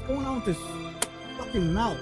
going on with this fucking mouse?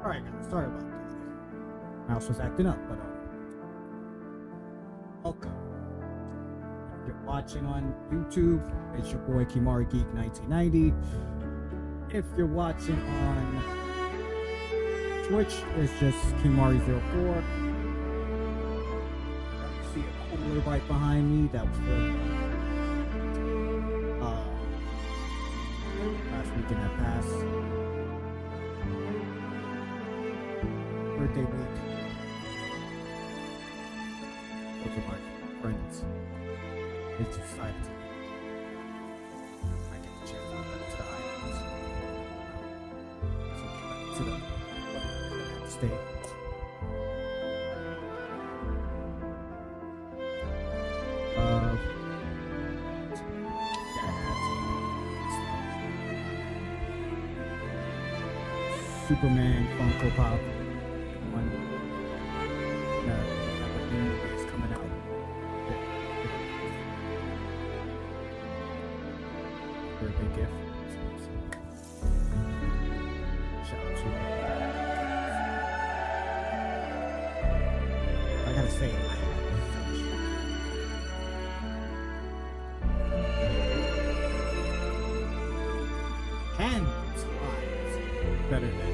Alright guys, sorry about that. Mouse was acting up, but welcome. If you're watching on YouTube, it's your boy Kimari Geek 1990. If you're watching on Twitch, it's just Kimari04. You see a cooler right behind me that was for last weekend that passed. Birthday week. Those are my friends. They decided I get the chance to go to the islands. So get back to the state. Superman Funko Pop. Is coming out. Birthday gift. Shout out to I gotta say hands better than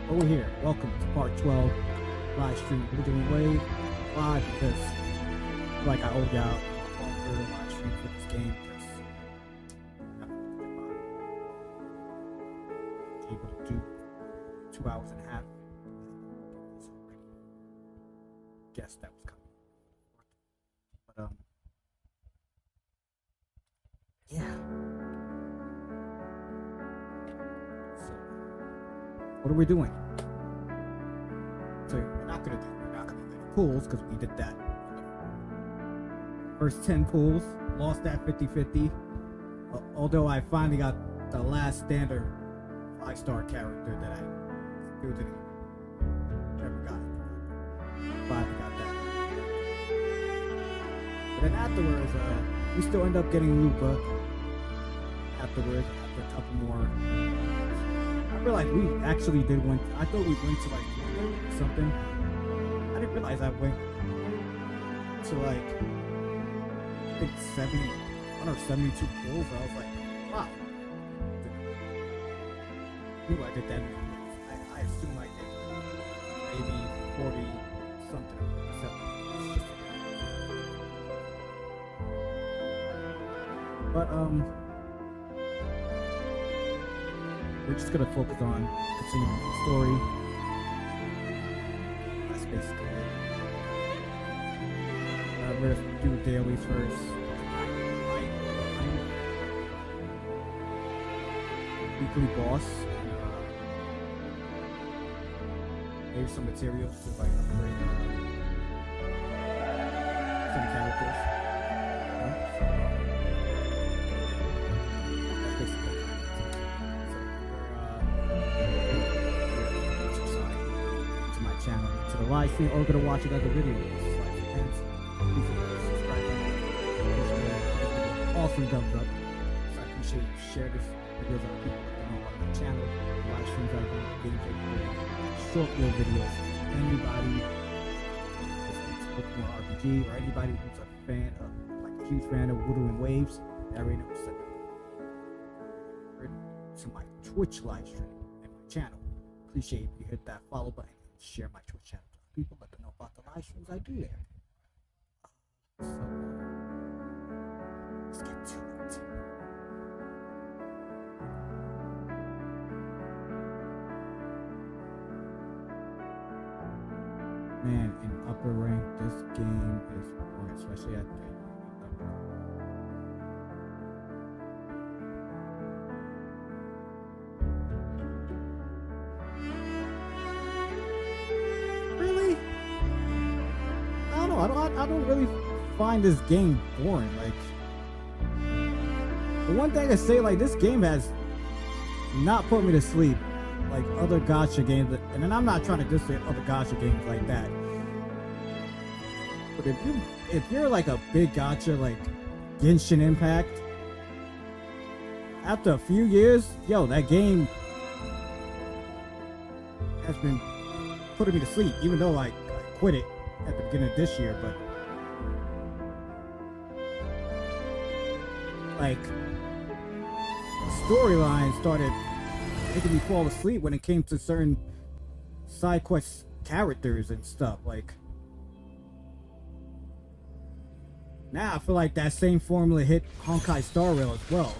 over here. Welcome to part 12 live stream. We're doing way live because like I owe y'all for the live stream for this game because I'm able to do 2 hours and a half. Guess that was coming. But yeah. So what are we doing? So we're not gonna do any pools because we did that. First 10 pools, lost that 50-50. Although I finally got the last standard 5-star character that I still didn't ever got. Finally got that. But then afterwards, we still end up getting Lupa. Afterwards, after a couple more. I realized we actually did one. I thought we went to like something. I didn't realize I went to like I think 71 or 72 pools. I was like, wow. I knew I did that. I assume I did maybe 40 something. But we're just gonna focus on continuing the story. That's basically it. We're gonna do dailies first. Weekly boss. Maybe some materials to like upgrade some characters. So, that's basically the live stream or gonna watch another video. Please subscribe. Awesome thumbs up. So I appreciate you. Share this video with other people on my channel. Live streams I do, gameplay, short little videos. Anybody who's Pokemon RPG or anybody who's a fan of, like a huge fan of Wuthering Waves, I already know what's up. To my Twitch live stream and my channel. Appreciate if you hit that follow button and share my Twitch channel to people, let them know about the live streams I do there. So let's get to it. Man, in upper rank, this game is boring, especially at the I don't really find this game boring. Like, the one thing I say, like, this game has not put me to sleep like other gacha games, and then I'm not trying to diss other gacha games like that. But if you're like a big gacha like Genshin Impact, after a few years, yo, that game has been putting me to sleep, even though I quit it at the beginning of this year. But like, storyline started making me fall asleep when it came to certain side quest characters and stuff. Like, now I feel like that same formula hit Honkai Star Rail as well.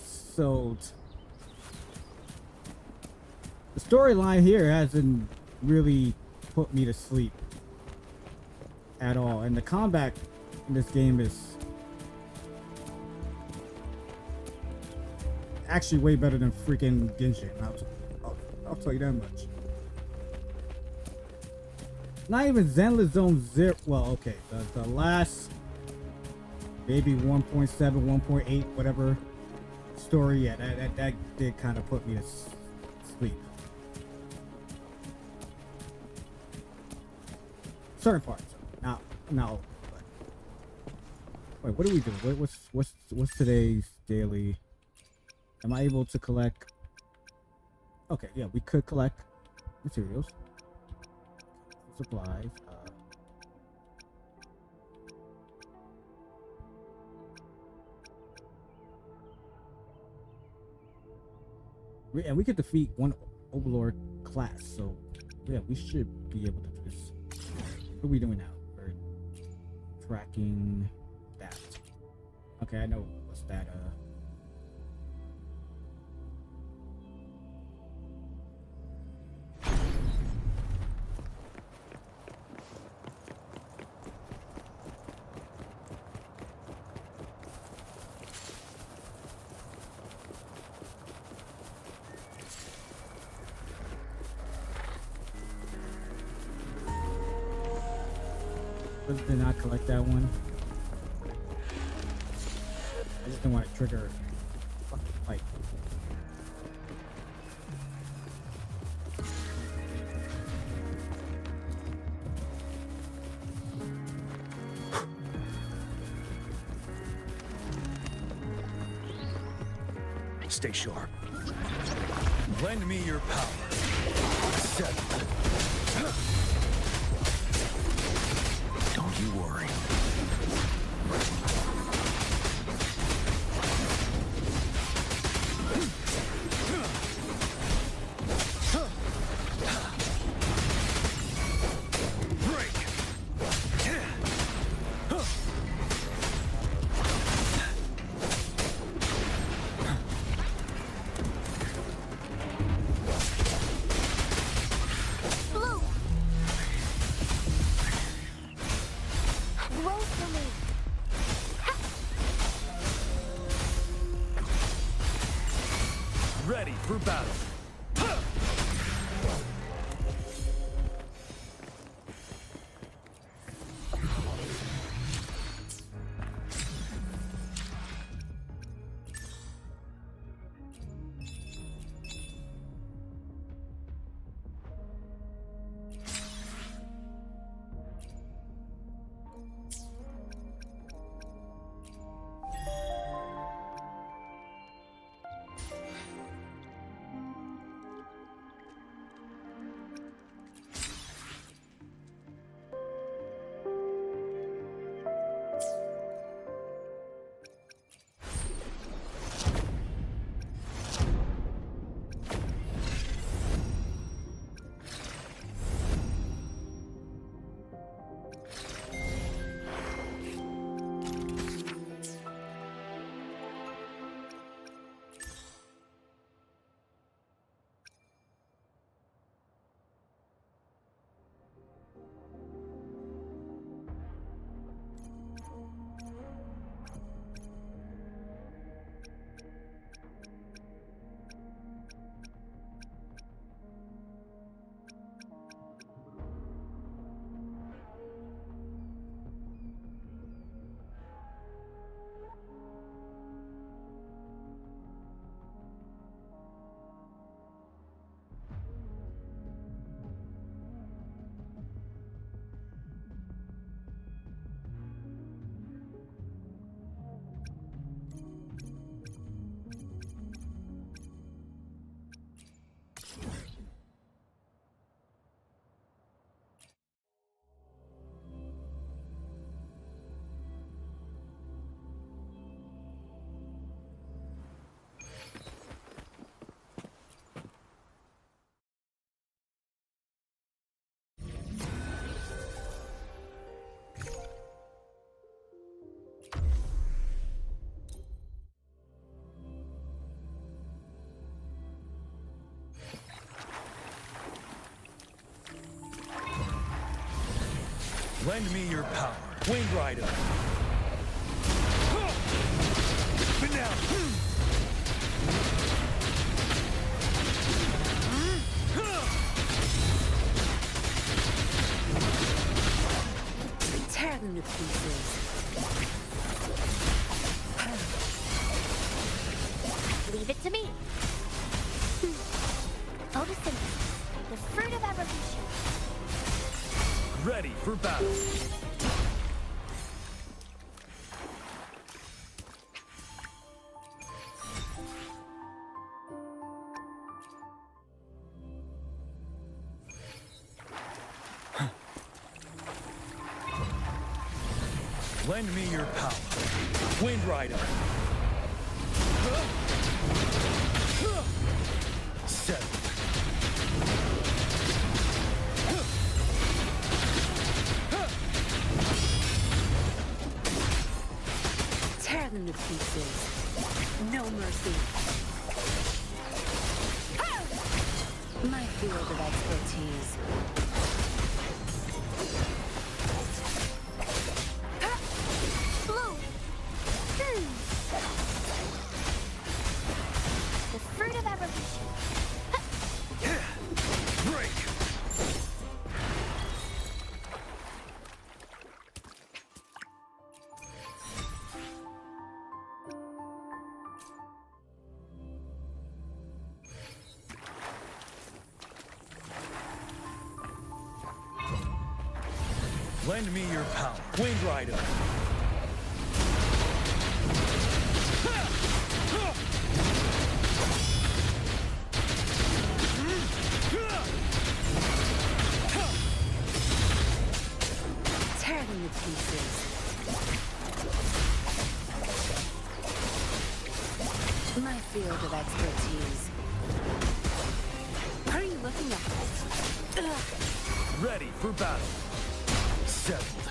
So the storyline here hasn't really put me to sleep at all, and the combat in this game is actually way better than freaking Genshin. I'll tell you that much. Not even Zenless Zone Zero. Well, okay, the last maybe 1.7, 1.8, whatever story. Yeah, that did kind of put me to sleep. Certain parts. Now. Wait, what are we doing? What's today's daily? Am I able to collect? Okay, yeah, we could collect materials, supplies. And we could defeat one overlord class, so yeah, we should be able to do this. What are we doing now? We're tracking that. Okay, I know what's that. Did not collect that one. I just don't want to trigger a fucking fight. Stay sharp. Lend me your power. Set. Don't you worry. Ready for battle. Lend me your power. Wind Rider. But now. Tear them to pieces. Leave it to me. Photosynthesis, the fruit of evolution. Ready for battle. Lend me your power. Wind Rider. Settled. Tear them to pieces. No mercy. My field of expertise. Blue. The fruit of evolution. Break. Lend me your power. Wind Rider. Tear them to pieces. My field of expertise. What are you looking at? Ugh. Ready for battle. Settled.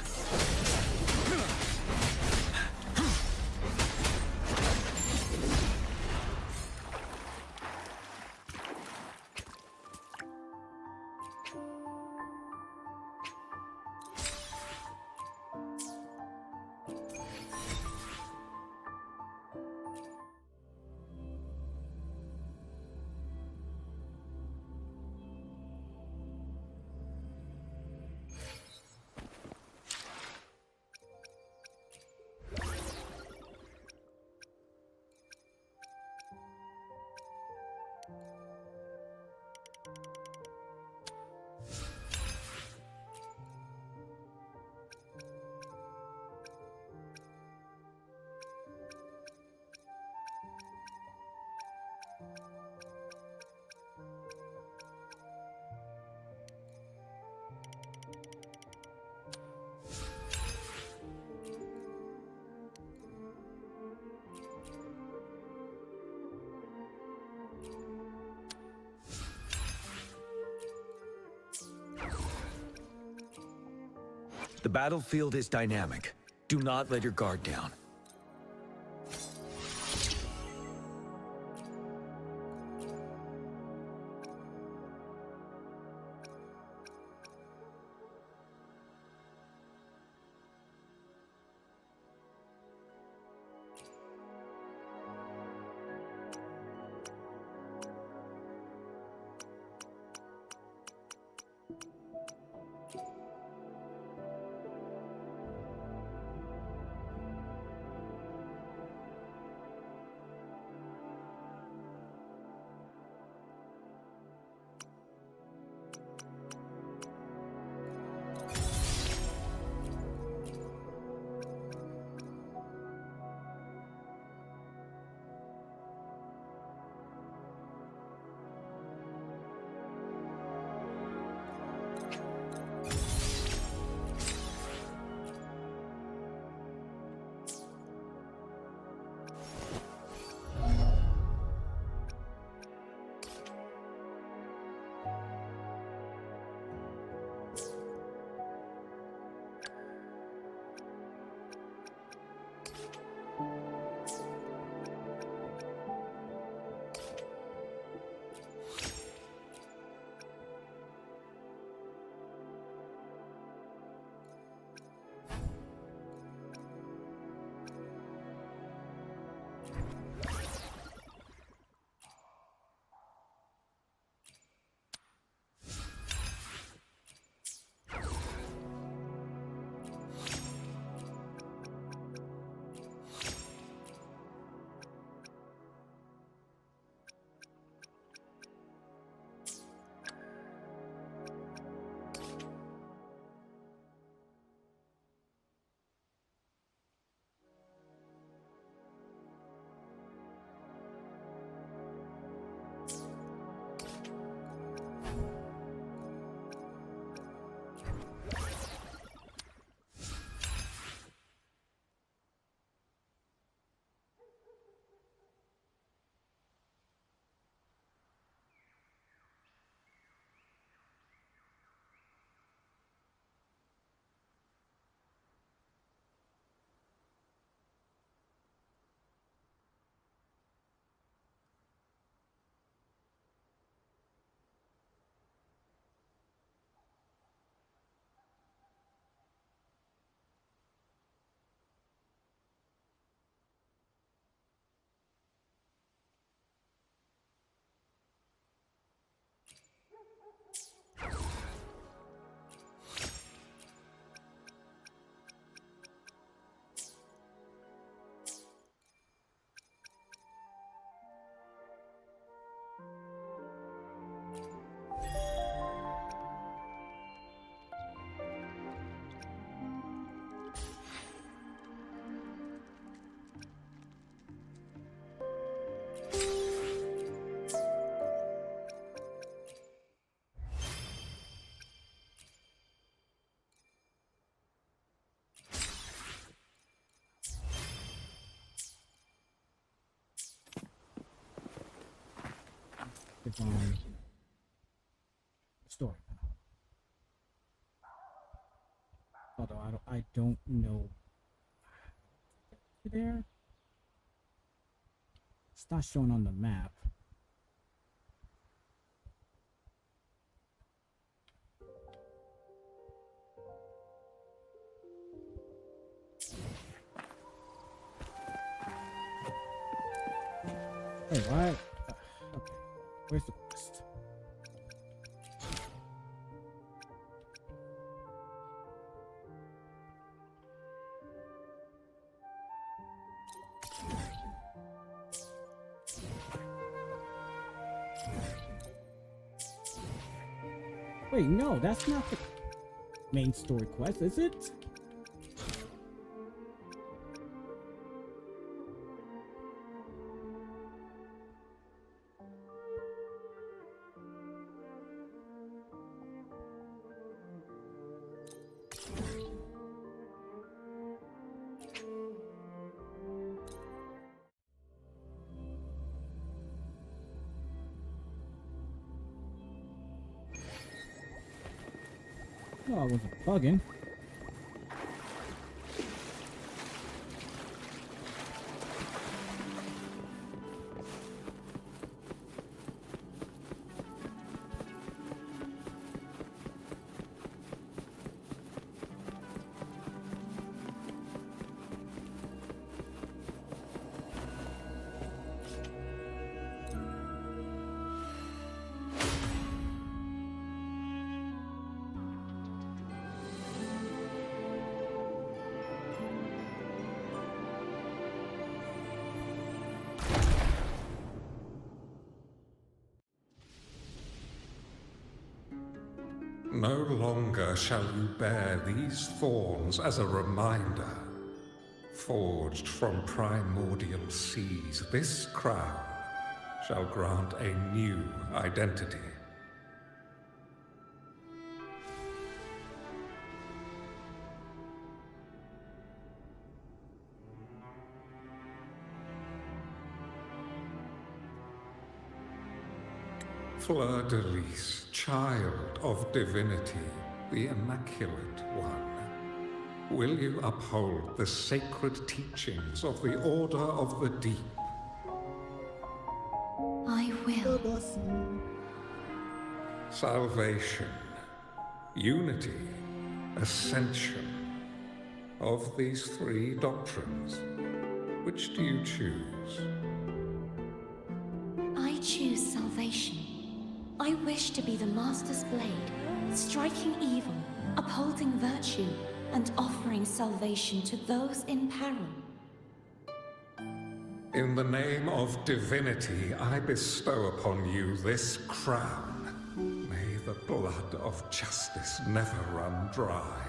The battlefield is dynamic. Do not let your guard down. perspective on the story. Although I don't know there. It's not shown on the map. Hey, why? Okay, where's the quest? Wait, no, that's not the main story quest, is it? No, I wasn't bugging. No longer shall you bear these thorns as a reminder. Forged from primordial seas, this crown shall grant a new identity. Fleur-de-Lis, child of divinity, the Immaculate One, will you uphold the sacred teachings of the Order of the Deep? I will. Salvation, unity, ascension. Of these three doctrines, which do you choose? I choose salvation. I wish to be the Master's blade, striking evil, upholding virtue, and offering salvation to those in peril. In the name of divinity, I bestow upon you this crown. May the blood of justice never run dry.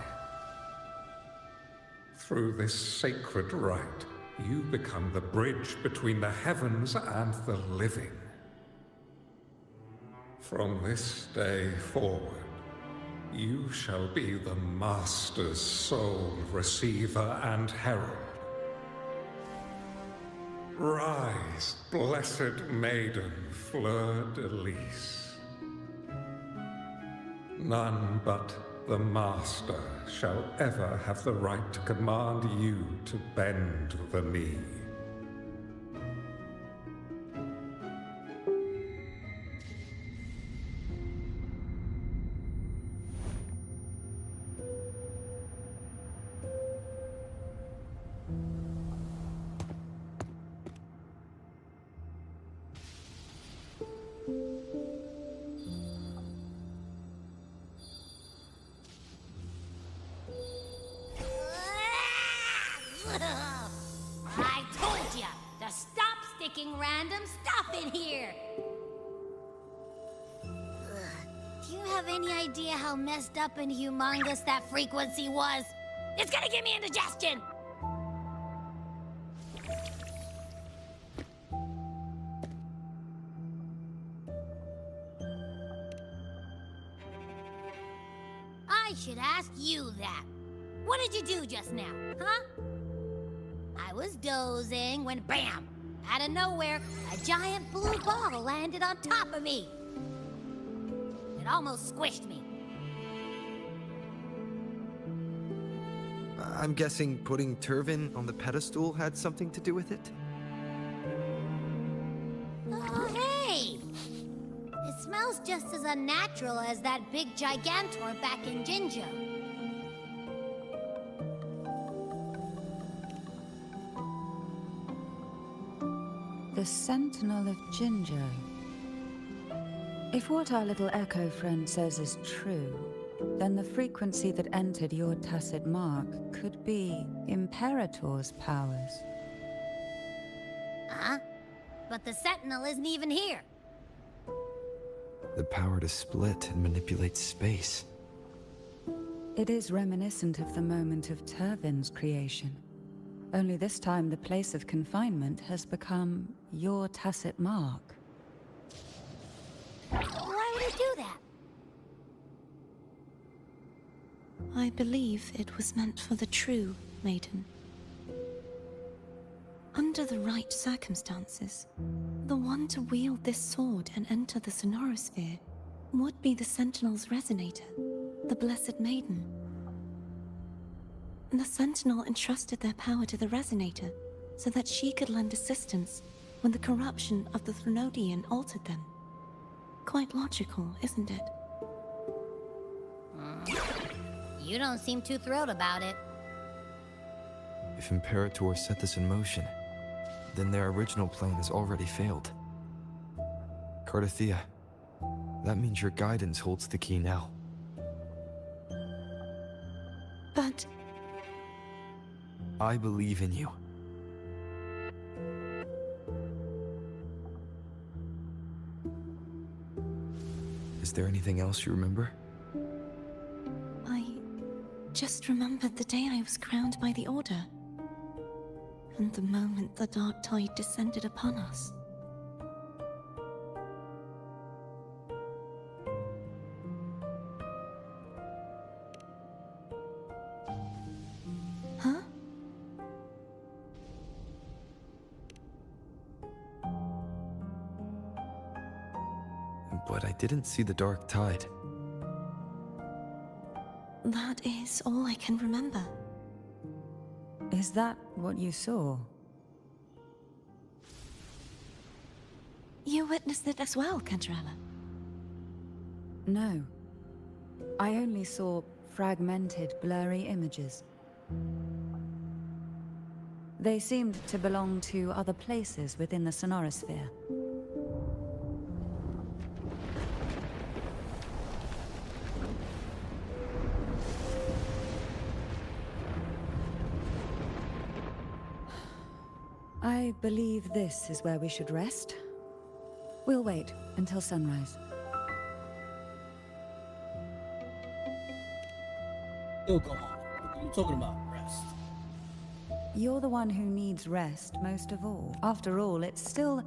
Through this sacred rite, you become the bridge between the heavens and the living. From this day forward, you shall be the Master's sole receiver and herald. Rise, blessed maiden Fleur-de-Lis. None but the Master shall ever have the right to command you to bend the knee. I told ya to stop sticking random stuff in here. Do you have any idea how messed up and humongous that frequency was? It's gonna give me indigestion! I should ask you that. What did you do just now, huh? I was dozing when BAM! Out of nowhere, a giant blue ball landed on top of me. It almost squished me. I'm guessing putting Turvin on the pedestal had something to do with it? Oh, hey! It smells just as unnatural as that big Gigantor back in Jinjo. The Sentinel of Jinjo. If what our little Echo friend says is true, then the frequency that entered your tacit mark could be Imperator's powers. Huh? But the Sentinel isn't even here. The power to split and manipulate space. It is reminiscent of the moment of Turvin's creation. Only this time the place of confinement has become your tacit mark. Why would it do that? I believe it was meant for the true maiden. Under the right circumstances, the one to wield this sword and enter the Sonorosphere would be the Sentinel's resonator, the Blessed Maiden. The Sentinel entrusted their power to the resonator so that she could lend assistance when the corruption of the Threnodian altered them. Quite logical, isn't it? You don't seem too thrilled about it. If Imperator set this in motion, then their original plan has already failed. Cardathea, that means your guidance holds the key now. But I believe in you. Is there anything else you remember? I just remembered the day I was crowned by the Order, and the moment the dark tide descended upon us. Huh? But I didn't see the dark tide. That is all I can remember. Is that what you saw? You witnessed it as well, Cantarella. No. I only saw fragmented, blurry images. They seemed to belong to other places within the Sonorosphere. I believe this is where we should rest. We'll wait until sunrise. Still go on. What are you talking about? Rest. You're the one who needs rest most of all. After all, it's still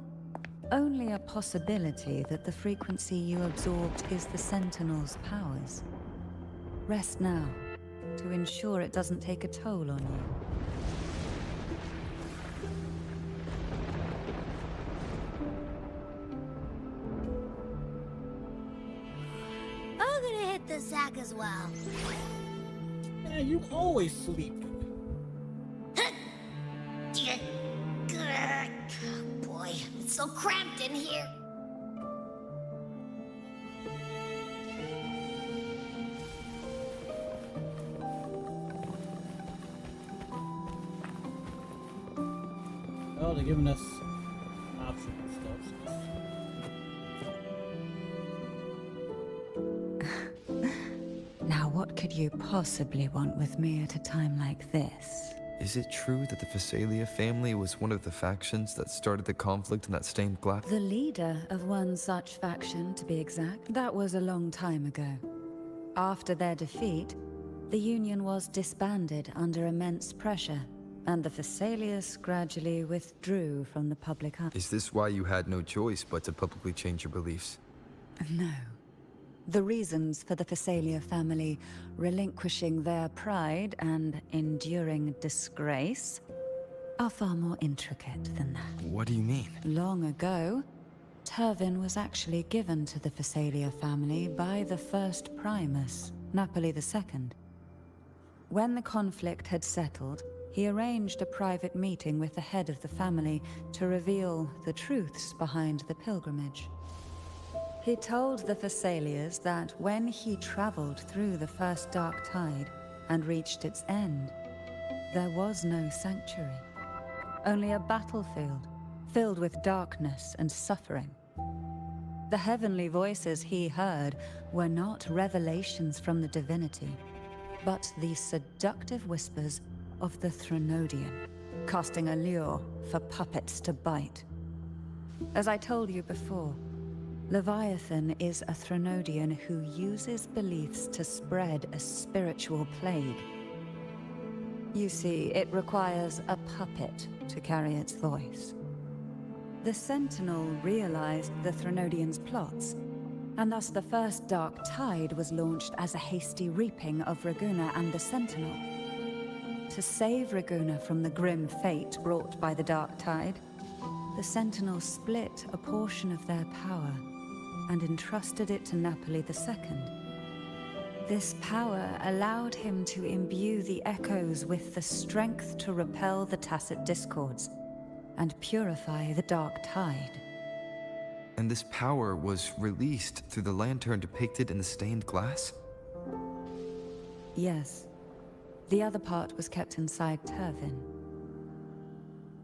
only a possibility that the frequency you absorbed is the Sentinel's powers. Rest now, to ensure it doesn't take a toll on you. I'm gonna hit the sack as well. Man, you always sleep. Boy, it's so cramped in here. Oh, they're giving us options and stuff. Now, what could you possibly want with me at a time like this? Is it true that the Phasalia family was one of the factions that started the conflict in that stained glass? The leader of one such faction, to be exact. That was a long time ago. After their defeat, the Union was disbanded under immense pressure, and the Phasalias gradually withdrew from the public eye. Is this why you had no choice but to publicly change your beliefs? No. The reasons for the Phasalia family relinquishing their pride and enduring disgrace are far more intricate than that. What do you mean? Long ago, Turvin was actually given to the Phasalia family by the first Primus, Napoli II. When the conflict had settled, he arranged a private meeting with the head of the family to reveal the truths behind the pilgrimage. He told the Phasalias that when he traveled through the first dark tide and reached its end, there was no sanctuary, only a battlefield filled with darkness and suffering. The heavenly voices he heard were not revelations from the divinity, but the seductive whispers of the Threnodian, casting a lure for puppets to bite. As I told you before, Leviathan is a Threnodian who uses beliefs to spread a spiritual plague. You see, it requires a puppet to carry its voice. The Sentinel realized the Threnodian's plots, and thus the first dark tide was launched as a hasty reaping of Raguna and the Sentinel. To save Raguna from the grim fate brought by the dark tide, the Sentinel split a portion of their power and entrusted it to Napoli II. This power allowed him to imbue the echoes with the strength to repel the tacit discords and purify the dark tide. And this power was released through the lantern depicted in the stained glass? Yes. The other part was kept inside Turvin.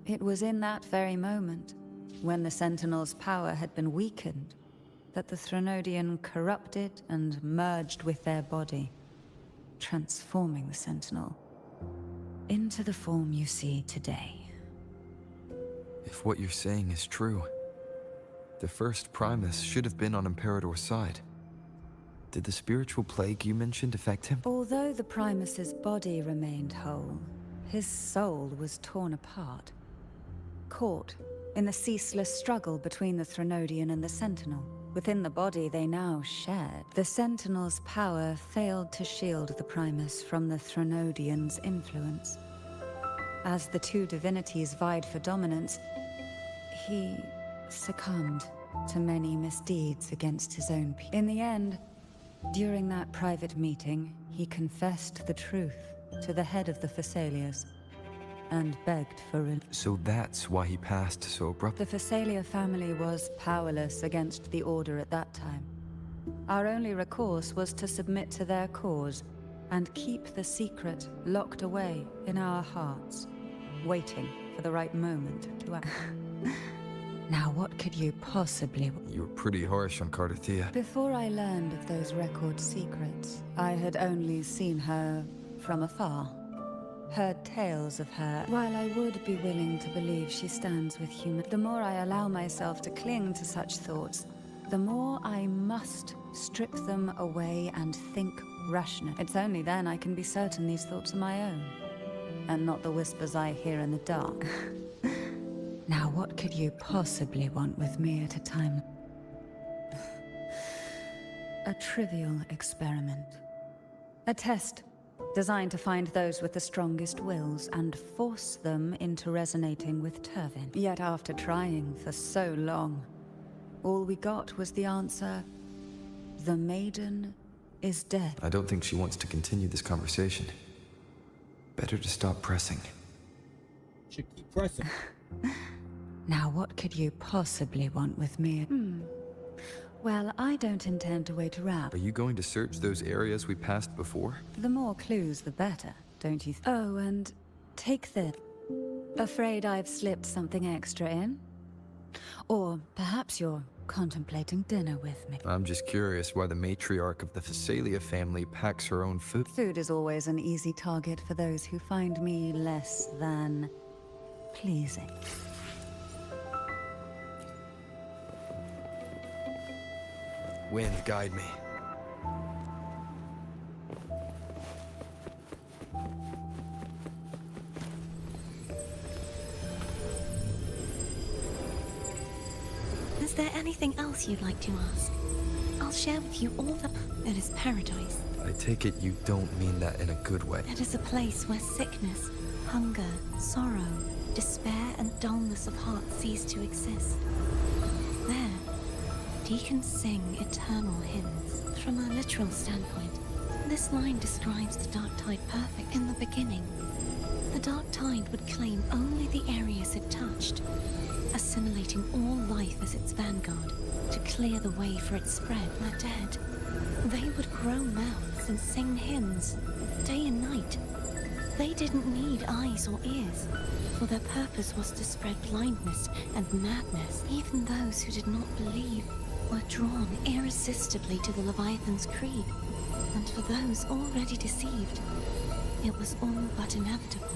It was in that very moment, when the Sentinel's power had been weakened, that the Threnodian corrupted and merged with their body, transforming the Sentinel into the form you see today. If what you're saying is true, the first Primus should have been on Imperator's side. Did the spiritual plague you mentioned affect him? Although the Primus's body remained whole, his soul was torn apart, caught in the ceaseless struggle between the Threnodian and the Sentinel. Within the body they now shared, the Sentinel's power failed to shield the Primus from the Threnodian's influence. As the two divinities vied for dominance, he succumbed to many misdeeds against his own people. In the end, during that private meeting, he confessed the truth to the head of the Phasalias and begged for relief. So that's why he passed so abruptly. The Phasalia family was powerless against the Order at that time. Our only recourse was to submit to their cause and keep the secret locked away in our hearts, waiting for the right moment to act. Now what could you possibly... You were pretty harsh on Cardathia. Before I learned of those record secrets, I had only seen her from afar. Heard tales of her. While I would be willing to believe she stands with human, the more I allow myself to cling to such thoughts, the more I must strip them away and think rationally. It's only then I can be certain these thoughts are my own, and not the whispers I hear in the dark. Now what could you possibly want with me at a time? A trivial experiment. A test designed to find those with the strongest wills and force them into resonating with Turvin. Yet after trying for so long, all we got was the answer, the maiden is dead. I don't think she wants to continue this conversation. Better to stop pressing. Should keep pressing. Now what could you possibly want with me? Well, I don't intend to wait around. Are you going to search those areas we passed before? The more clues, the better, don't you? Oh, and take this. Afraid I've slipped something extra in? Or perhaps you're contemplating dinner with me. I'm just curious why the matriarch of the Phasalia family packs her own food. Food is always an easy target for those who find me less than pleasing. Wind, guide me. Is there anything else you'd like to ask? I'll share with you all that... It is paradise. I take it you don't mean that in a good way. It is a place where sickness, hunger, sorrow, despair and dullness of heart cease to exist. There, deacons sing eternal hymns. From a literal standpoint, this line describes the Dark Tide perfect. In the beginning, the Dark Tide would claim only the areas it touched, assimilating all life as its vanguard to clear the way for its spread. The dead, they would grow mouths and sing hymns day and night. They didn't need eyes or ears, for their purpose was to spread blindness and madness. Even those who did not believe were drawn irresistibly to the Leviathan's creed. And for those already deceived, it was all but inevitable.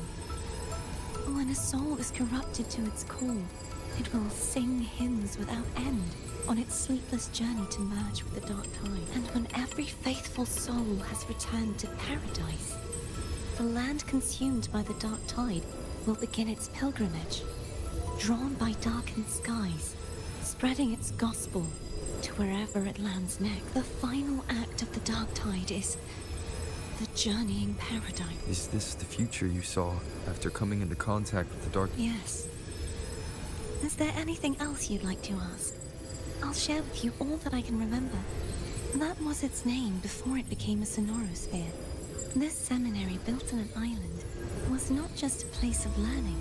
When a soul is corrupted to its core, it will sing hymns without end on its sleepless journey to merge with the Dark Tide. And when every faithful soul has returned to paradise, the land consumed by the Dark Tide will begin its pilgrimage, drawn by darkened skies, spreading its gospel to wherever it lands next. The final act of the Dark Tide is the journeying paradigm. Is this the future you saw after coming into contact with the Dark? Yes. Is there anything else you'd like to ask? I'll share with you all that I can remember. That was its name before it became a sonorosphere. This seminary, built on an island, was not just a place of learning,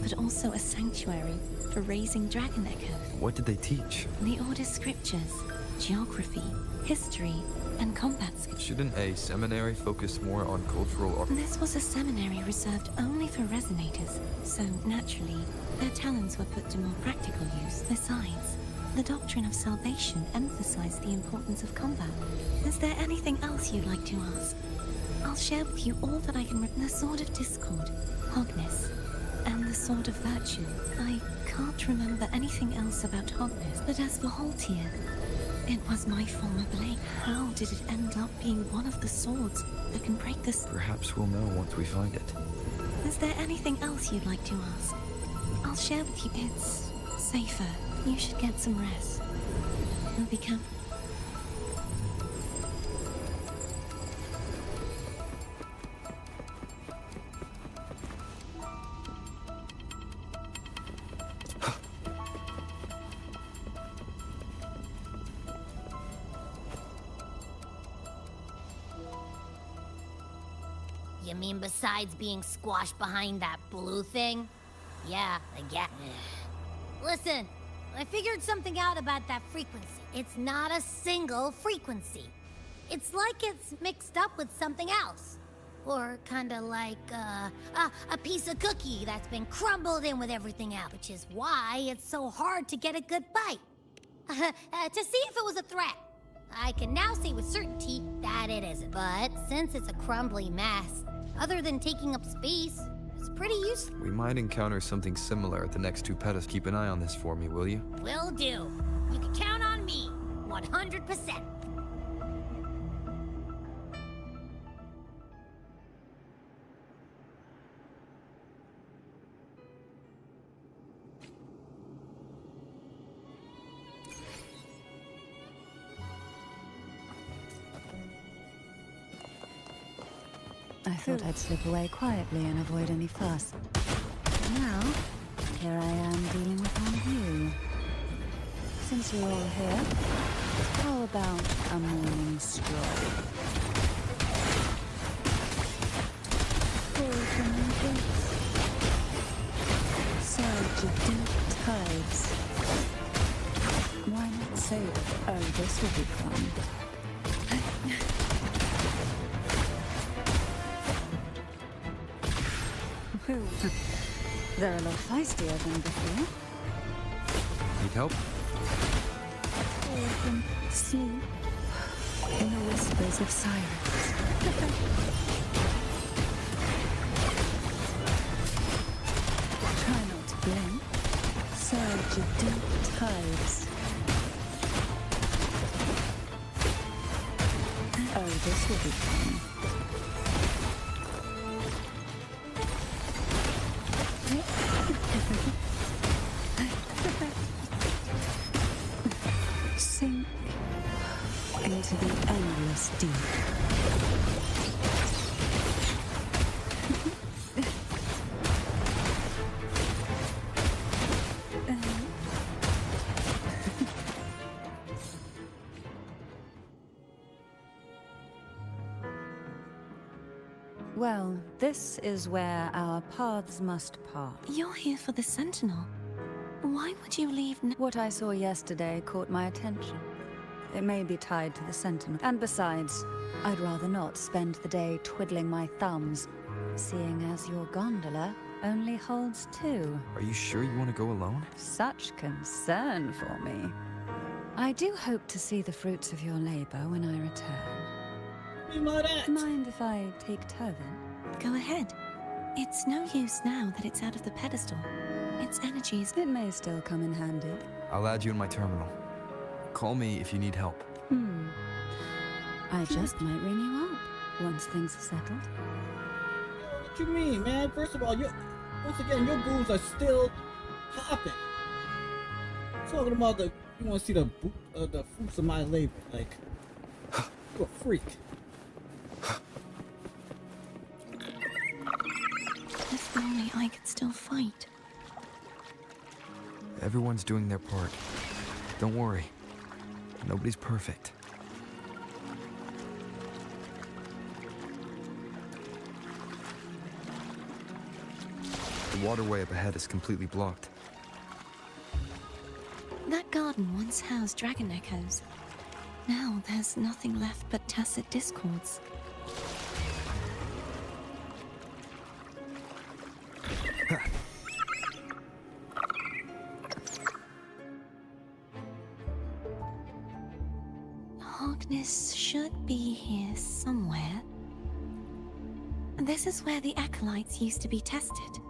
but also a sanctuary for raising dragon echoes. What did they teach? The Order's scriptures, geography, history, and combat skills. Shouldn't a seminary focus more on cultural art? This was a seminary reserved only for resonators, so naturally, their talents were put to more practical use. Besides, the doctrine of salvation emphasized the importance of combat. Is there anything else you'd like to ask? I'll share with you all that I can remember. The Sword of Discord, Hogness, and the Sword of Virtue. I can't remember anything else about Hogness, but as for Haltier, it was my former blade. How did it end up being one of the swords that can break this? Perhaps we'll know once we find it. Is there anything else you'd like to ask? I'll share with you. It's safer. You should get some rest. We'll be careful. You mean besides being squashed behind that blue thing? Yeah, I get it. Listen, I figured something out about that frequency. It's not a single frequency. It's like it's mixed up with something else. Or kinda like, a piece of cookie that's been crumbled in with everything else. Which is why it's so hard to get a good bite. To see if it was a threat. I can now say with certainty that it isn't. But since it's a crumbly mess, other than taking up space, it's pretty useless. We might encounter something similar at the next two pedestals. Keep an eye on this for me, will you? Will do. You can count on me, 100%. I thought I'd slip away quietly and avoid any fuss. Now, here I am dealing with one of you. Since you're all here, how about a morning stroll? Surge of deep tides. Why not say, oh, this will be fun? They're a lot feistier than before. Need help? Orphan, sleep in the whispers of silence. Try not to blink. Surge of deep tides. Oh, this will be fun. Sink into the endless deep. Well, this is where our paths must part. You're here for the Sentinel. Why would you leave now? What I saw yesterday caught my attention. It may be tied to the Sentinel. And besides, I'd rather not spend the day twiddling my thumbs, seeing as your gondola only holds 2. Are you sure you want to go alone? Such concern for me. I do hope to see the fruits of your labor when I return. Mind if I take Turvin? Go ahead. It's no use now that it's out of the pedestal. Its energy is... It may still come in handy. I'll add you in my terminal. Call me if you need help. I just might ring you up once things are settled. What you mean, man? First of all, once again, your boobs are still popping. Talking about you want to see the fruits of my labor, like you're a freak. If only I could still fight. Everyone's doing their part. Don't worry. Nobody's perfect. The waterway up ahead is completely blocked. That garden once housed dragon echoes. Now there's nothing left but tacit discords. Hogness should be here somewhere. This is where the acolytes used to be tested.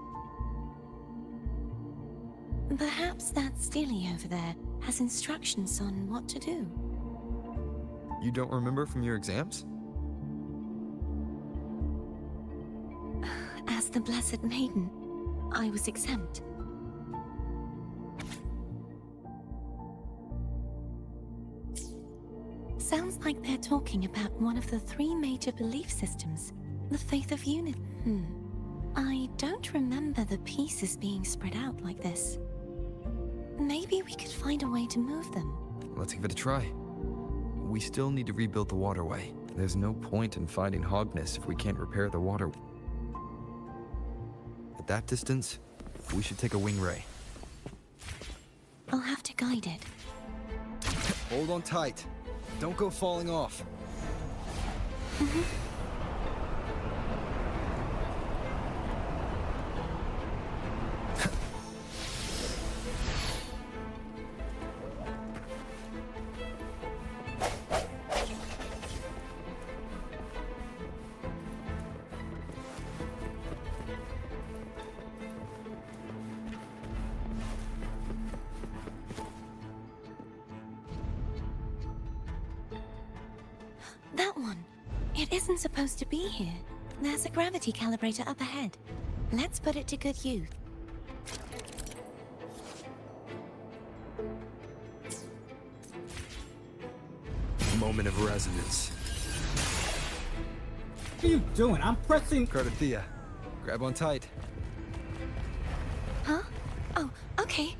Perhaps that Steely over there has instructions on what to do. You don't remember from your exams? As the Blessed Maiden, I was exempt. Sounds like they're talking about one of the 3 major belief systems, the faith of unity. I don't remember the pieces being spread out like this. Maybe we could find a way to move them. Let's give it a try. We still need to rebuild the waterway. There's no point in fighting Hogness if we can't repair the water. At that distance, we should take a wing ray. I'll have to guide it. Hold on tight. Don't go falling off. That one. It isn't supposed to be here. There's a gravity calibrator up ahead. Let's put it to good use. Moment of resonance. What are you doing? I'm pressing. Cardothea, grab on tight. Huh? Oh, okay.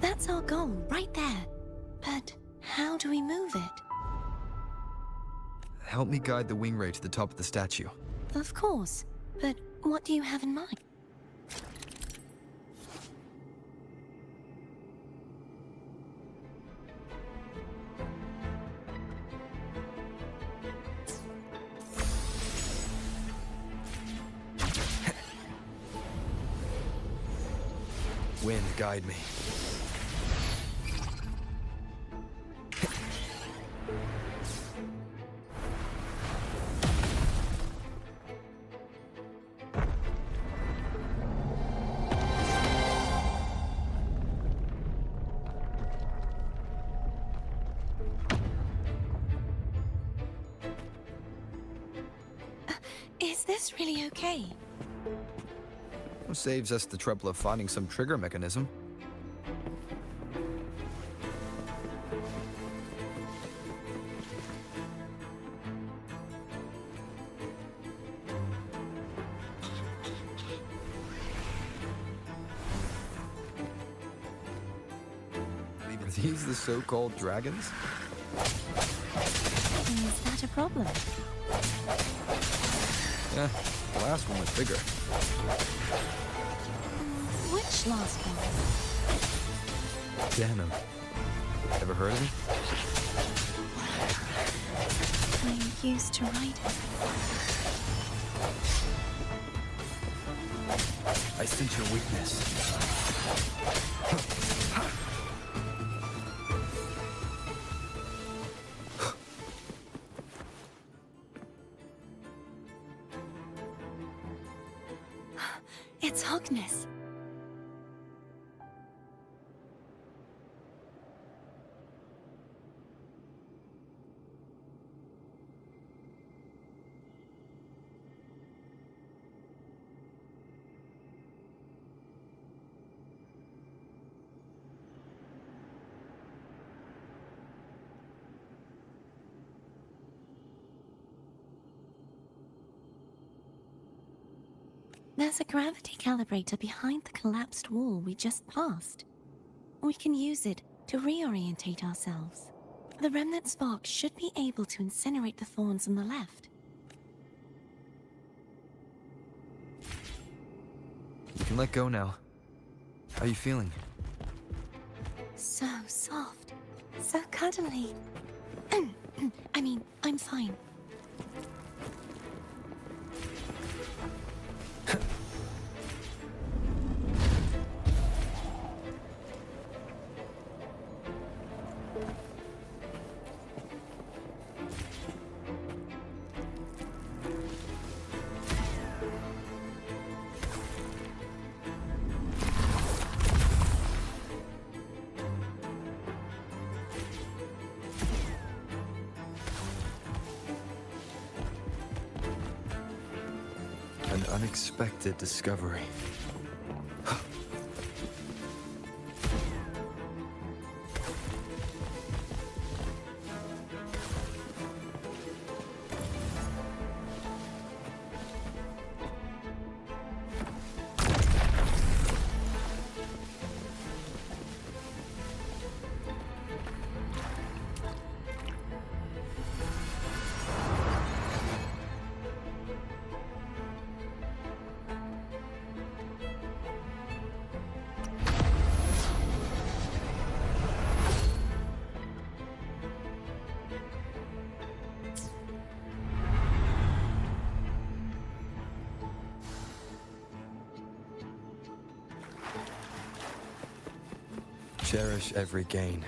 That's our goal, right there. But how do we move it? Help me guide the wing ray to the top of the statue. Of course. But what do you have in mind? Wind, guide me. Is this really okay? Saves us the trouble of finding some trigger mechanism. Are these the so-called dragons? Is that a problem? Yeah, the last one was bigger. Which last one? Denim. Ever heard of him? I used to ride it. I sense your weakness. It's Hogness. There's a gravity calibrator behind the collapsed wall we just passed. We can use it to reorientate ourselves. The remnant spark should be able to incinerate the thorns on the left. You can let go now. How are you feeling? So soft. So cuddly. I mean, I'm fine. An unexpected discovery. Cherish every gain.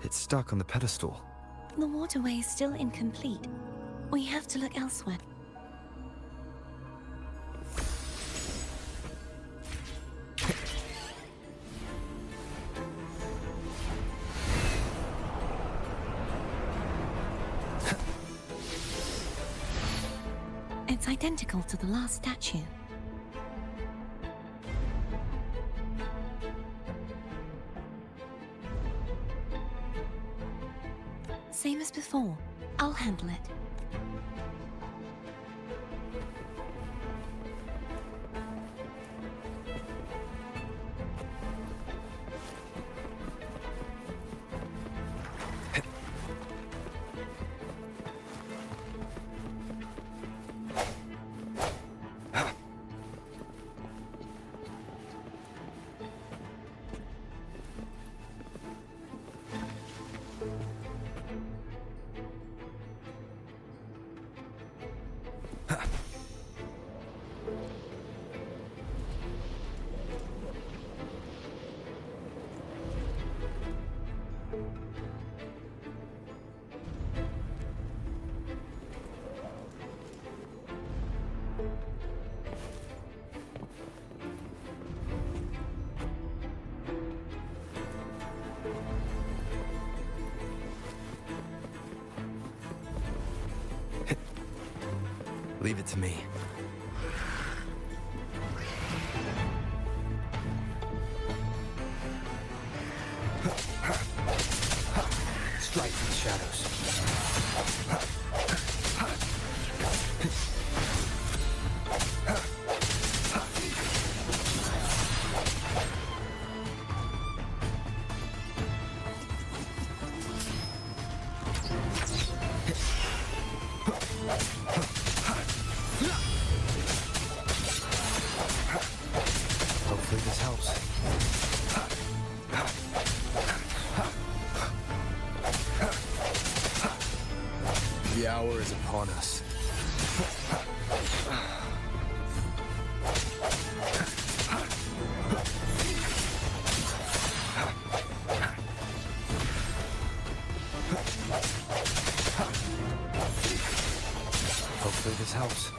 It's stuck on the pedestal. The waterway is still incomplete. We have to look elsewhere. It's identical to the last statue. Same as before. I'll handle it. Leave it to me. Strike from the shadows. Hopefully this helps. The hour is upon us. Hopefully this helps.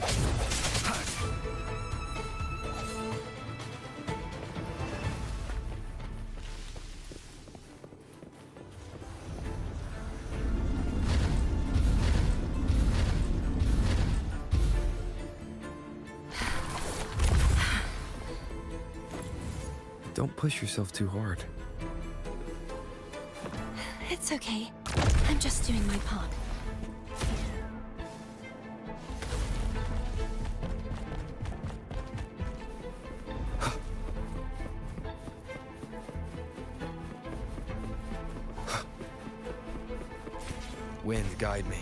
Don't push yourself too hard. It's okay. I'm just doing my part. Wind, guide me.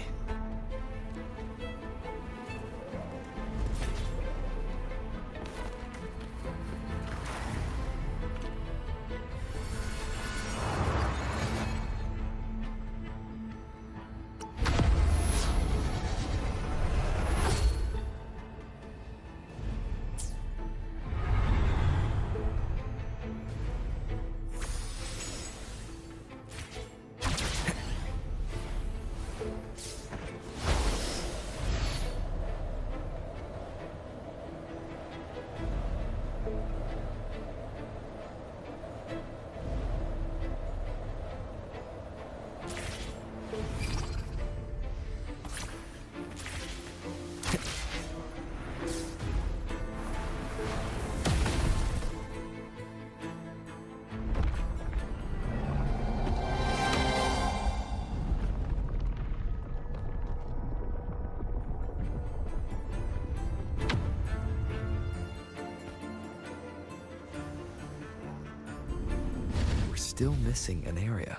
Still missing an area.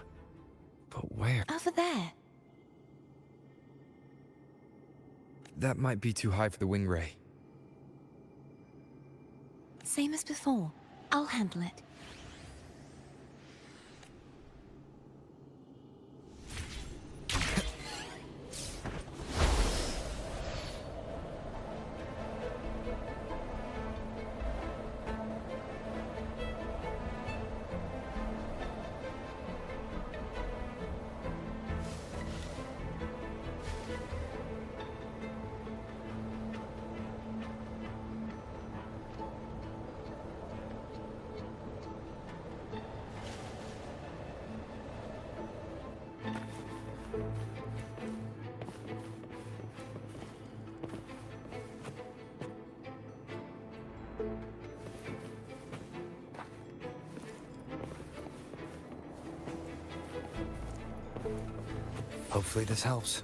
But where? Over there. That might be too high for the wing ray. Same as before. I'll handle it. Hopefully this helps.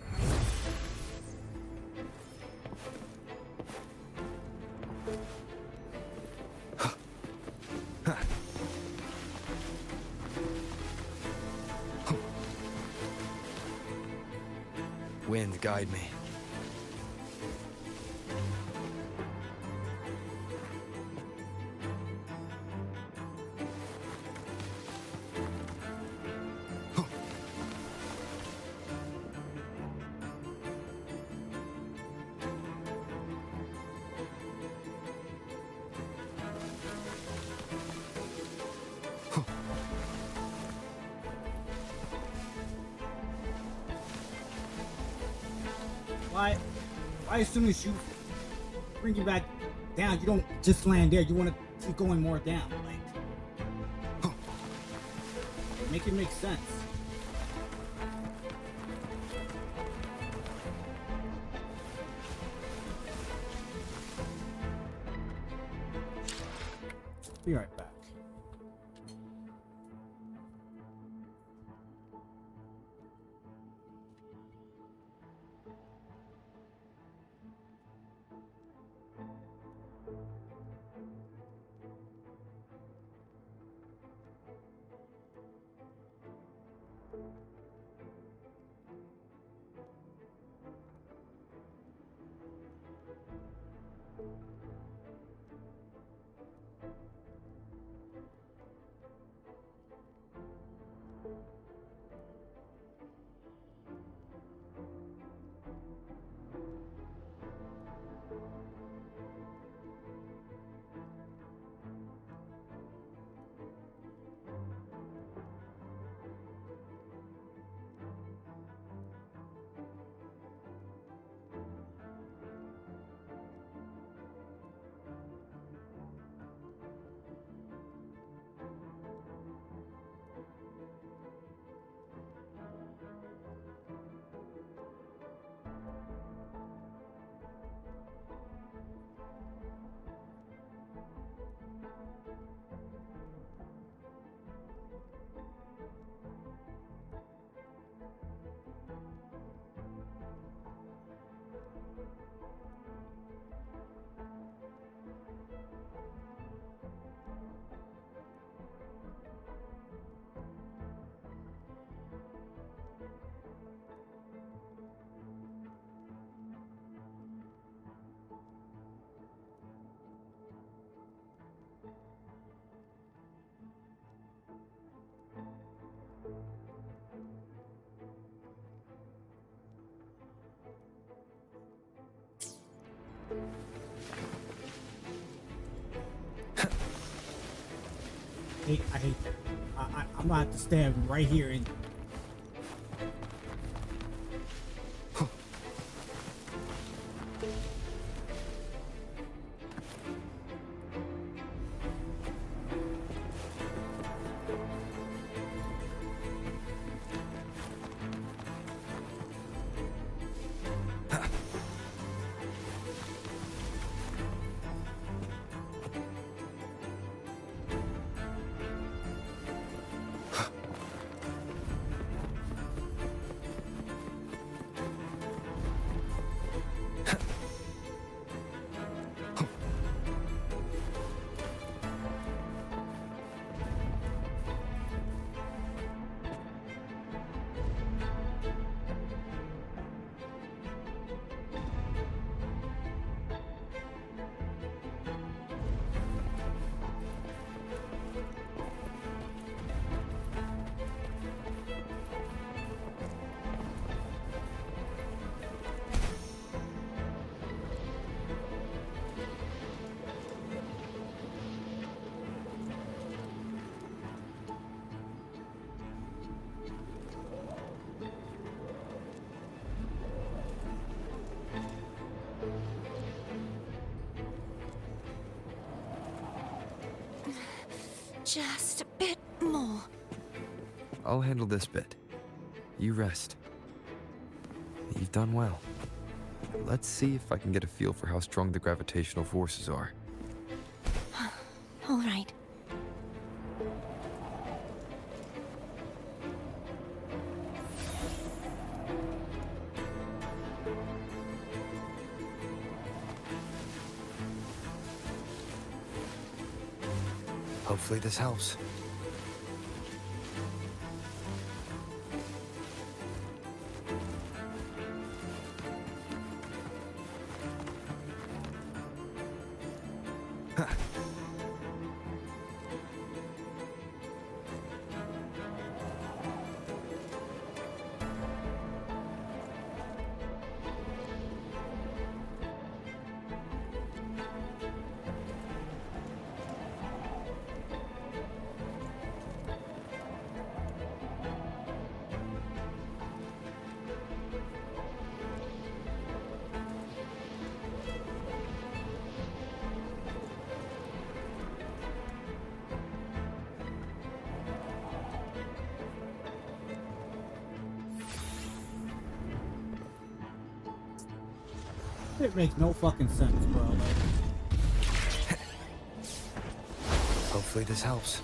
Wind, guide me. Why as soon as you bring you back down, you don't just land there. You want to keep going more down. Like, make it make sense. Be right back. I hate that. I'm gonna have to stand right here and. Just a bit more. I'll handle this bit. You rest. You've done well. Let's see if I can get a feel for how strong the gravitational forces are. All right. Hopefully this helps. It makes no fucking sense, bro. Like, Hopefully this helps.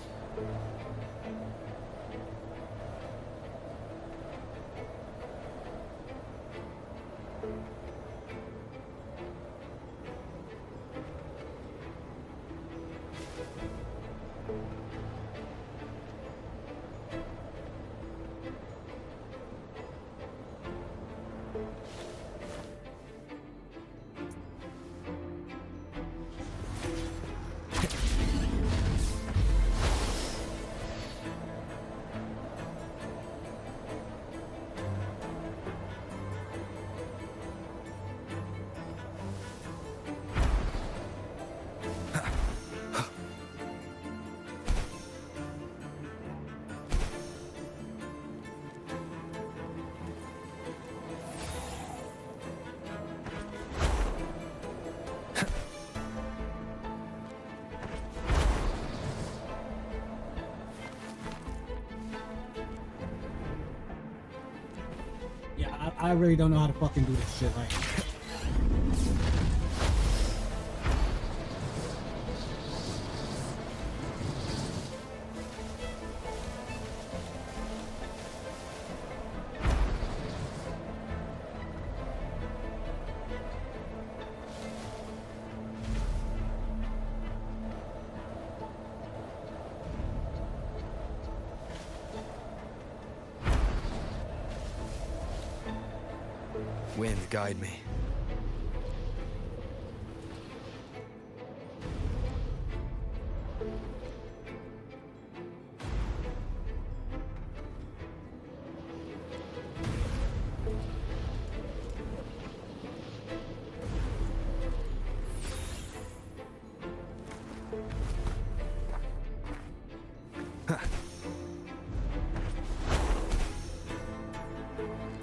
Yeah, I really don't know how to fucking do this shit. Like, Wind, guide me.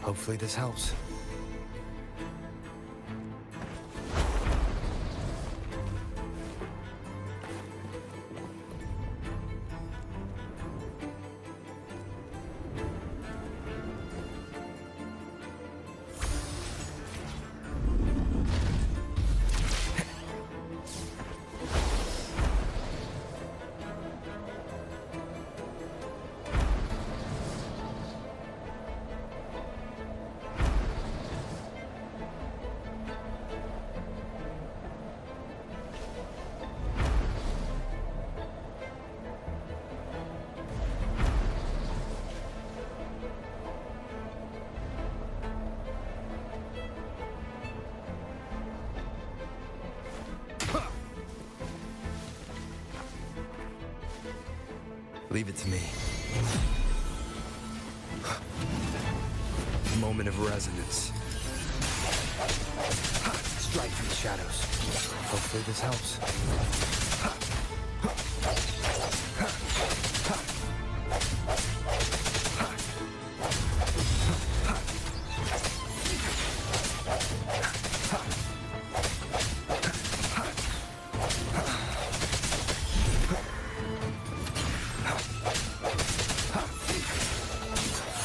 Hopefully this helps. Leave it to me. Moment of resonance. Strike through the shadows. Hopefully this helps.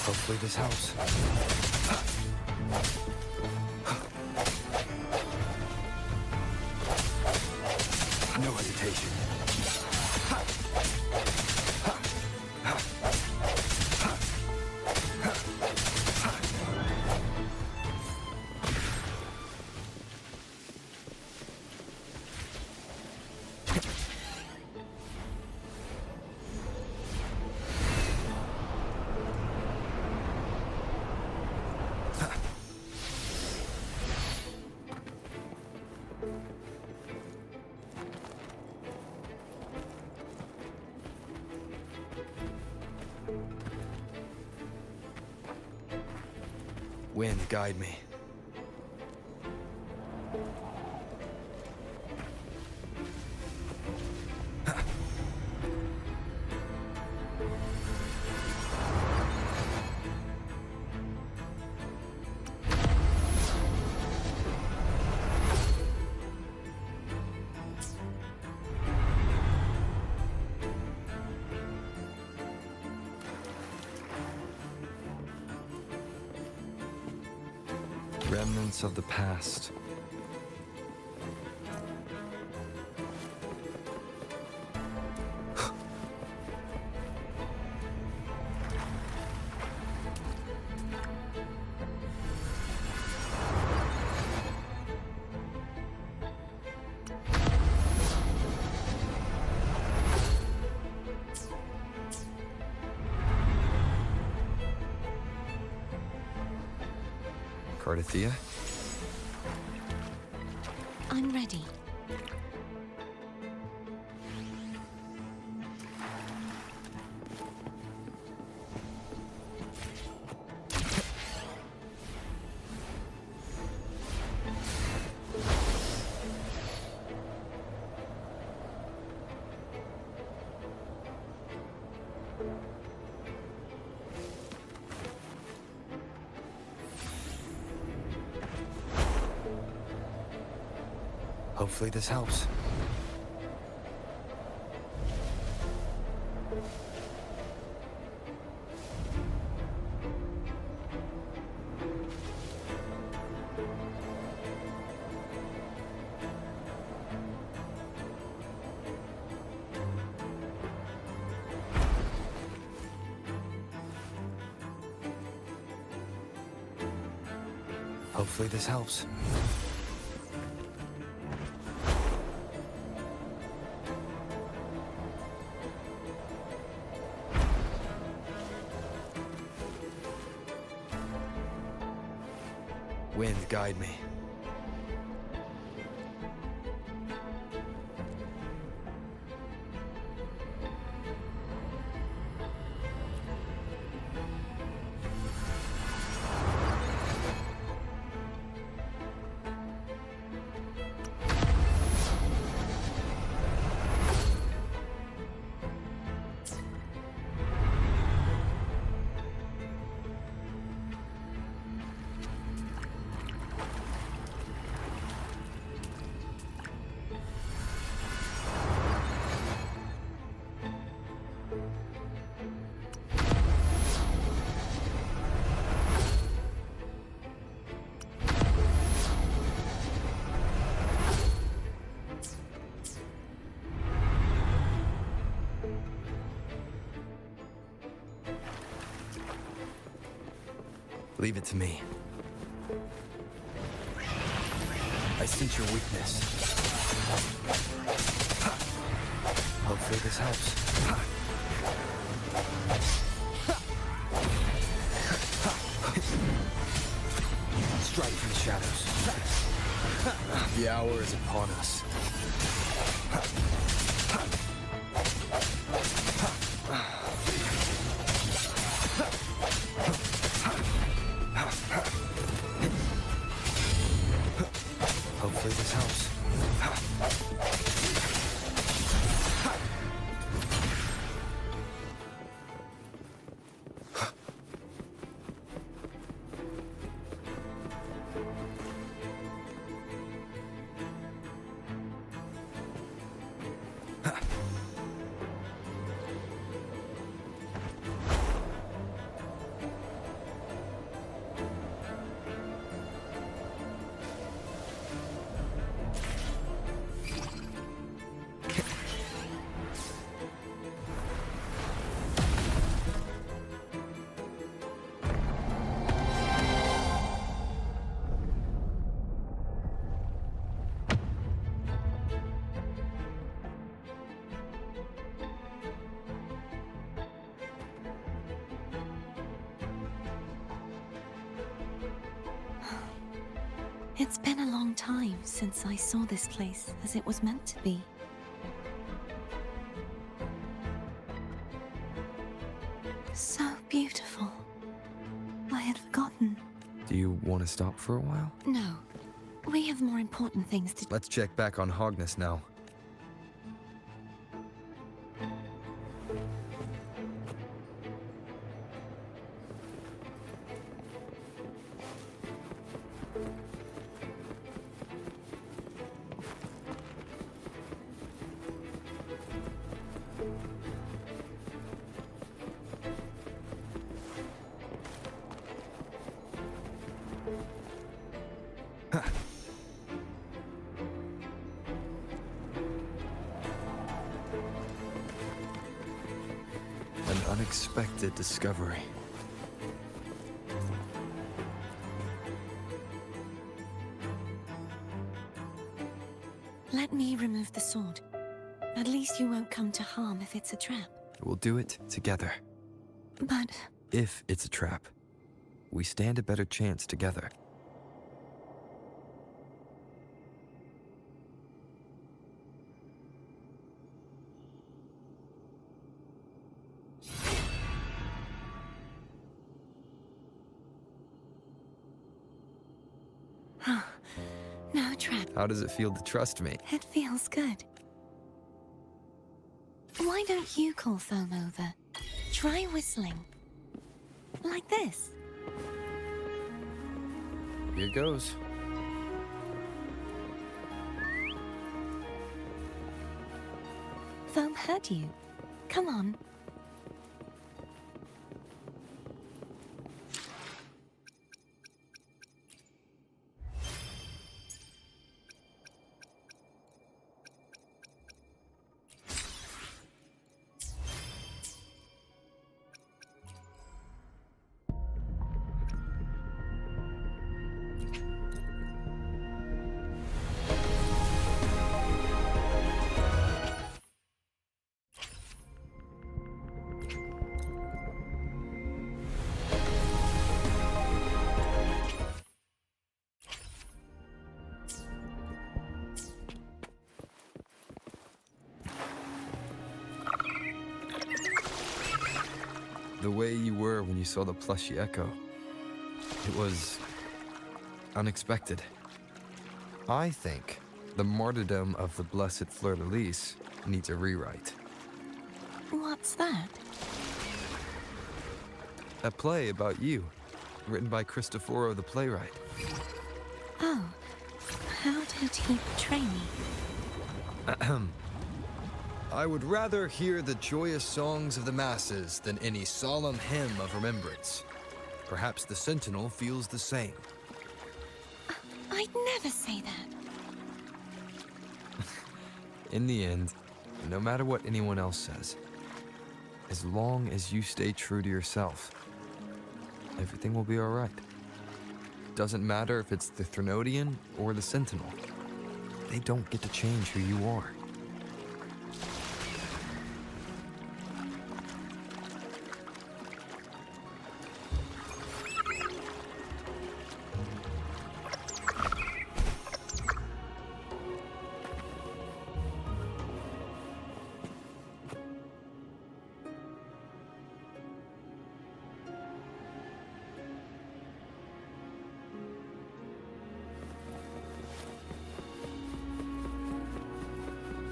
Hopefully this helps. No hesitation. Wind, guide me. Remnants of the past. Cardathia? I'm ready. Hopefully this helps. Hopefully this helps. Wind, guide me. Leave it to me. I sense your weakness. Hopefully this helps. Strike from the shadows. The hour is upon us. Hopefully this helps. It's been a long time since I saw this place as it was meant to be. So beautiful. I had forgotten. Do you want to stop for a while? No. We have more important things to do. Let's check back on Hogness now. An unexpected discovery. Let me remove the sword. At least you won't come to harm if it's a trap. We'll do it together. But If it's a trap, we stand a better chance together. No trap. How does it feel to trust me? It feels good. Why don't you call Foam over? Try whistling. Like this. Here goes. Foam heard you. Come on. The way you were when you saw the plushy Echo. It was unexpected. I think the martyrdom of the blessed fleur-de-lis needs a rewrite. What's that? A play about you, written by Cristoforo the playwright. Oh, how did he portray me? I would rather hear the joyous songs of the masses than any solemn hymn of remembrance. Perhaps the Sentinel feels the same. I'd never say that. In the end, no matter what anyone else says, as long as you stay true to yourself, everything will be all right. Doesn't matter if it's the Threnodian or the Sentinel. They don't get to change who you are.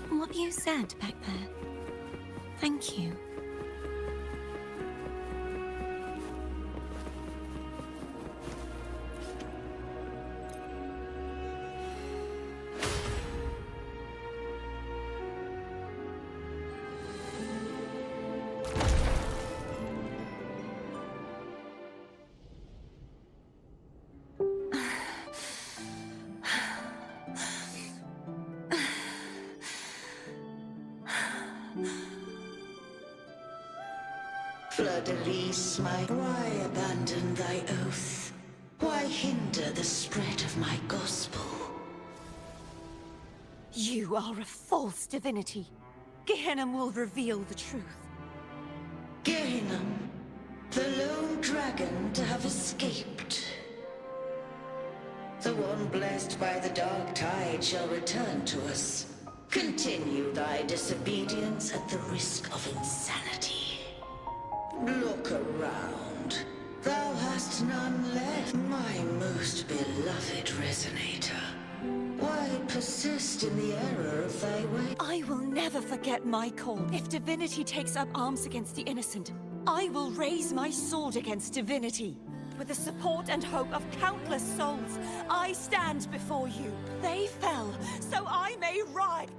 What you said back there. Thank you. Fleur-de-lis, why abandon thy oath? Why hinder the spread of my gospel? You are a false divinity. Gehenna will reveal the truth. Gehenna, the lone dragon to have escaped. The one blessed by the dark tide shall return to us. Continue thy disobedience at the risk of insanity. Look around. Thou hast none left, my most beloved resonator. Why persist in the error of thy way? I will never forget my call. If divinity takes up arms against the innocent, I will raise my sword against divinity. With the support and hope of countless souls, I stand before you. They fell, so I may rise.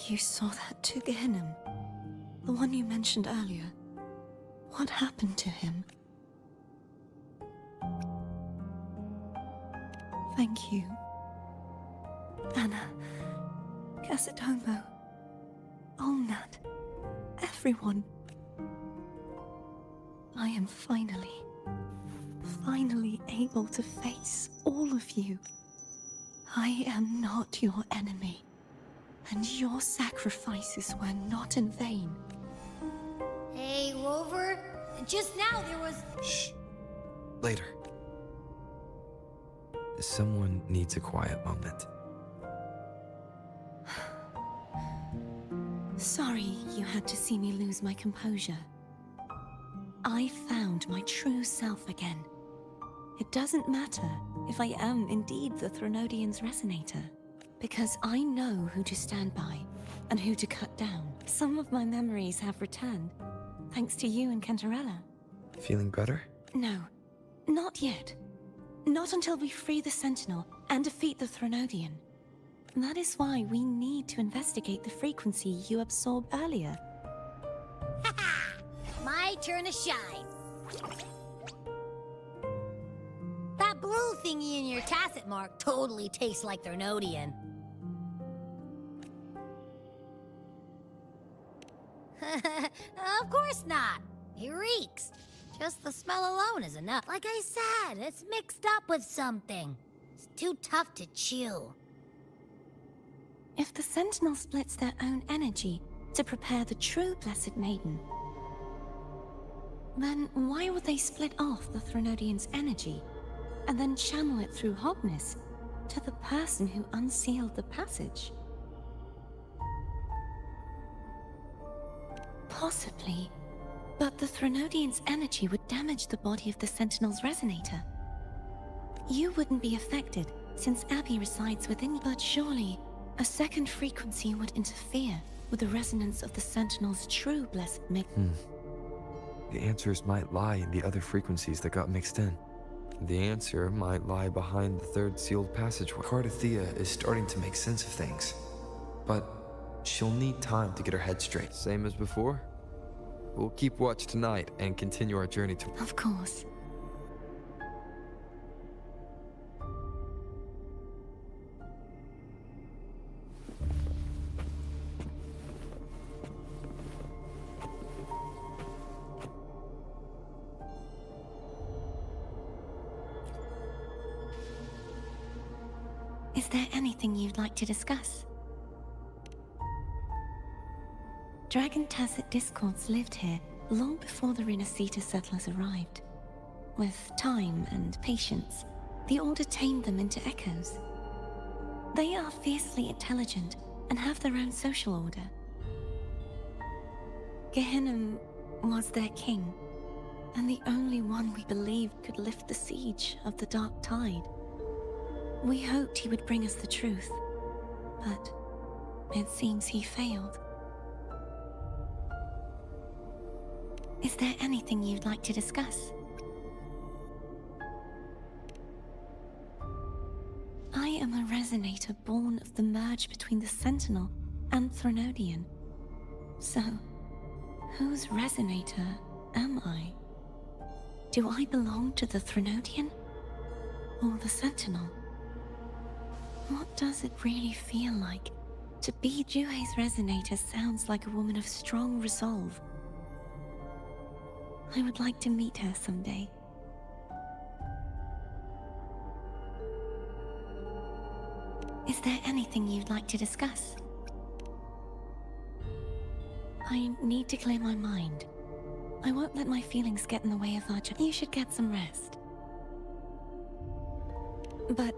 You saw that too, Gehenna? The one you mentioned earlier. What happened to him? Thank you. Anna, Casitomo, Olnat, everyone. I am finally able to face all of you. I am not your enemy. And your sacrifices were not in vain. Hey, Rover. Just now there was... Shh. Later. Someone needs a quiet moment. Sorry you had to see me lose my composure. I found my true self again. It doesn't matter if I am indeed the Threnodian's resonator, because I know who to stand by and who to cut down. Some of my memories have returned, thanks to you and Cantarella. Feeling better? No, not yet. Not until we free the Sentinel and defeat the Threnodian. That is why we need to investigate the frequency you absorbed earlier. My turn to shine. That blue thingy in your tacit mark totally tastes like Threnodian. Of course not. It reeks. Just the smell alone is enough. Like I said, it's mixed up with something. It's too tough to chew. If the Sentinel splits their own energy to prepare the true Blessed Maiden, then why would they split off the Threnodian's energy and then channel it through Hobness to the person who unsealed the passage? Possibly, but the Threnodian's energy would damage the body of the Sentinel's resonator. You wouldn't be affected, since Abby resides within you, but surely a second frequency would interfere with the resonance of the Sentinel's true Blessed Maiden. The answers might lie in the other frequencies that got mixed in. The answer might lie behind the third sealed passageway. Cardathea is starting to make sense of things, but she'll need time to get her head straight. Same as before? We'll keep watch tonight and continue our journey to... Of course. Is there anything you'd like to discuss? Dragon Tacet discords lived here long before the Renacita settlers arrived. With time and patience, the Order tamed them into echoes. They are fiercely intelligent and have their own social order. Gehinnom was their king, and the only one we believed could lift the siege of the Dark Tide. We hoped he would bring us the truth, but it seems he failed. Is there anything you'd like to discuss? I am a resonator born of the merge between the Sentinel and Threnodian. So, whose resonator am I? Do I belong to the Threnodian or the Sentinel? What does it really feel like to be Juhe's resonator? Sounds like a woman of strong resolve. I would like to meet her someday. Is there anything you'd like to discuss? I need to clear my mind. I won't let my feelings get in the way of our journey. You should get some rest. But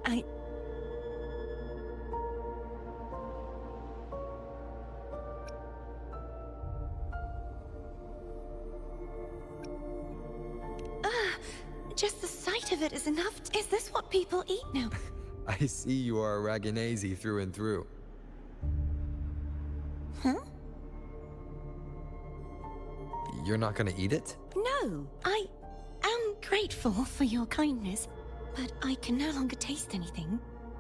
just the sight of it is enough. Is this what people eat now? I see you are a Raganese through and through. Huh? You're not gonna eat it? No, I am grateful for your kindness, but I can no longer taste anything.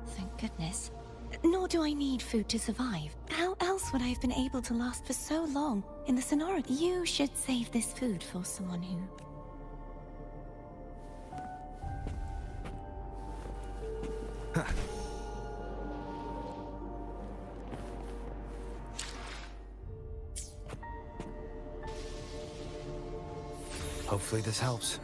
Thank goodness. Nor do I need food to survive. How else would I have been able to last for so long in the Sonority? You should save this food for someone who... Hopefully this helps.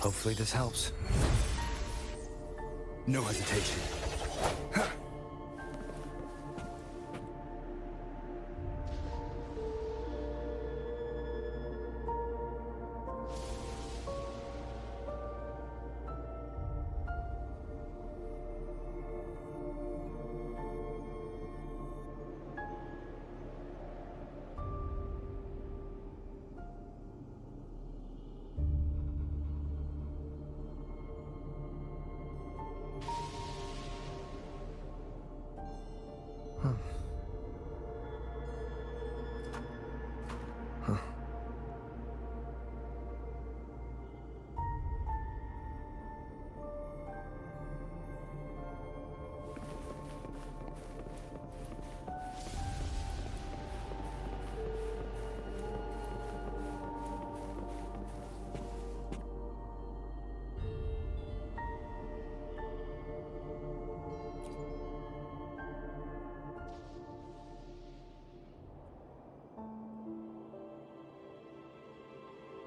Hopefully this helps. No hesitation.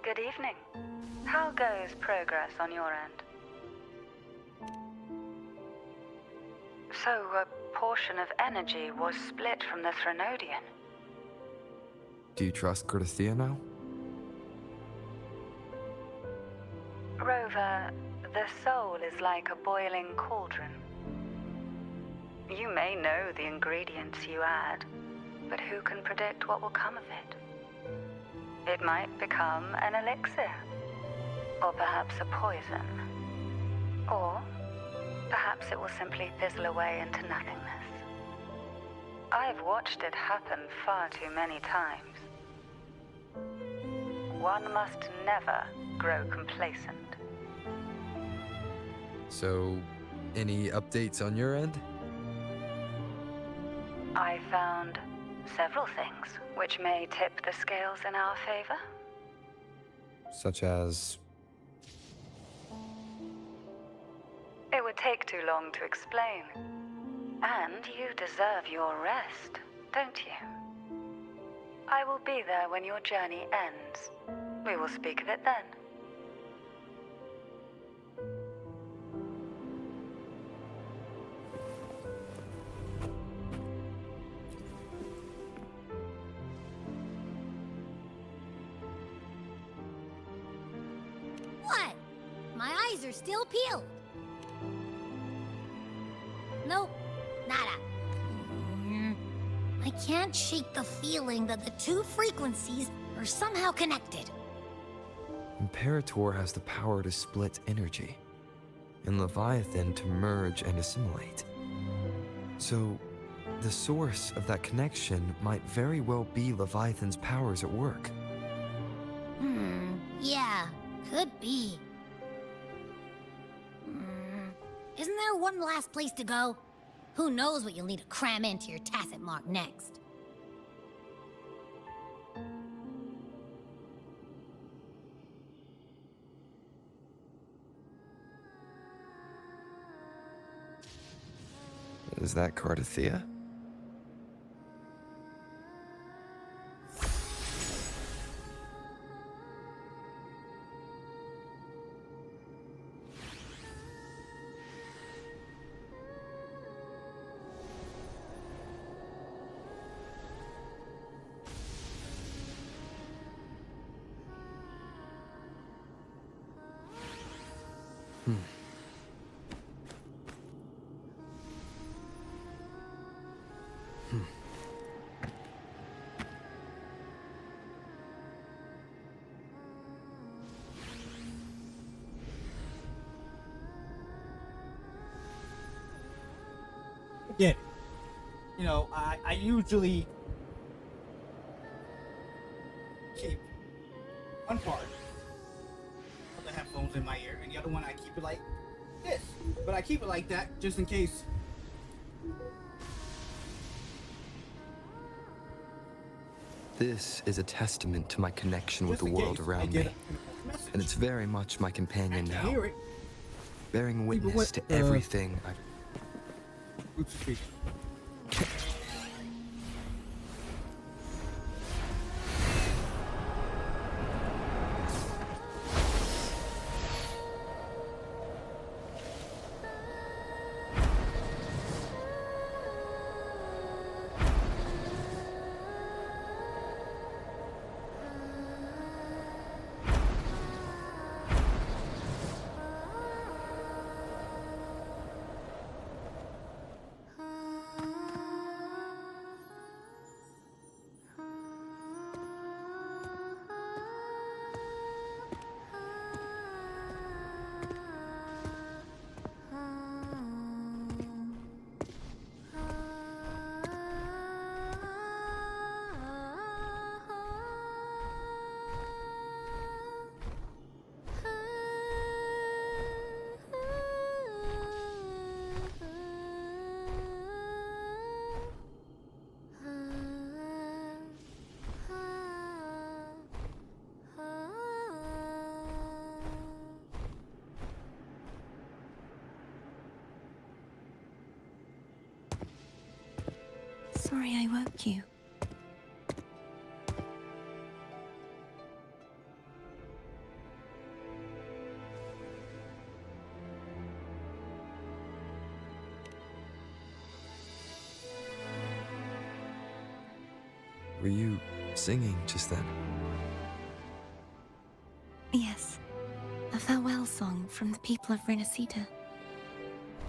Good evening. How goes progress on your end? So, a portion of energy was split from the Threnodian. Do you trust Cardathia now? Rover, the soul is like a boiling cauldron. You may know the ingredients you add, but who can predict what will come of it? It might become an elixir, or perhaps a poison, or perhaps it will simply fizzle away into nothingness. I've watched it happen far too many times. One must never grow complacent. So, any updates on your end? I found several things which may tip the scales in our favor. Such as... It would take too long to explain. And you deserve your rest, don't you? I will be there when your journey ends. We will speak of it then. What? My eyes are still peeled. Nope, nada. I can't shake the feeling that the two frequencies are somehow connected. Imperator has the power to split energy, and Leviathan to merge and assimilate. So, the source of that connection might very well be Leviathan's powers at work. Yeah, could be. Isn't there one last place to go? Who knows what you'll need to cram into your tacit mark next? Is that Cardathia? Get it. You know, I usually keep one part of the headphones in my ear, and the other one I keep it like this. But I keep it like that just in case. This is a testament to my connection with the world around me, and it's very much my companion now, Hear it. bearing witness to everything I've... Crucifixion. sorry I woke you. Were you singing just then? Yes, a farewell song from the people of Renacita.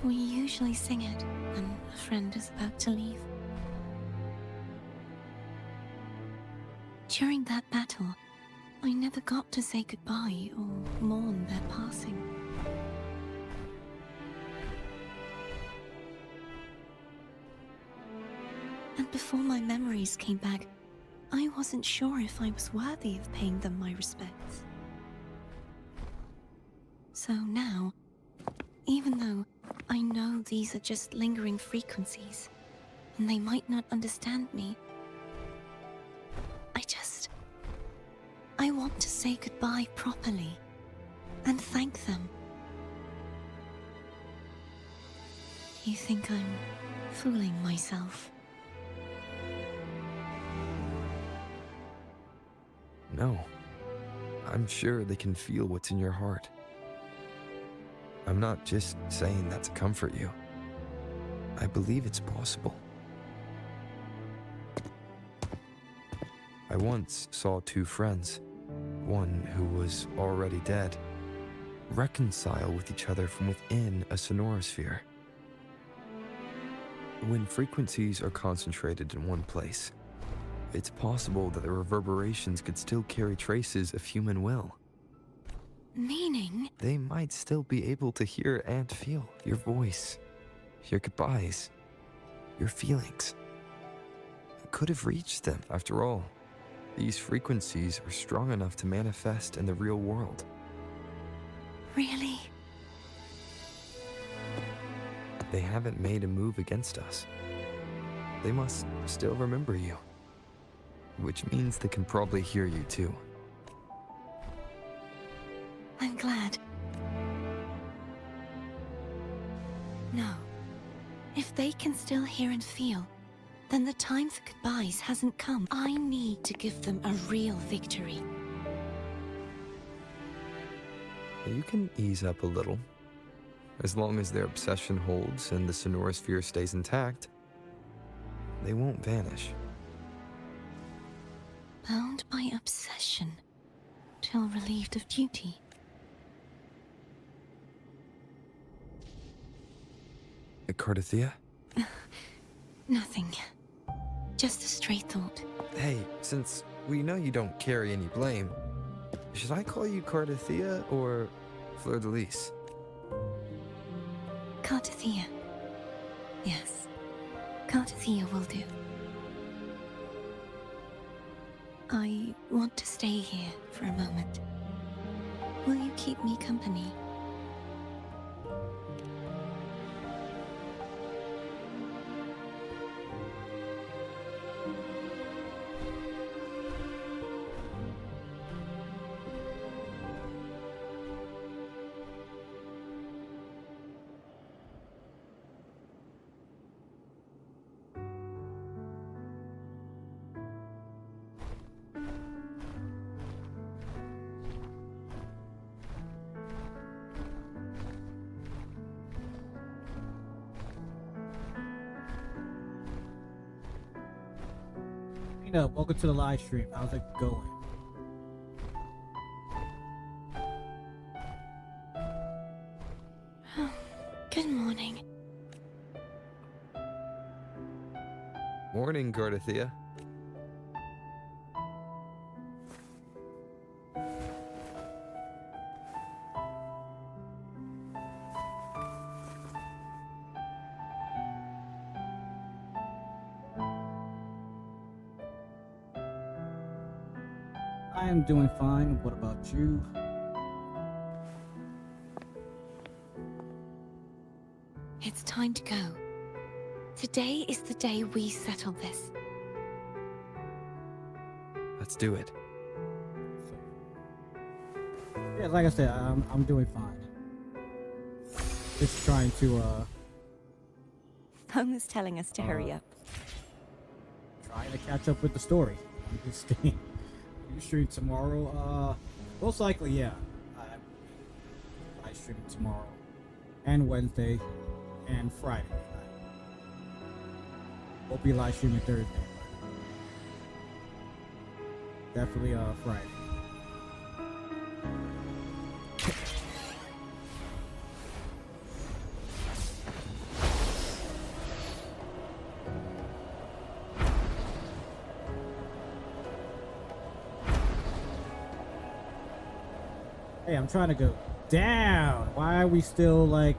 We usually sing it when a friend is about to leave. During that battle, I never got to say goodbye or mourn their passing. And before my memories came back, I wasn't sure if I was worthy of paying them my respects. So now, even though I know these are just lingering frequencies, and they might not understand me, I want to say goodbye properly, and thank them. Do you think I'm fooling myself? No. I'm sure they can feel what's in your heart. I'm not just saying that to comfort you. I believe it's possible. I once saw two friends, one who was already dead, reconcile with each other from within a sonorosphere. When frequencies are concentrated in one place, it's possible that the reverberations could still carry traces of human will. Meaning? They might still be able to hear and feel your voice, your goodbyes, your feelings. It could have reached them. After all, these frequencies are strong enough to manifest in the real world. Really? They haven't made a move against us. They must still remember you. Which means they can probably hear you too. I'm glad. No. If they can still hear and feel, then the time for goodbyes hasn't come. I need to give them a real victory. You can ease up a little. As long as their obsession holds and the sonorosphere stays intact, they won't vanish. Bound by obsession, till relieved of duty. Cardathia? Nothing. Just a stray thought. Hey, since we know you don't carry any blame, should I call you Cardathia or Fleur de Lis? Cardathia. Yes. Cardathia will do. I want to stay here for a moment. Will you keep me company? Welcome to the live stream. How's it going? Good morning. Morning, Cardathia. I am doing fine. What about you? It's time to go. Today is the day we settle this. Let's do it. Yeah, like I said, I'm doing fine. Just trying to Home is telling us to hurry up. trying to catch up with the story. I'm just staying. You stream tomorrow? Most likely, yeah. I stream tomorrow and Wednesday and Friday. Won't be live streaming Thursday. But definitely Friday. Hey, I'm trying to go down. Why are we still like...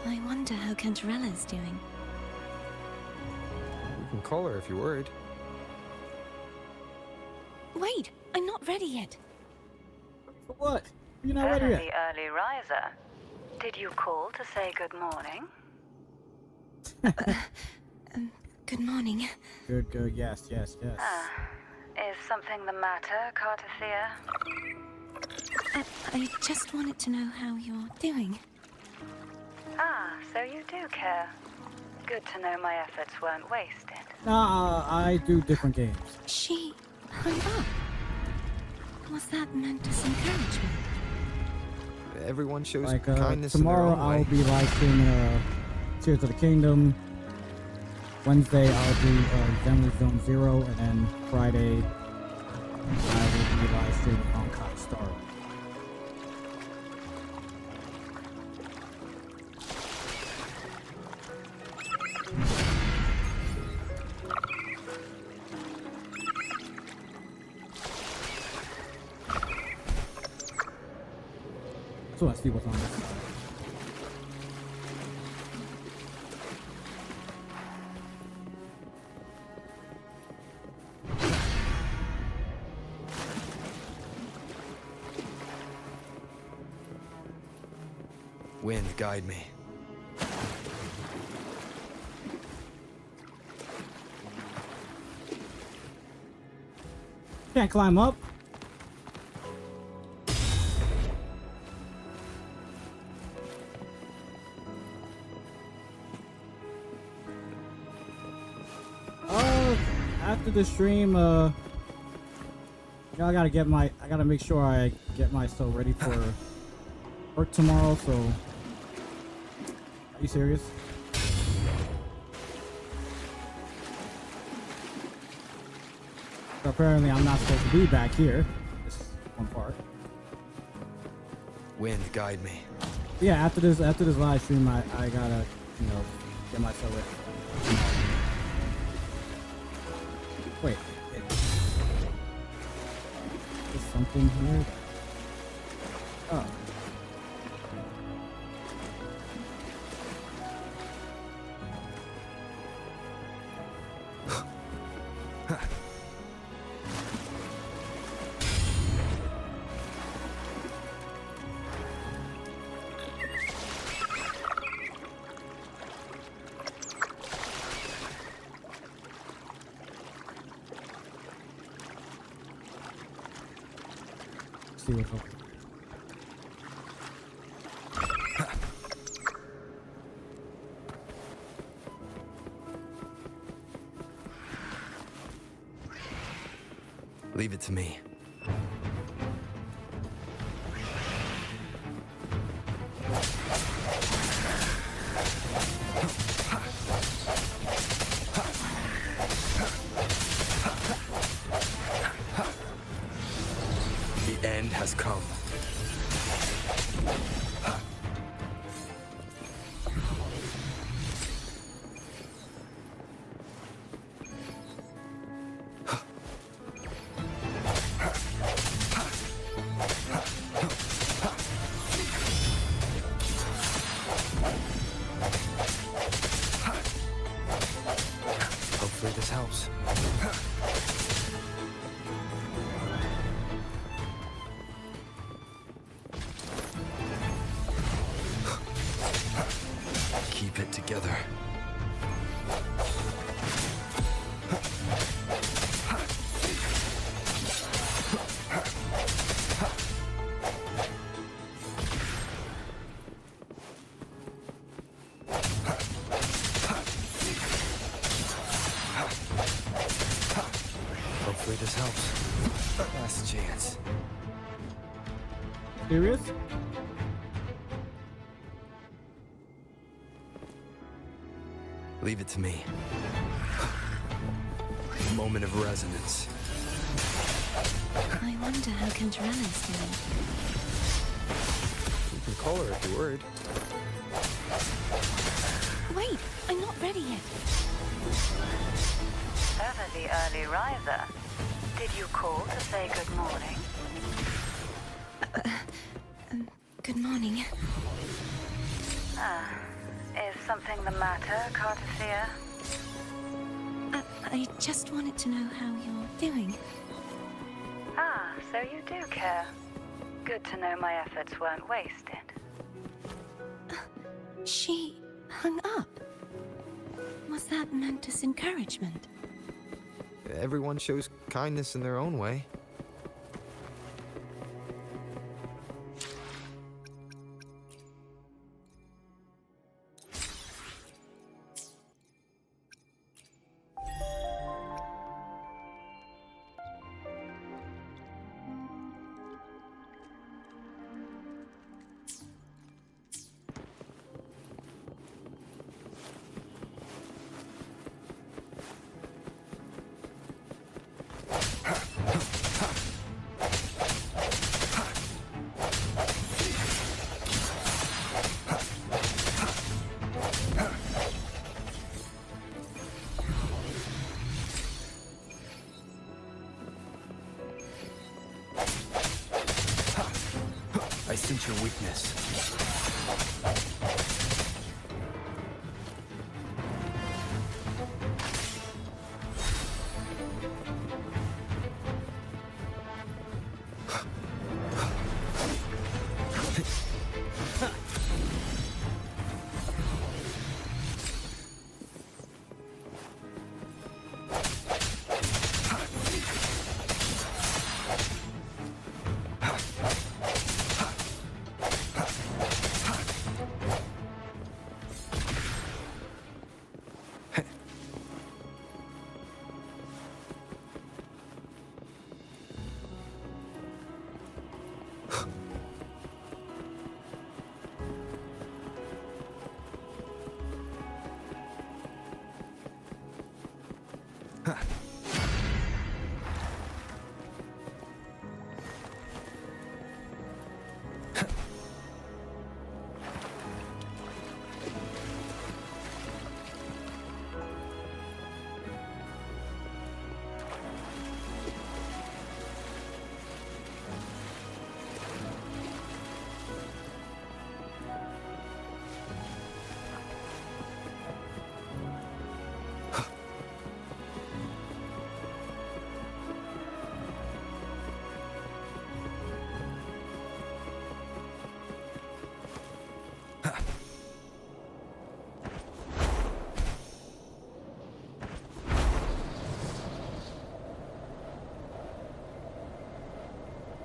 I wonder how Cantarella's doing. You can call her if you're worried. Wait, I'm not ready yet. For what? You're not ready yet. The early riser. Did you call to say good morning? Good morning. Good, good. Yes, yes, yes. Is something the matter, Cartathea? I just wanted to know how you're doing. So you do care. Good to know my efforts weren't wasted. I do different games. She hung up. Was that meant as encouragement? Everyone shows Like kindness tomorrow, in their own way. I'll be live streaming Tears of the Kingdom. Wednesday, I'll do Zenless Zone Zero, and then Friday, I will be live streaming Honkai Star. So let's see what's on this side. Wind, guide me. Can't climb up. After the stream, I gotta make sure I get myself ready for work tomorrow. So, are you serious? So apparently, I'm not supposed to be back here. This one part. Wind, guide me. Yeah, after this live stream, I gotta, get myself ready. Wait, there's something here. Oh. See what's up. Leave it to me. The end has come. keep it together. Hopefully this helps. Last chance. Serious? Leave it to me. Moment of resonance. I wonder how Cantarella's doing. You can call her if you're worried. Wait, I'm not ready yet. Ever the early riser. Did you call to say good morning? Good morning. Is something the matter, Cartathea? I just wanted to know how you're doing. So you do care. Good to know my efforts weren't wasted. She hung up. Was that meant as encouragement? Everyone shows kindness in their own way. I sense your weakness.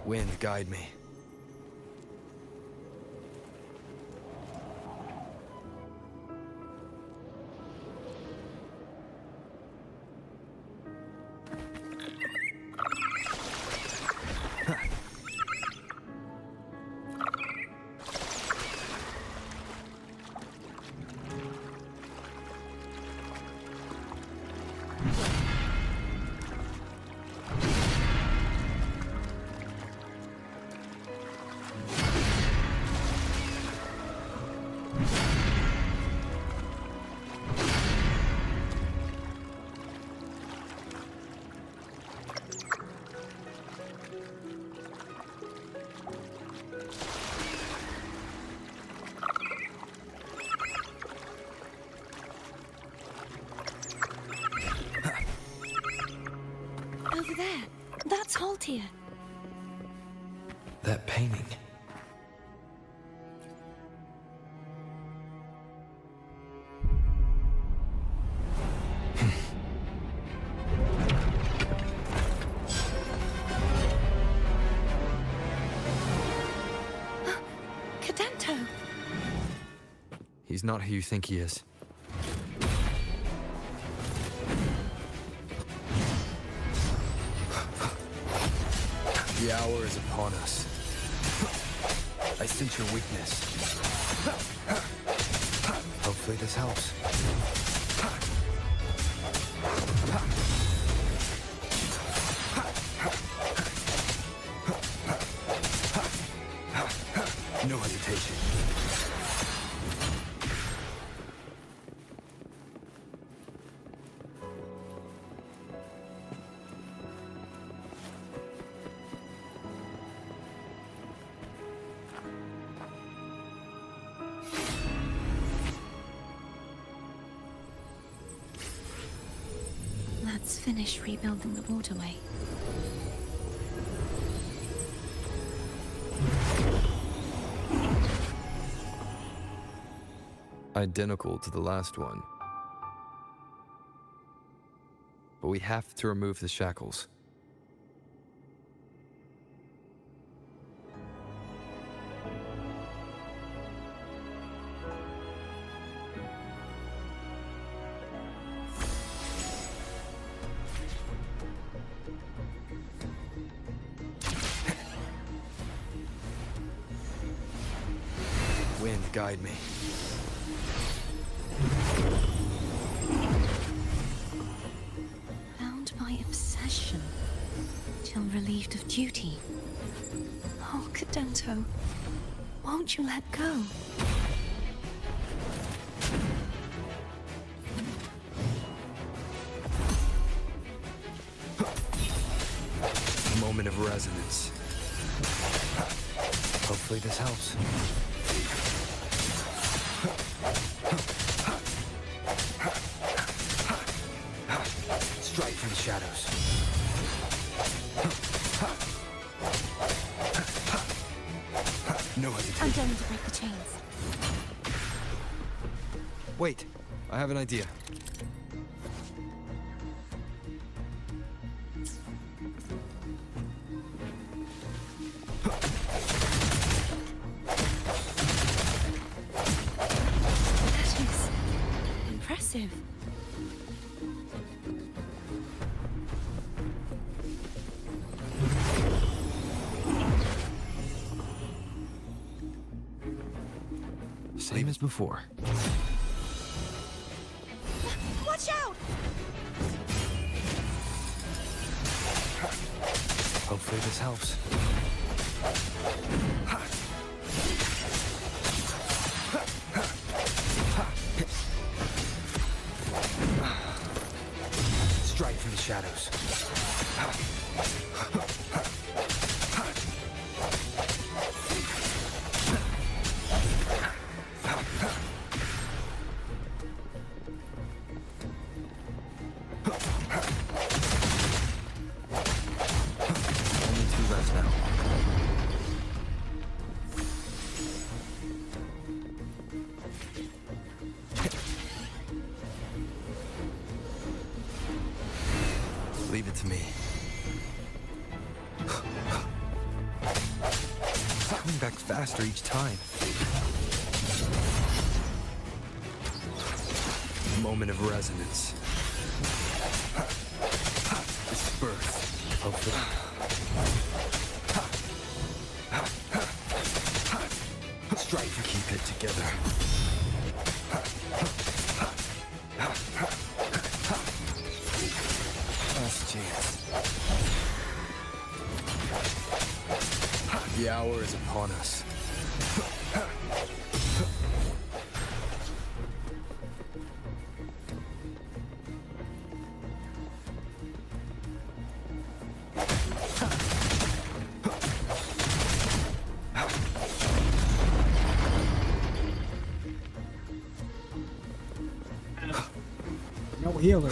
Wind, guide me. Over there. That's Haltia. That painting. Danto! He's not who you think he is. The hour is upon us. I sense your weakness. Hopefully this helps. No hesitation. Let's finish rebuilding the waterway. Identical to the last one. But we have to remove the shackles. Wind, guide me. Bound by obsession, till relieved of duty. Oh, Danto, won't you let go? Moment of resonance. Hopefully this helps. Strike from the shadows. No hesitation. I'm going to break the chains. Wait, I have an idea. That is impressive. Same as before. Watch out! Hopefully this helps. Strike from the shadows. Only two left now. Leave it to me. It's coming back faster each time. Moment of resonance. Disperse. Hopefully. Strike to keep it together. Last chance. The hour is upon us. No healer.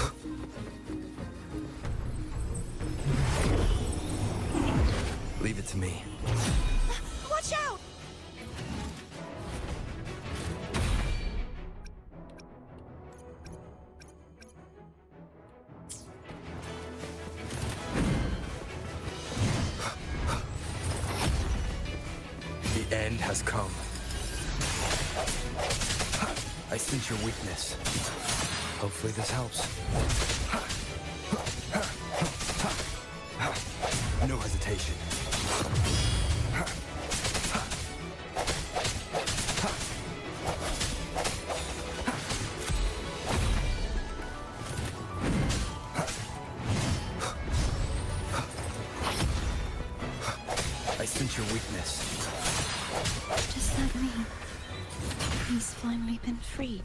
Leave it to me. Watch out! The end has come. I sense your weakness. Hopefully this helps. No hesitation. I sense your weakness. Does that mean he's finally been freed?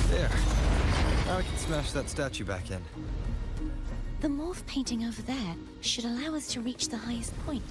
There. Now I can smash that statue back in. The morph painting over there should allow us to reach the highest point.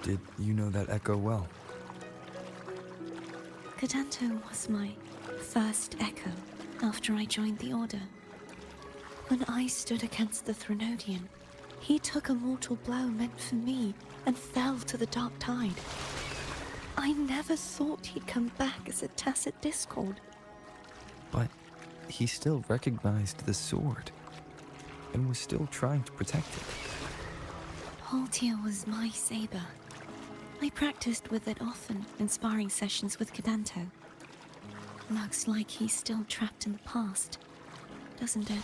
Did you know that echo well? Cadanto was my first echo after I joined the Order. When I stood against the Threnodian, he took a mortal blow meant for me and fell to the dark tide. I never thought he'd come back as a tacit discord. But he still recognized the sword and was still trying to protect it. Haltia was my saber. I practiced with it often in sparring sessions with Cadanto. Looks like he's still trapped in the past, doesn't it?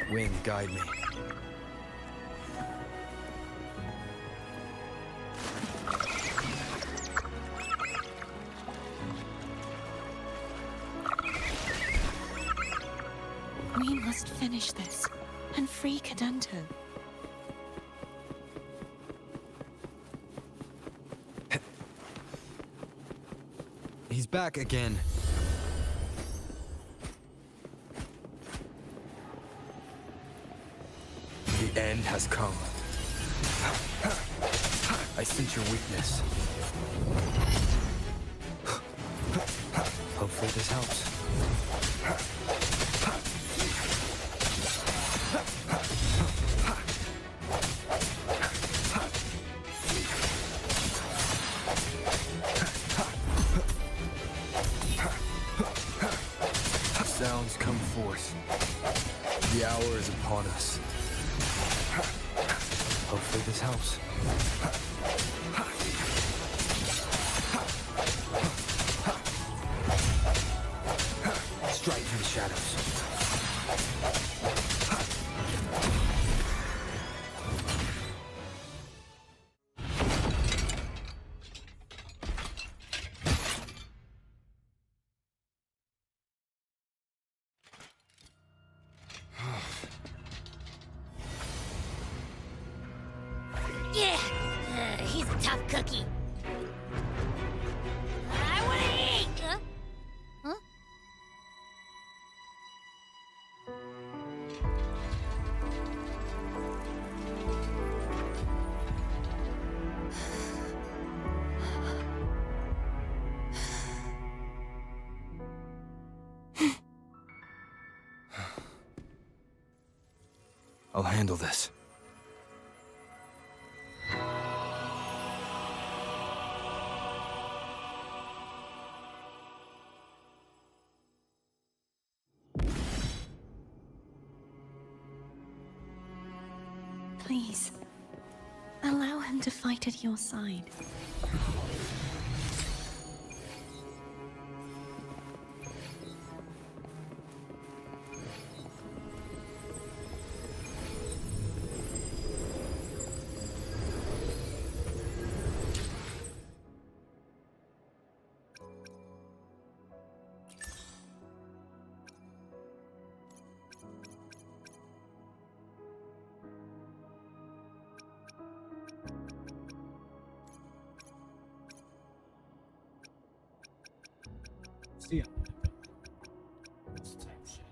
Wind, guide me. We must finish this and free Cadanto. He's back again. The end has come. I sense your weakness. Hopefully this helps. power is upon us. Hopefully this helps. Strike through the shadows. Yeah, he's a tough cookie. I wanna eat! Huh? I'll handle this. Please, allow him to fight at your side. See ya. This type shit.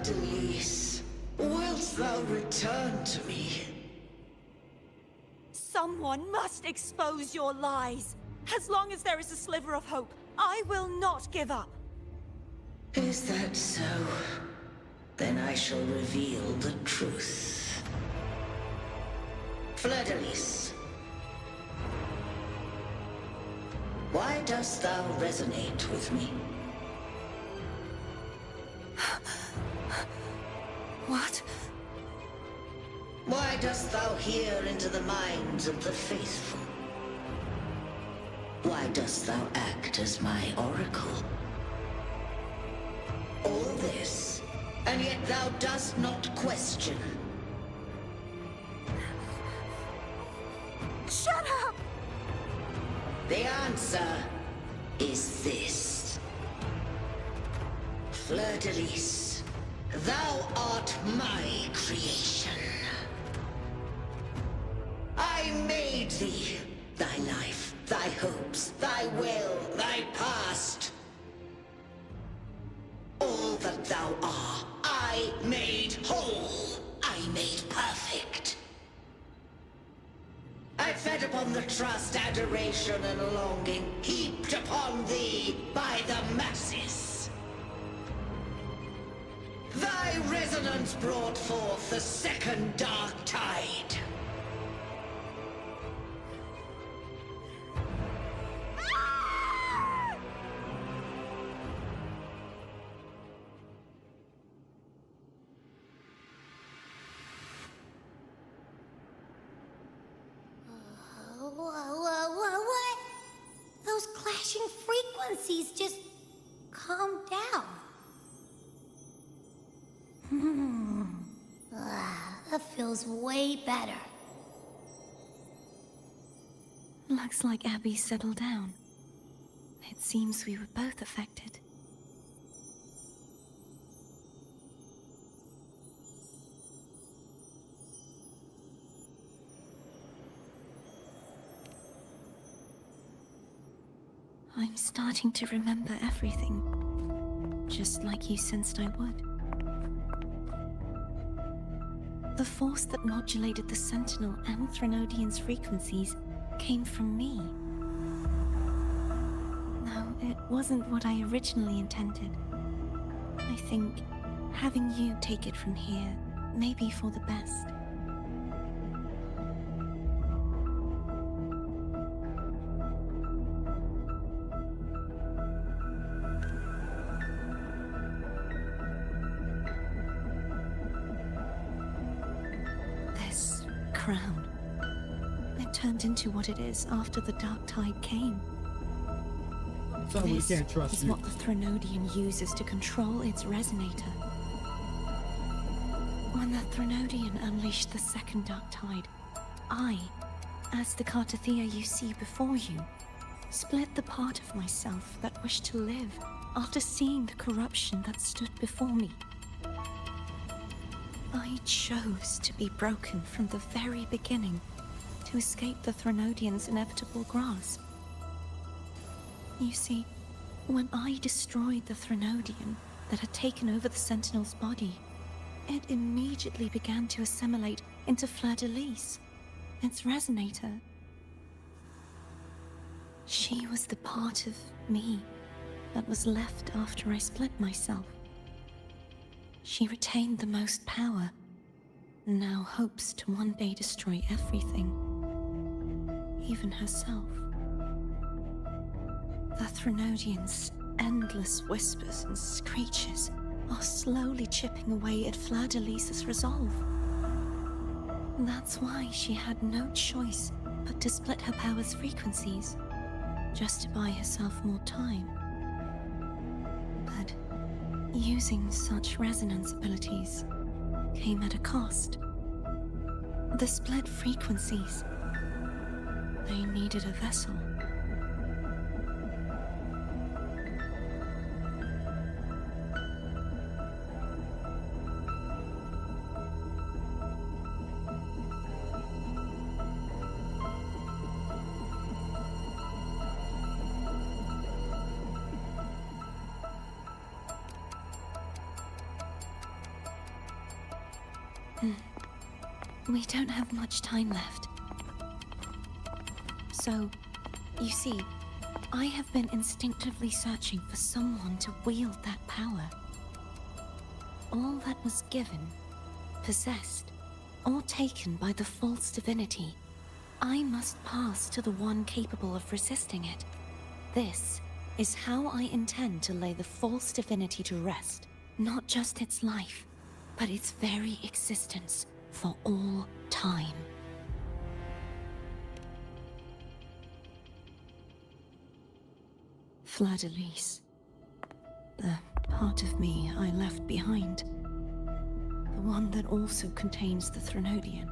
Denise, wilt thou return to me? Someone must expose your lies. As long as there is a sliver of hope, I will not give up. Is that so? Then I shall reveal the truth. Fleur-de-Lis, why dost thou resonate with me? What? Why dost thou hear into the minds of the faithful? Why dost thou act as my oracle? All this, and yet thou dost not question. Shut up! The answer is this. Fleur-de-Lis, thou art my creation. I made thee, thy life, thy hopes, thy will, thy past. All that thou art, I made whole. I made perfect. I fed upon the trust, adoration, and longing heaped upon thee by the masses. Thy resonance brought forth the second dark tide. What? Those clashing frequencies just calm down. The feels way better. Looks like Abby settled down. It seems we were both affected. I'm starting to remember everything, just like you sensed I would. The force that modulated the Sentinel and Threnodian's frequencies came from me. No, it wasn't what I originally intended. I think having you take it from here may be for the best. This crown. It turned into what it is after the Dark Tide came. So we This can't trust is you. what the Threnodian uses to control its resonator. When the Threnodian unleashed the second Dark Tide, I, as the Cartathea you see before you, split the part of myself that wished to live after seeing the corruption that stood before me. I chose to be broken from the very beginning to escape the Threnodian's inevitable grasp. You see, when I destroyed the Threnodian that had taken over the Sentinel's body, it immediately began to assimilate into Fleur-de-Lis, its resonator. She was the part of me that was left after I split myself. She retained the most power, and now hopes to one day destroy everything, even herself. The Threnodian's endless whispers and screeches are slowly chipping away at Fleur-de-Lis's resolve. That's why she had no choice but to split her power's frequencies, just to buy herself more time. But using such resonance abilities came at a cost. The split frequencies. They needed a vessel. We don't have much time left. So, you see, I have been instinctively searching for someone to wield that power. All that was given, possessed, or taken by the false divinity, I must pass to the one capable of resisting it. This is how I intend to lay the false divinity to rest. Not just its life, but its very existence for all time. Fleur-de-Lis. The part of me I left behind. The one that also contains the Threnodian.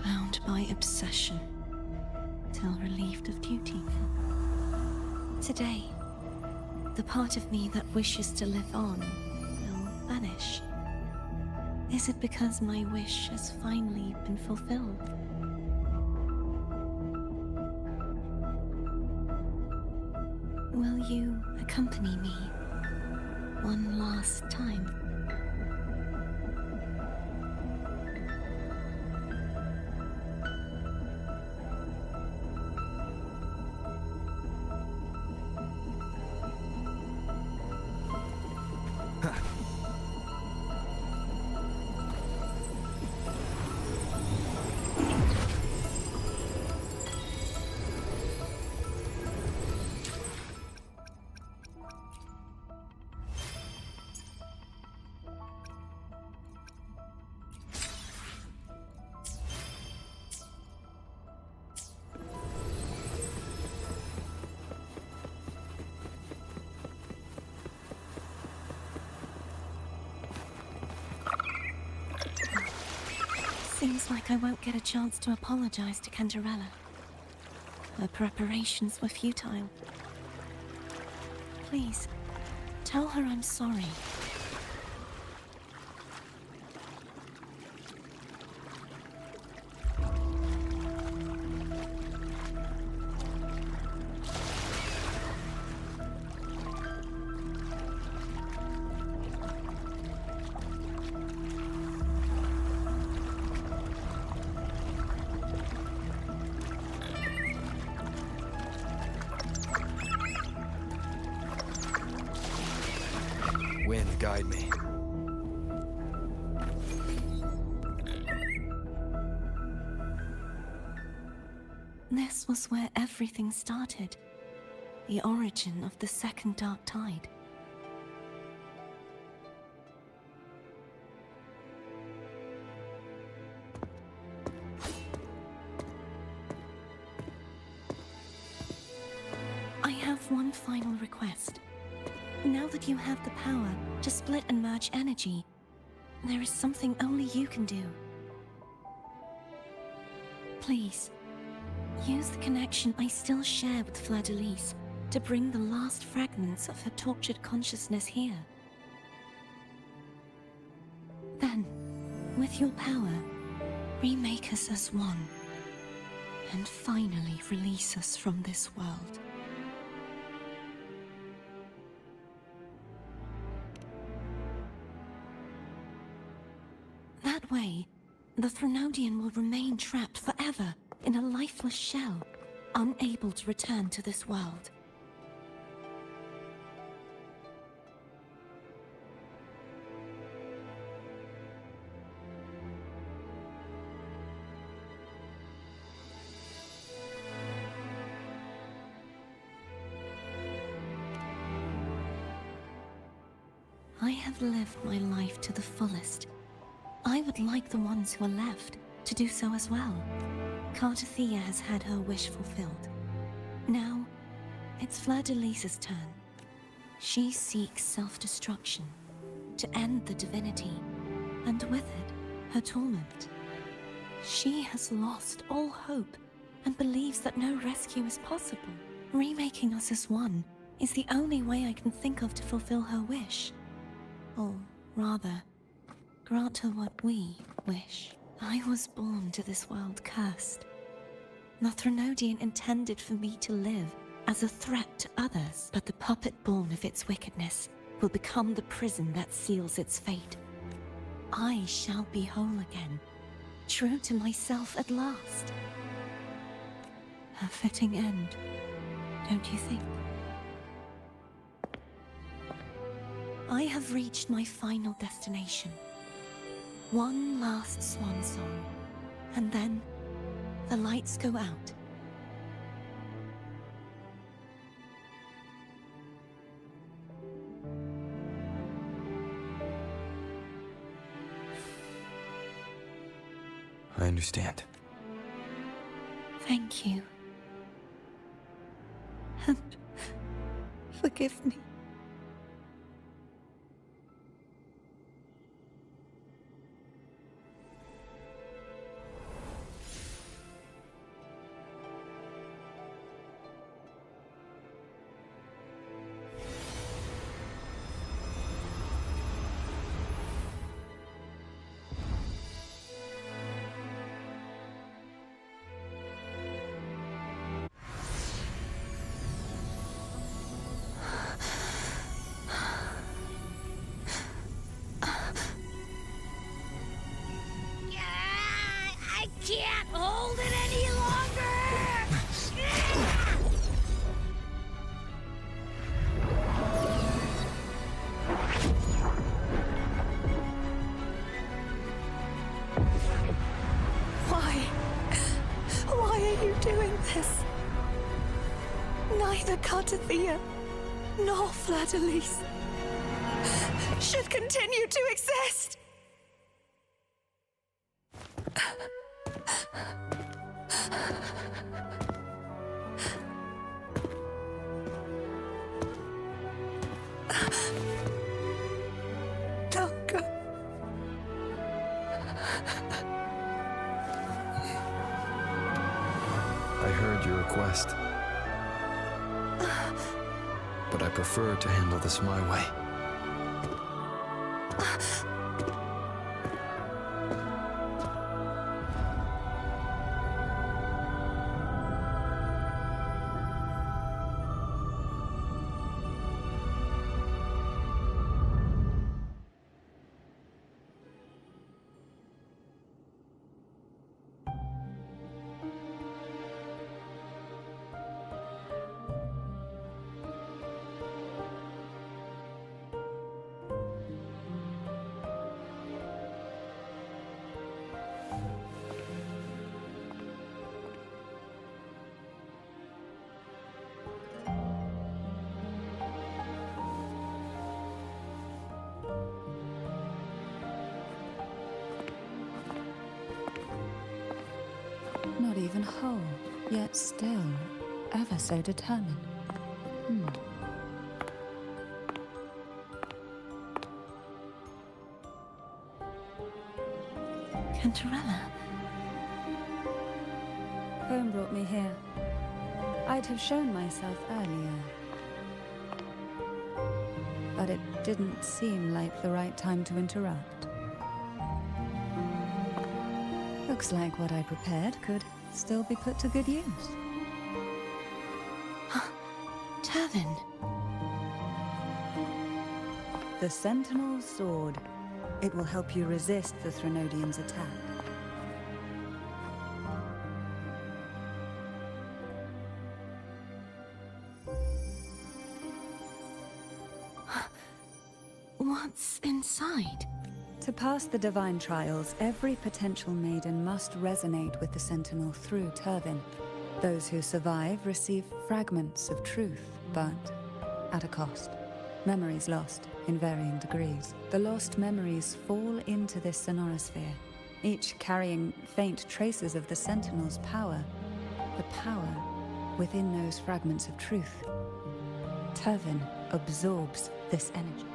Bound by obsession, till relieved of duty. Today, the part of me that wishes to live on will vanish. Is it because my wish has finally been fulfilled? Will you accompany me one last time? Seems like I won't get a chance to apologize to Cantarella. Her preparations were futile. Please, tell her I'm sorry. Wind, guide me. This was where everything started. The origin of the second dark tide. I have one final request. Now that you have the power to split and merge energy, there is something only you can do. Please, use the connection I still share with Fleur-de-Lis to bring the last fragments of her tortured consciousness here. Then, with your power, remake us as one, and finally release us from this world. That way, the Threnodian will remain trapped forever in a lifeless shell, unable to return to this world. I have lived my life to the fullest. I would like the ones who are left to do so as well. Cartathea has had her wish fulfilled. Now, it's Fleur-de-Lis's turn. She seeks self-destruction, to end the divinity, and with it, her torment. She has lost all hope, and believes that no rescue is possible. Remaking us as one is the only way I can think of to fulfill her wish. Or rather, grant her what we wish. I was born to this world cursed. The Threnodian intended for me to live as a threat to others, but the puppet born of its wickedness will become the prison that seals its fate. I shall be whole again, true to myself at last. A fitting end, don't you think? I have reached my final destination. One last swan song, and then the lights go out. I understand. Thank you. And forgive me. I can't hold it any longer! Why are you doing this? Neither Cartathea nor Fleur-de-Lis should continue to exist! Don't go. honored your request. But I prefer to handle this my way. Not even whole, yet still ever so determined. Cantarella. Home brought me here. I'd have shown myself earlier. But it didn't seem like the right time to interrupt. Looks like what I prepared could still be put to good use. Turvin. The Sentinel's sword. It will help you resist the Threnodian's attack. What's inside? To pass the divine trials, every potential maiden must resonate with the Sentinel through Turvin. Those who survive receive fragments of truth, but at a cost. Memories lost in varying degrees. The lost memories fall into this sonorosphere, each carrying faint traces of the Sentinel's power. The power within those fragments of truth. Turvin absorbs this energy.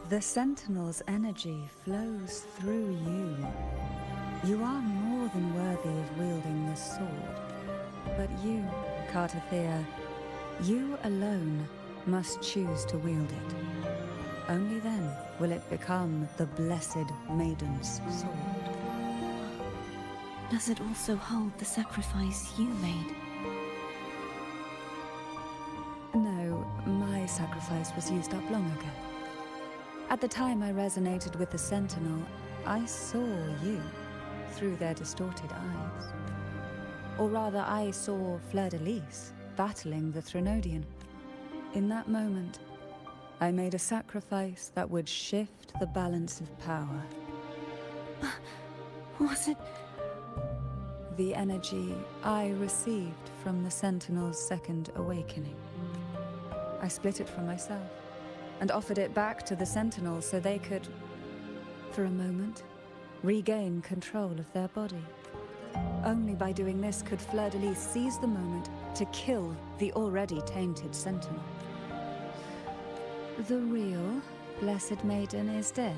The Sentinel's energy flows through you. You are more than worthy of wielding this sword. But you, Cartathea, you alone must choose to wield it. Only then will it become the Blessed Maiden's sword. Does it also hold the sacrifice you made? No, my sacrifice was used up long ago. At the time I resonated with the Sentinel, I saw you through their distorted eyes. Or rather, I saw Fleur-de-Lis battling the Threnodian. In that moment, I made a sacrifice that would shift the balance of power. Was it? The energy I received from the Sentinel's second awakening. I split it from myself and offered it back to the Sentinels so they could, for a moment, regain control of their body. Only by doing this could Fleur-de-Lis seize the moment to kill the already tainted Sentinel. The real Blessed Maiden is dead.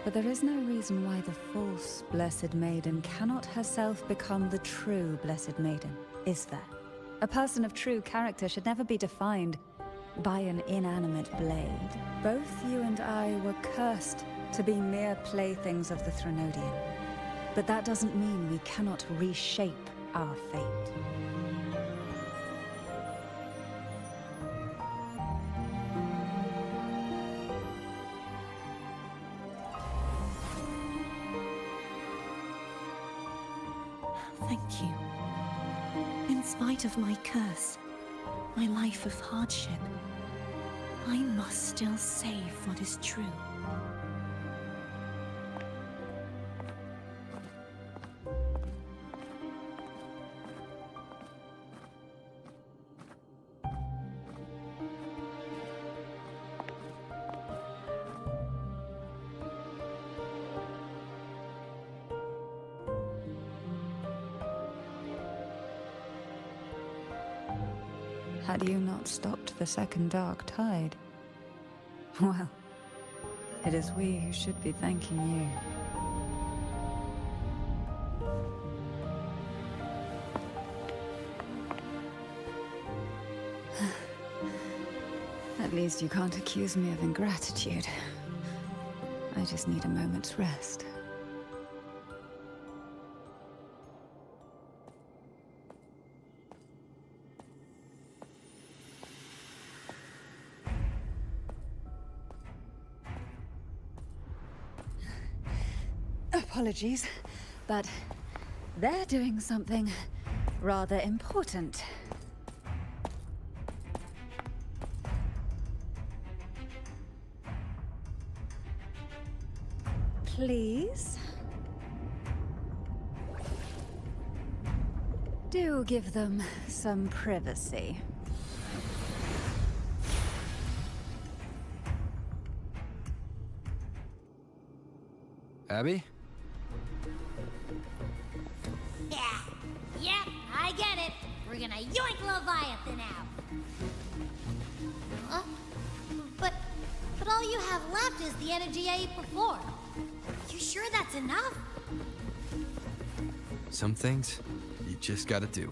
But there is no reason why the false Blessed Maiden cannot herself become the true Blessed Maiden, is there? A person of true character should never be defined by an inanimate blade. Both you and I were cursed to be mere playthings of the Threnodian. But that doesn't mean we cannot reshape our fate. Thank you. In spite of my curse, my life of hardship, I must still save what is true. had you not stopped the second dark tide. Well, it is we who should be thanking you. At least you can't accuse me of ingratitude. I just need a moment's rest. Apologies, but they're doing something rather important. Please? Do give them some privacy. Abby? Yeah, I get it. We're gonna yoink Leviathan out. Huh? But all you have left is the energy I ate before. You sure that's enough? Some things, you just gotta do.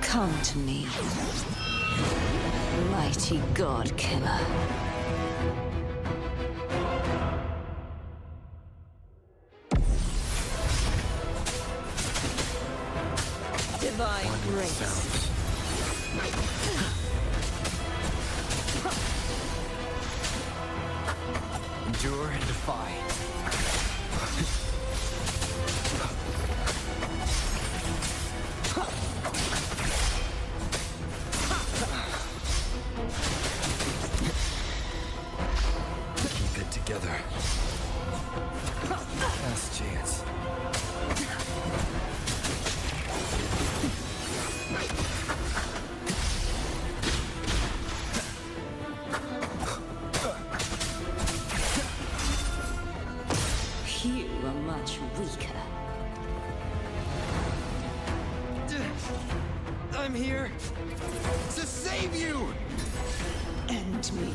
Come to me, mighty god killer. Divine grace. Endure and defy. Keep it together. Last chance. You are much weaker. I'm here to save you! End me,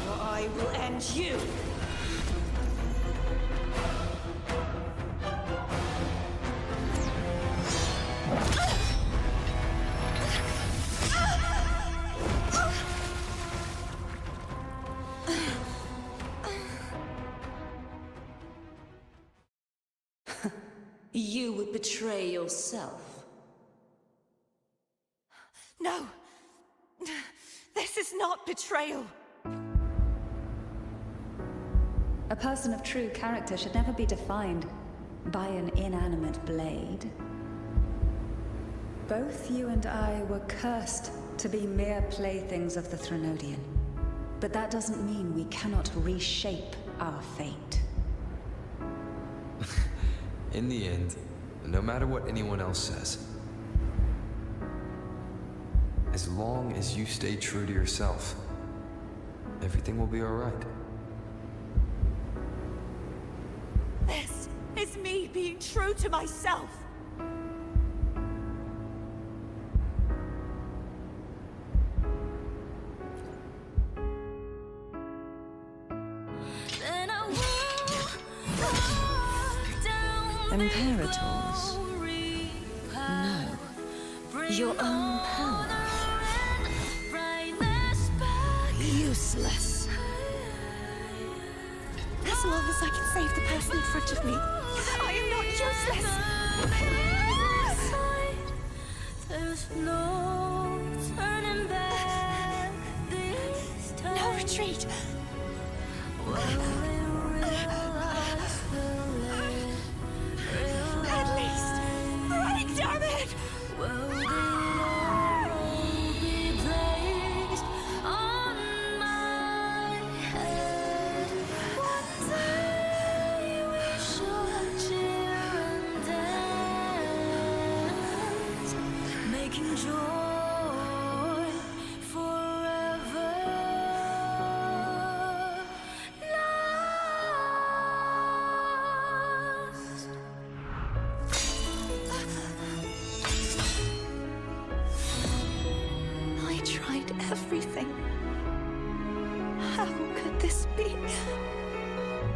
or I will end you. You would betray yourself. No! This is not betrayal! A person of true character should never be defined by an inanimate blade. Both you and I were cursed to be mere playthings of the Threnodian. But that doesn't mean we cannot reshape our fate. In the end, no matter what anyone else says, as long as you stay true to yourself, everything will be all right. This is me being true to myself! Imperators? No. Your own power. Useless. As long as I can save the person in front of me, I am not useless! retreat. At least break, damn it! Making joy forever last. I tried everything. How could this be?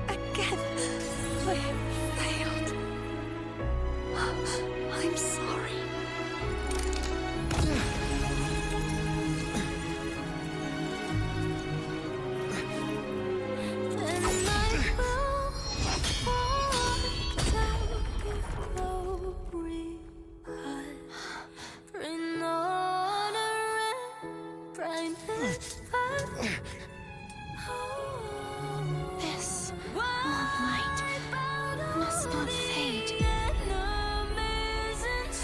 Again, I failed. I'm sorry. This warm light must not fade.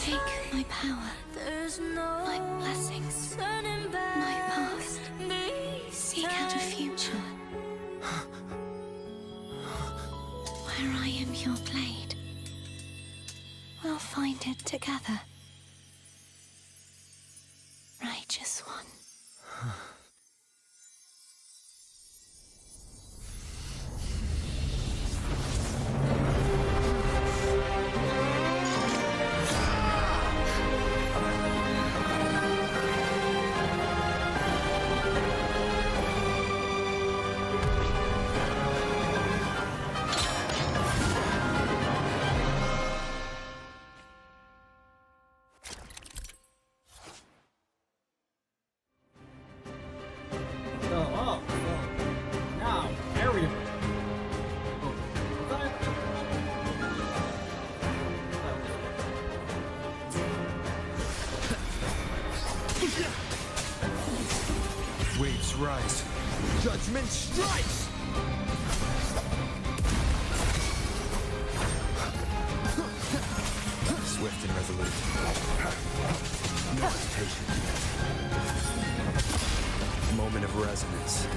Take my power, my blessings, my past. Seek out a future where I am your blade. We'll find it together. Righteous one. Now, area. Waves rise. Judgment strikes! Swift and resolute. No hesitation. Moment of resonance.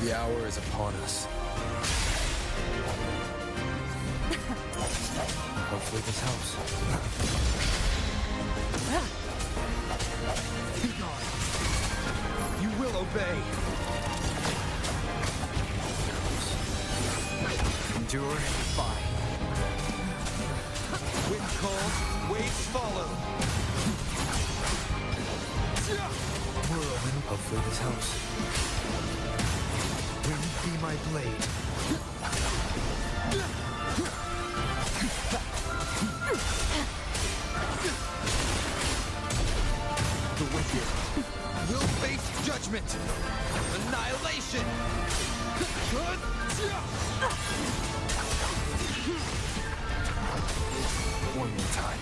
The hour is upon us. Hopefully this helps. Be gone. You will obey. Endure and fight. Wind cold, waves follow. Whirlwind, hopefully this helps. Wind be my blade. The wicked will face judgment, annihilation. One more time.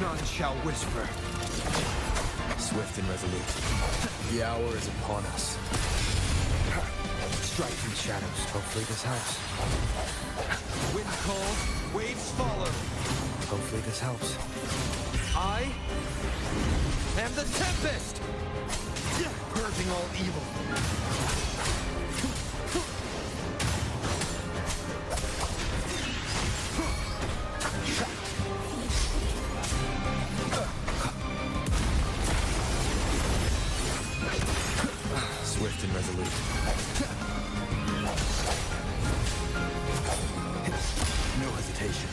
None shall whisper. Swift and resolute. The hour is upon us. Striking shadows. Hopefully this helps. Wind cold, waves follow. Hopefully this helps. I am the Tempest! Purging all evil. Swift and resolute. No hesitation.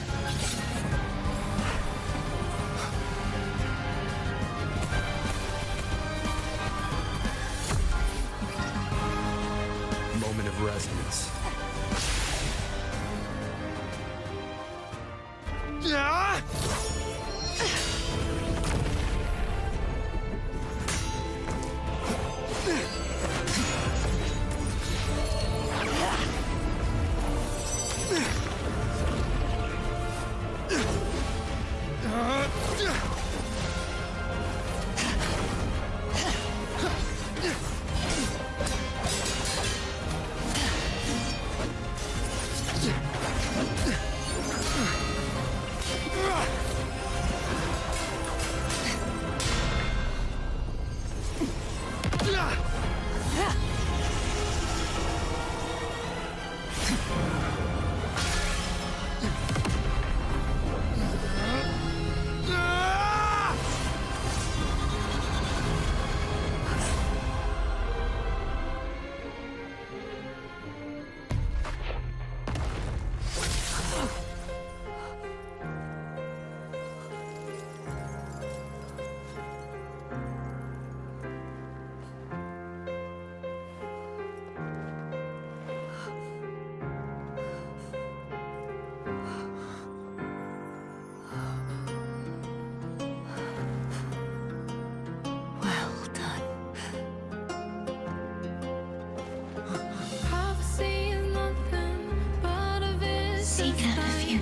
Moment of resonance.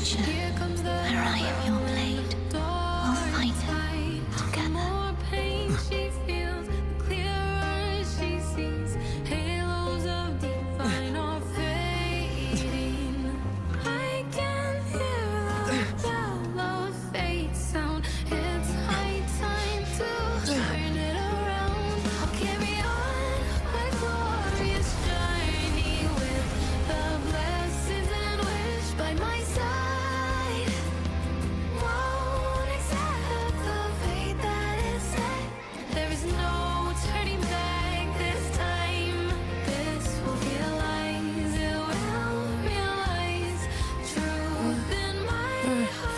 future, where I am your blade, we'll fight together.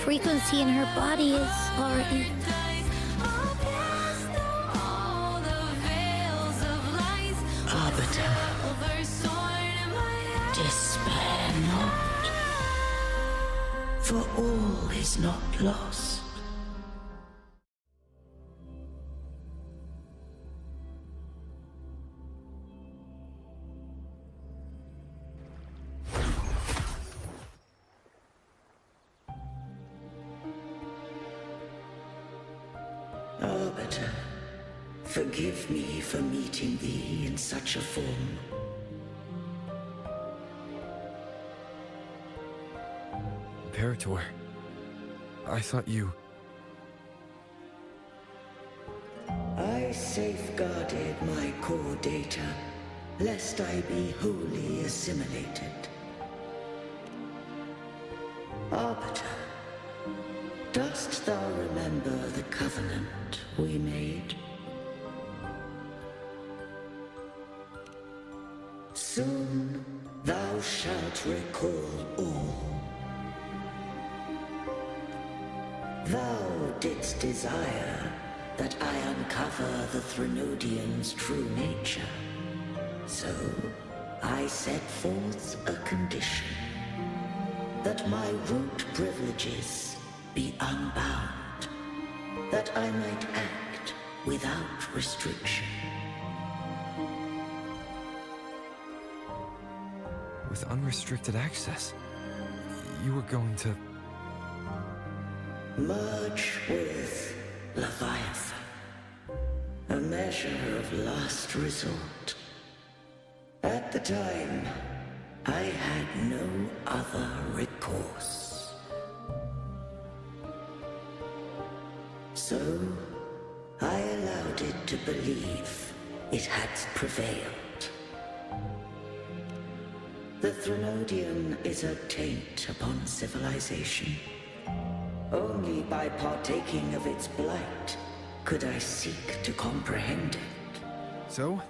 Frequency in her body is already... Arbiter, despair not, for all is not lost. Arbiter, forgive me for meeting thee in such a form. Imperator, I thought you... I safeguarded my core data, lest I be wholly assimilated. Arbiter, dost thou remember the covenant we made? Soon thou shalt recall all. Thou didst desire that I uncover the Threnodian's true nature. So I set forth a condition, that my root privileges be unbound, that I might act without restriction. With unrestricted access, you were going to... Merge with Leviathan, a measure of last resort. At the time, I had no other recourse. So, I allowed it to believe it had prevailed. The Threnodian is a taint upon civilization. Only by partaking of its blight could I seek to comprehend it. So?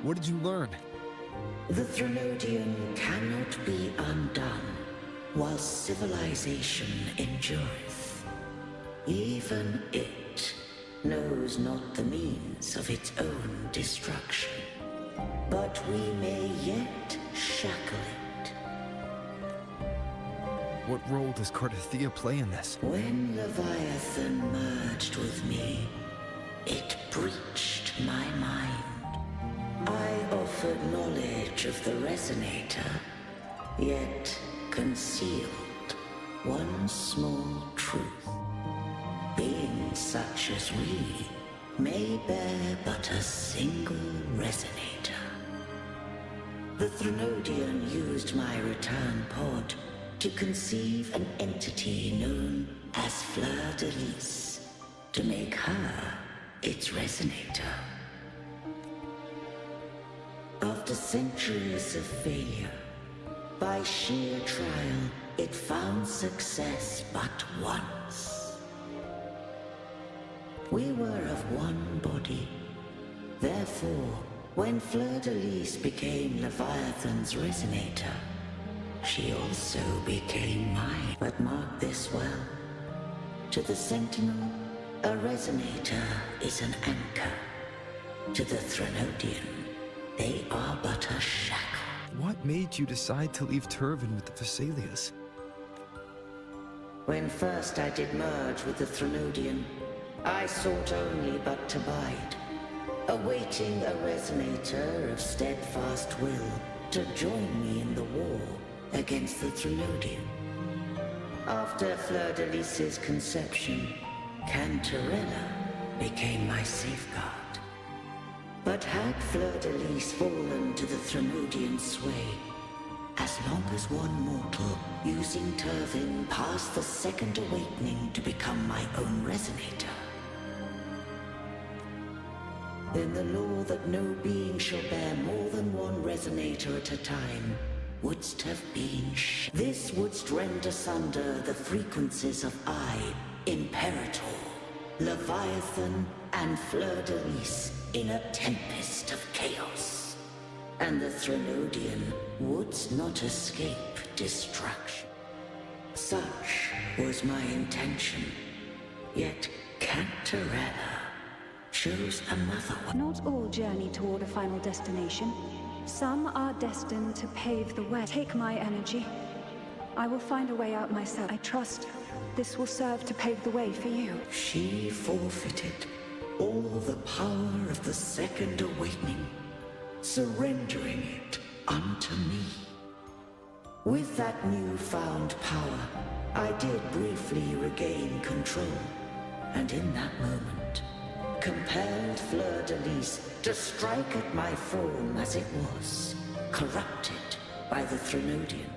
What did you learn? The Threnodian cannot be undone while civilization endureth. Even it knows not the means of its own destruction. But we may yet shackle it. What role does Cardathia play in this? When Leviathan merged with me, it breached my mind. I offered knowledge of the Resonator, yet concealed one small truth. Beings such as we may bear but a single Resonator. The Threnodian used my return pod to conceive an entity known as Fleur-de-Lis, to make her its Resonator. After centuries of failure, by sheer trial, it found success but once. We were of one body. Therefore, when Fleur-de-Lis became Leviathan's Resonator, she also became mine. But mark this well. To the Sentinel, a Resonator is an anchor. To the Threnodian, they are but a shackle. What made you decide to leave Turvan with the Vesalias? When first I did merge with the Threnodian, I sought only but to bide, awaiting a Resonator of steadfast will to join me in the war against the Threnodian. After Fleur-de-Lis's conception, Cantarella became my safeguard. But had Fleur-de-Lis fallen to the Thermodian sway, as long as one mortal using Turvin passed the second awakening to become my own resonator, then the law that no being shall bear more than one resonator at a time wouldst have been This wouldst rend asunder the frequencies of I, Imperator, Leviathan, and Fleur-de-Lis in a tempest of chaos. And the Thermodian wouldst not escape destruction. Such was my intention. Yet Cantarella chose another one. Not all journey toward a final destination. Some are destined to pave the way. Take my energy. I will find a way out myself. I trust this will serve to pave the way for you. She forfeited all the power of the second awakening, surrendering it unto me. With that newfound power, I did briefly regain control, and in that moment, compelled Fleur-de-Lis to strike at my form as it was, corrupted by the Thermodian.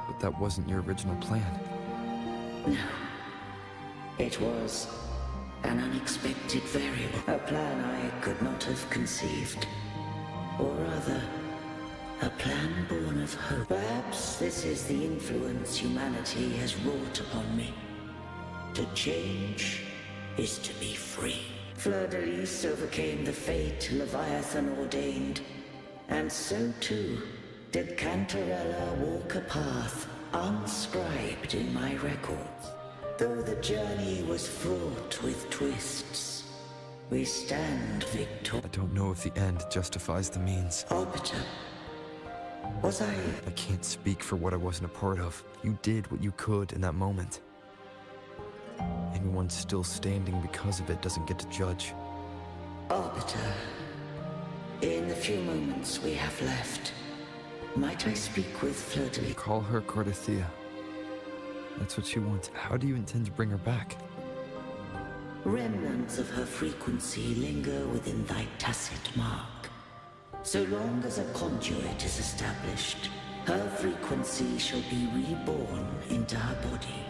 But that wasn't your original plan. No. It was an unexpected variable, a plan I could not have conceived. Or rather, a plan born of hope. Perhaps this is the influence humanity has wrought upon me. To change is to be free. Fleur-de-Lis overcame the fate Leviathan ordained, and so too did Cantarella walk a path unscribed in my records. Though the journey was fraught with twists, we stand victorious. I don't know if the end justifies the means. Arbiter, was I can't speak for what I wasn't a part of. You did what you could in that moment. Anyone still standing because of it doesn't get to judge. Arbiter, in the few moments we have left, might I speak with Fleur-de-Lis? Call her Cardathea. That's what she wants. How do you intend to bring her back? Remnants of her frequency linger within thy tacit mark. So long as a conduit is established, her frequency shall be reborn into her body.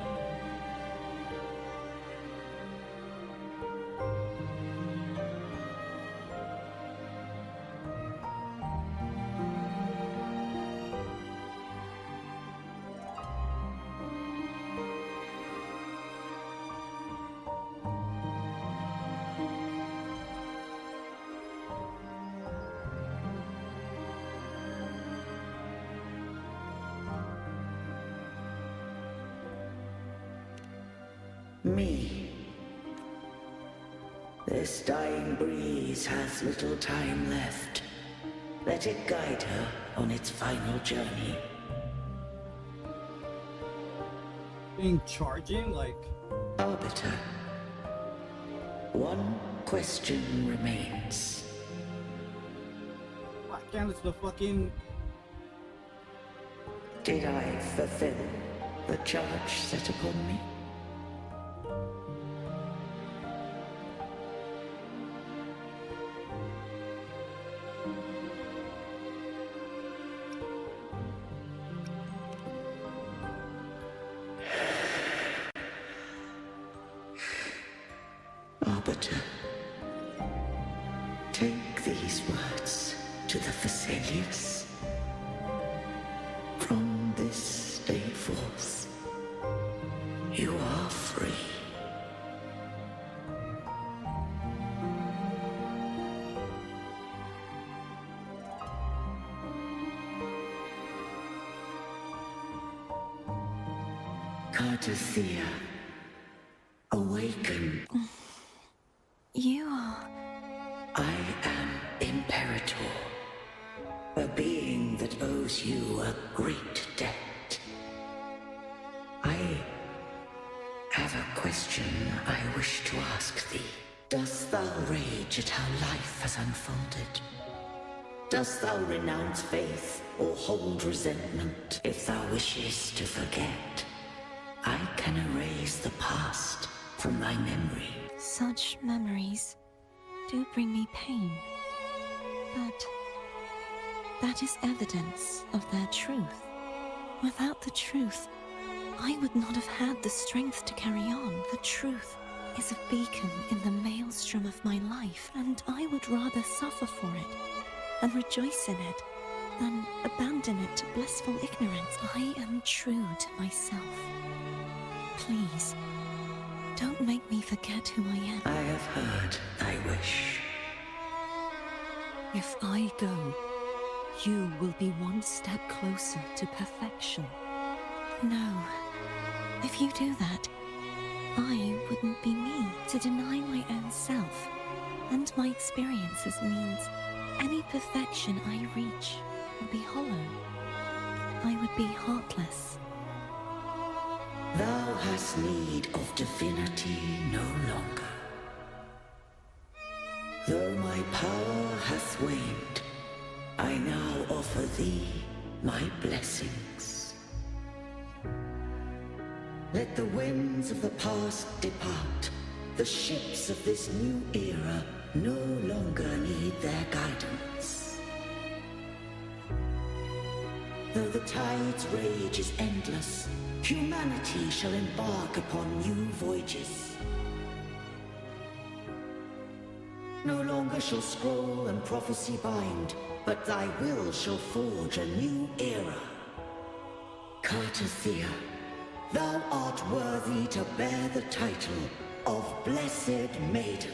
Me. This dying breeze has little time left. Let it guide her on its final journey. Being charging, like... Arbiter, one question remains. Why can't it's the fucking... Did I fulfill the charge set upon me? Arbiter, take these words to the Vesalius. From this day forth, you are free. Cardathea, awaken. You are... I am Imperator, a being that owes you a great debt. I have a question I wish to ask thee. Dost thou rage at how life has unfolded? Dost thou renounce faith or hold resentment? If thou wishes to forget, I can erase the past from my memory. Such memories do bring me pain. But that is evidence of their truth. Without the truth, I would not have had the strength to carry on. The truth is a beacon in the maelstrom of my life, and I would rather suffer for it and rejoice in it than abandon it to blissful ignorance. I am true to myself. Please, don't make me forget who I am. I have heard thy wish. If I go, you will be one step closer to perfection. No. If you do that, I wouldn't be me. To deny my own self and my experiences means any perfection I reach will be hollow. I would be heartless. Thou hast need of divinity no longer. Though my power hath waned, I now offer thee my blessings. Let the winds of the past depart. The ships of this new era no longer need their guidance. Though the tide's rage is endless, humanity shall embark upon new voyages. No longer shall scroll and prophecy bind, but thy will shall forge a new era. Cartathea, thou art worthy to bear the title of Blessed Maiden.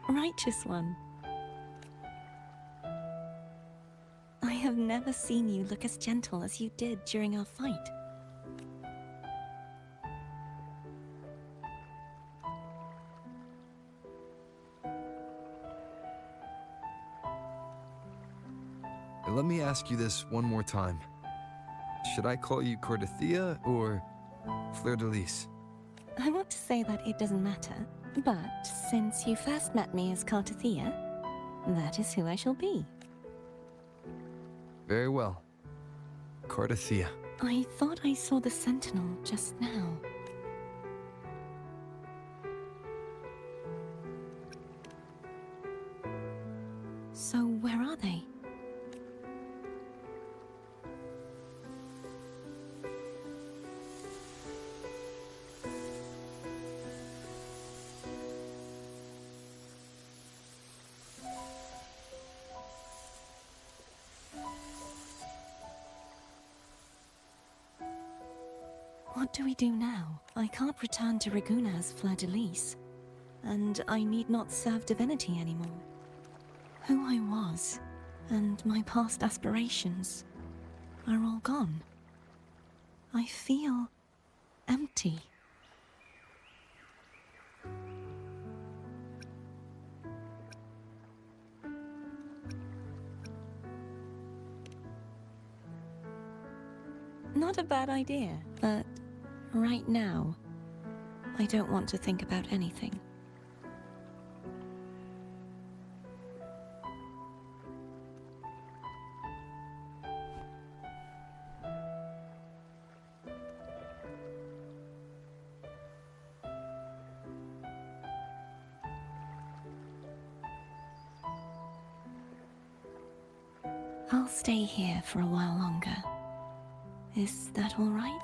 Righteous one. I have never seen you look as gentle as you did during our fight. Let me ask you this one more time. Should I call you Cartathea or Fleur-de-Lis? I want to say that it doesn't matter, but since you first met me as Cartathea, that is who I shall be. Very well. Cartathea. I thought I saw the Sentinel just now. So where are they? What do we do now? I can't return to Reguna as Fleur-de-Lis, and I need not serve divinity anymore. Who I was, and my past aspirations, are all gone. I feel empty. Not a bad idea, but right now, I don't want to think about anything. I'll stay here for a while longer. Is that all right?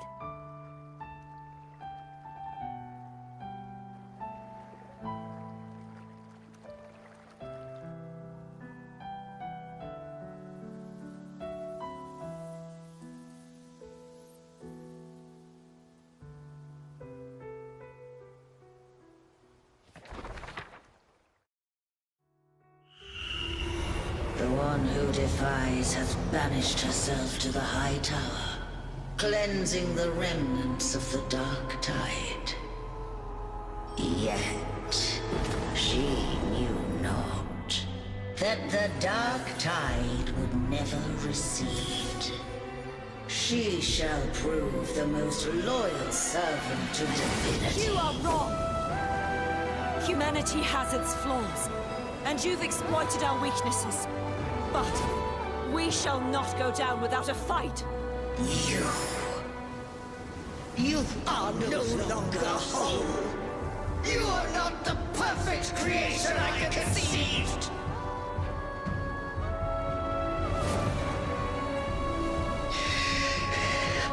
The one who defies hath banished herself to the high tower, cleansing the remnants of the dark tide. Yet she knew not that the dark tide would never recede. She shall prove the most loyal servant to divinity. You are wrong! Humanity has its flaws, and you've exploited our weaknesses. But we shall not go down without a fight! You are no longer whole! You are not the perfect creation I conceived!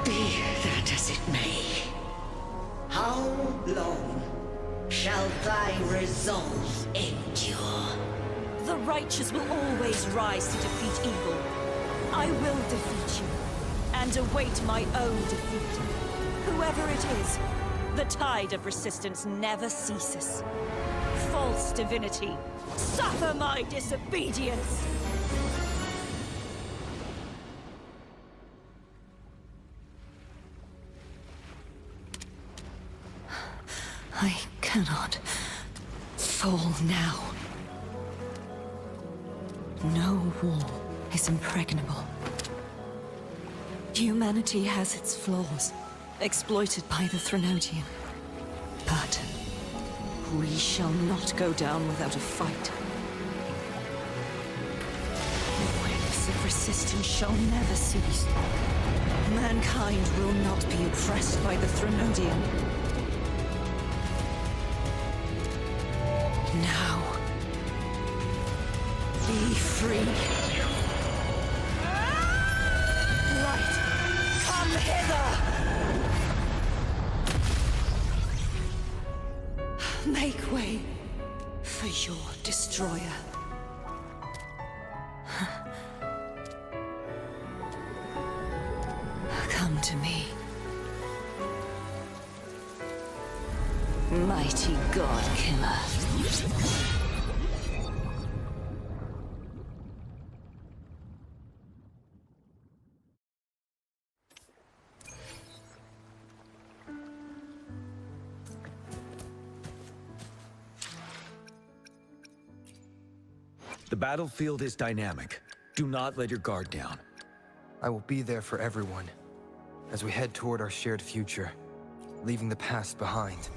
Be that as it may, how long shall thy resolve endure? The righteous will always rise to defeat evil. I will defeat you, and await my own defeat. Whoever it is, the tide of resistance never ceases. False divinity, suffer my disobedience! I cannot fall now. No wall is impregnable. Humanity has its flaws, exploited by the Threnodian. But we shall not go down without a fight. Waves of resistance shall never cease. Mankind will not be oppressed by the Threnodian. Now, be free. Light, come hither! Make way for your destroyer. Come to me. Mighty God Killer. The battlefield is dynamic. Do not let your guard down. I will be there for everyone as we head toward our shared future, leaving the past behind.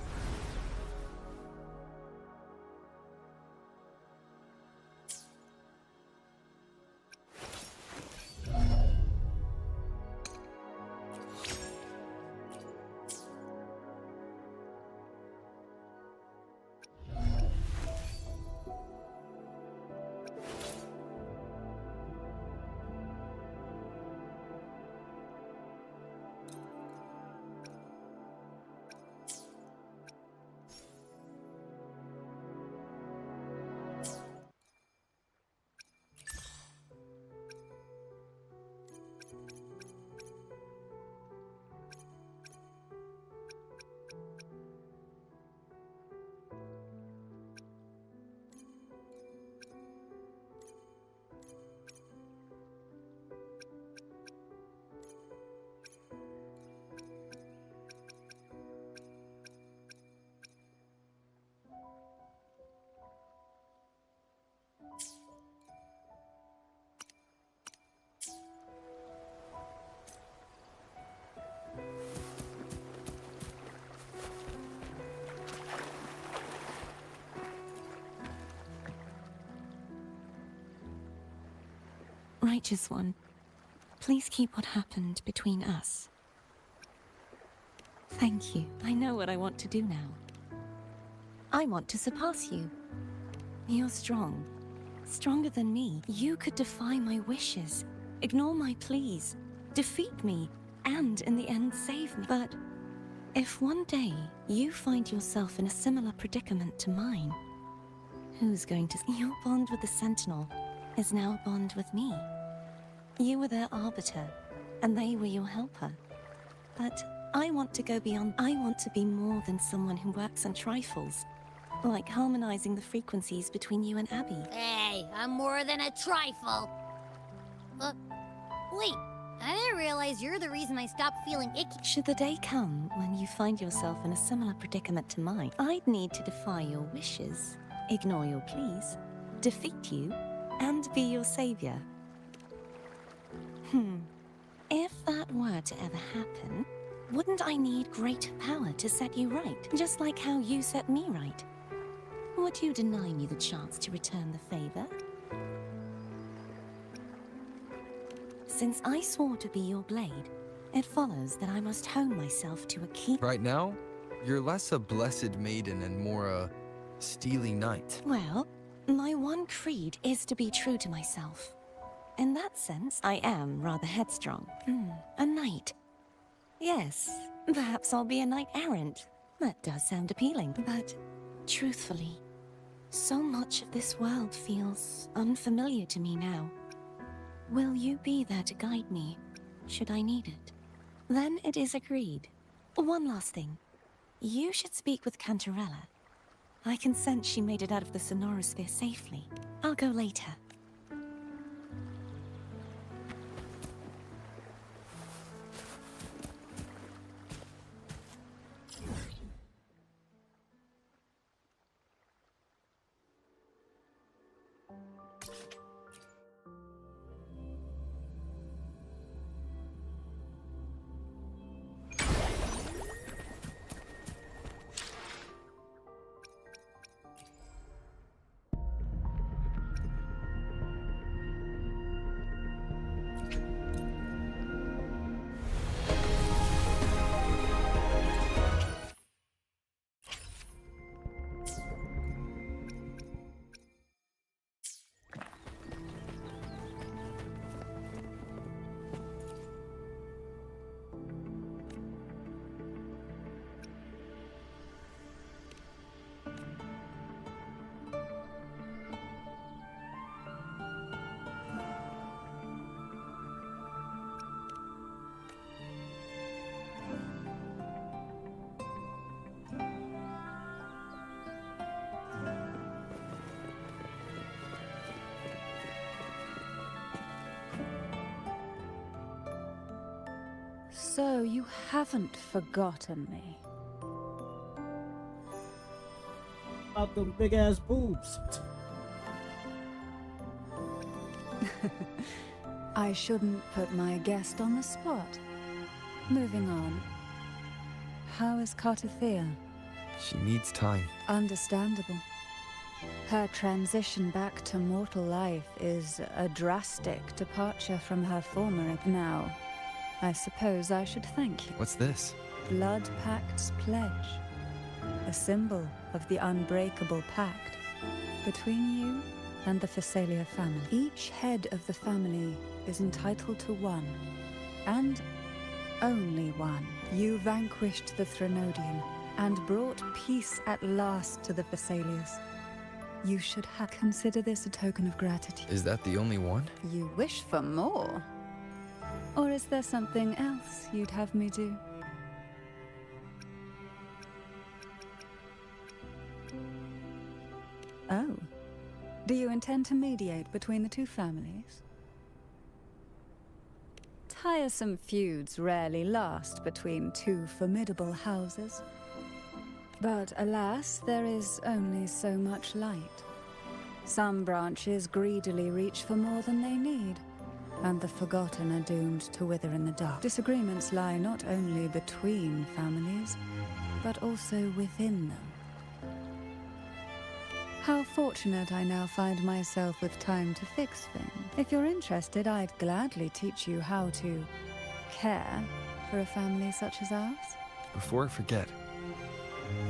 Righteous One, please keep what happened between us. Thank you. I know what I want to do now. I want to surpass you. You're strong. Stronger than me. You could defy my wishes, ignore my pleas, defeat me, and in the end save me. But if one day you find yourself in a similar predicament to mine, who's going to... Your bond with the Sentinel is now a bond with me. You were their arbiter, and they were your helper. But I want to go beyond. I want to be more than someone who works on trifles, like harmonizing the frequencies between you and Abby. Hey, I'm more than a trifle. Wait, I didn't realize you're the reason I stopped feeling icky. Should the day come when you find yourself in a similar predicament to mine, I'd need to defy your wishes, ignore your pleas, defeat you, and be your savior. If that were to ever happen, wouldn't I need great power to set you right, just like how you set me right? Would you deny me the chance to return the favor? Since I swore to be your blade, it follows that I must hone myself to a key. Right now, you're less a blessed maiden and more a steely knight. Well, my one creed is to be true to myself. In that sense, I am rather headstrong. A knight. Yes, perhaps I'll be a knight errant. That does sound appealing. But, truthfully, so much of this world feels unfamiliar to me now. Will you be there to guide me, should I need it? Then it is agreed. One last thing. You should speak with Cantarella. I can sense she made it out of the Sonorosphere safely. I'll go later. So you haven't forgotten me. About them big ass boobs. I shouldn't put my guest on the spot. Moving on. How is Cartathea? She needs time. Understandable. Her transition back to mortal life is a drastic departure from her former. Now, I suppose I should thank you. What's this? Blood Pact's pledge. A symbol of the unbreakable pact between you and the Phasalia family. Each head of the family is entitled to one, and only one. You vanquished the Threnodian and brought peace at last to the Phasalias. You should have considered this a token of gratitude. Is that the only one? You wish for more? Or is there something else you'd have me do? Oh. Do you intend to mediate between the two families? Tiresome feuds rarely last between two formidable houses. But alas, there is only so much light. Some branches greedily reach for more than they need, and the forgotten are doomed to wither in the dark. Disagreements lie not only between families, but also within them. How fortunate I now find myself with time to fix things. If you're interested, I'd gladly teach you how to care for a family such as ours. Before I forget,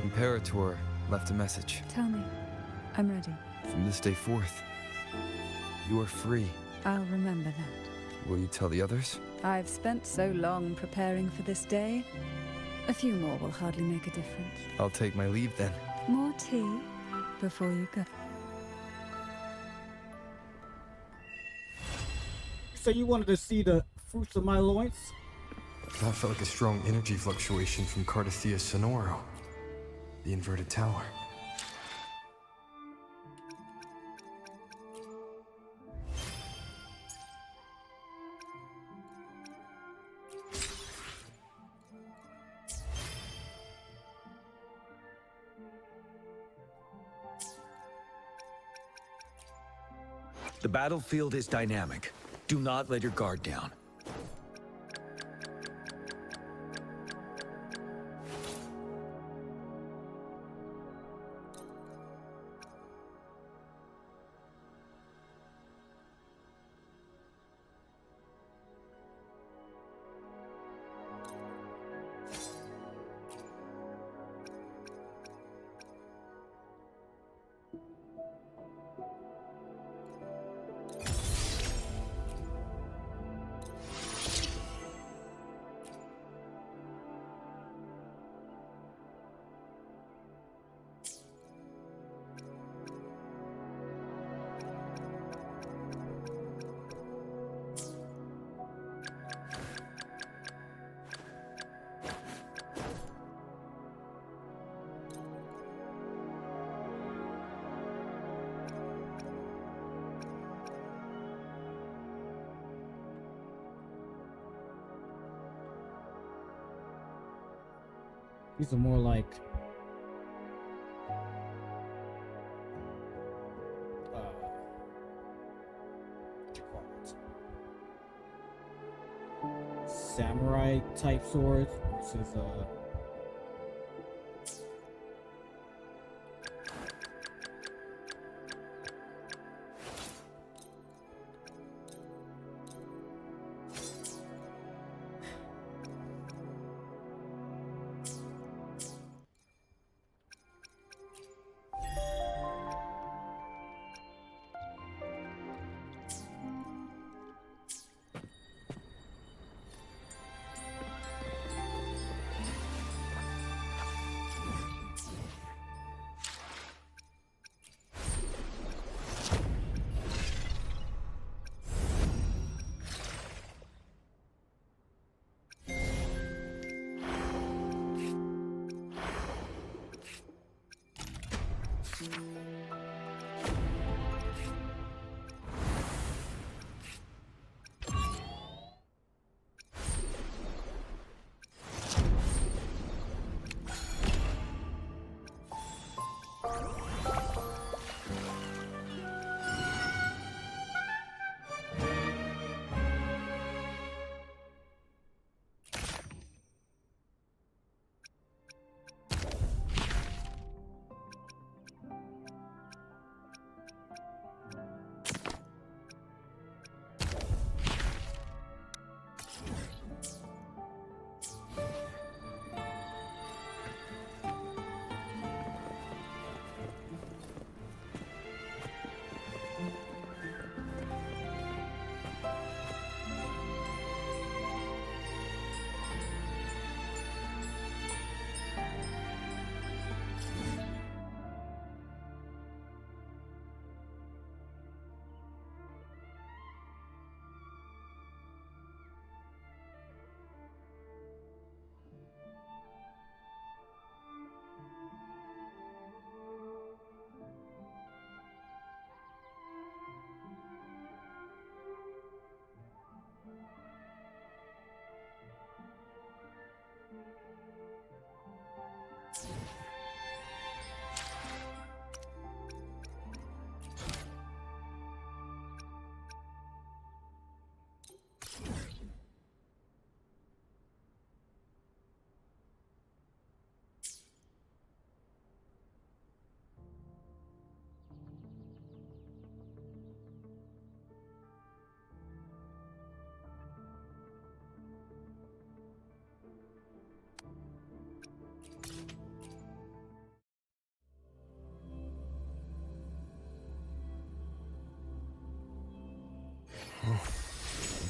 Imperator left a message. Tell me. I'm ready. From this day forth, you are free. I'll remember that. Will you tell the others? I've spent so long preparing for this day. A few more will hardly make a difference. I'll take my leave then. More tea before you go. So you wanted to see the fruits of my loins? That felt like a strong energy fluctuation from Cartathea Sonoro, the inverted tower. The battlefield is dynamic. Do not let your guard down. These are more like what you call it? Samurai type swords versus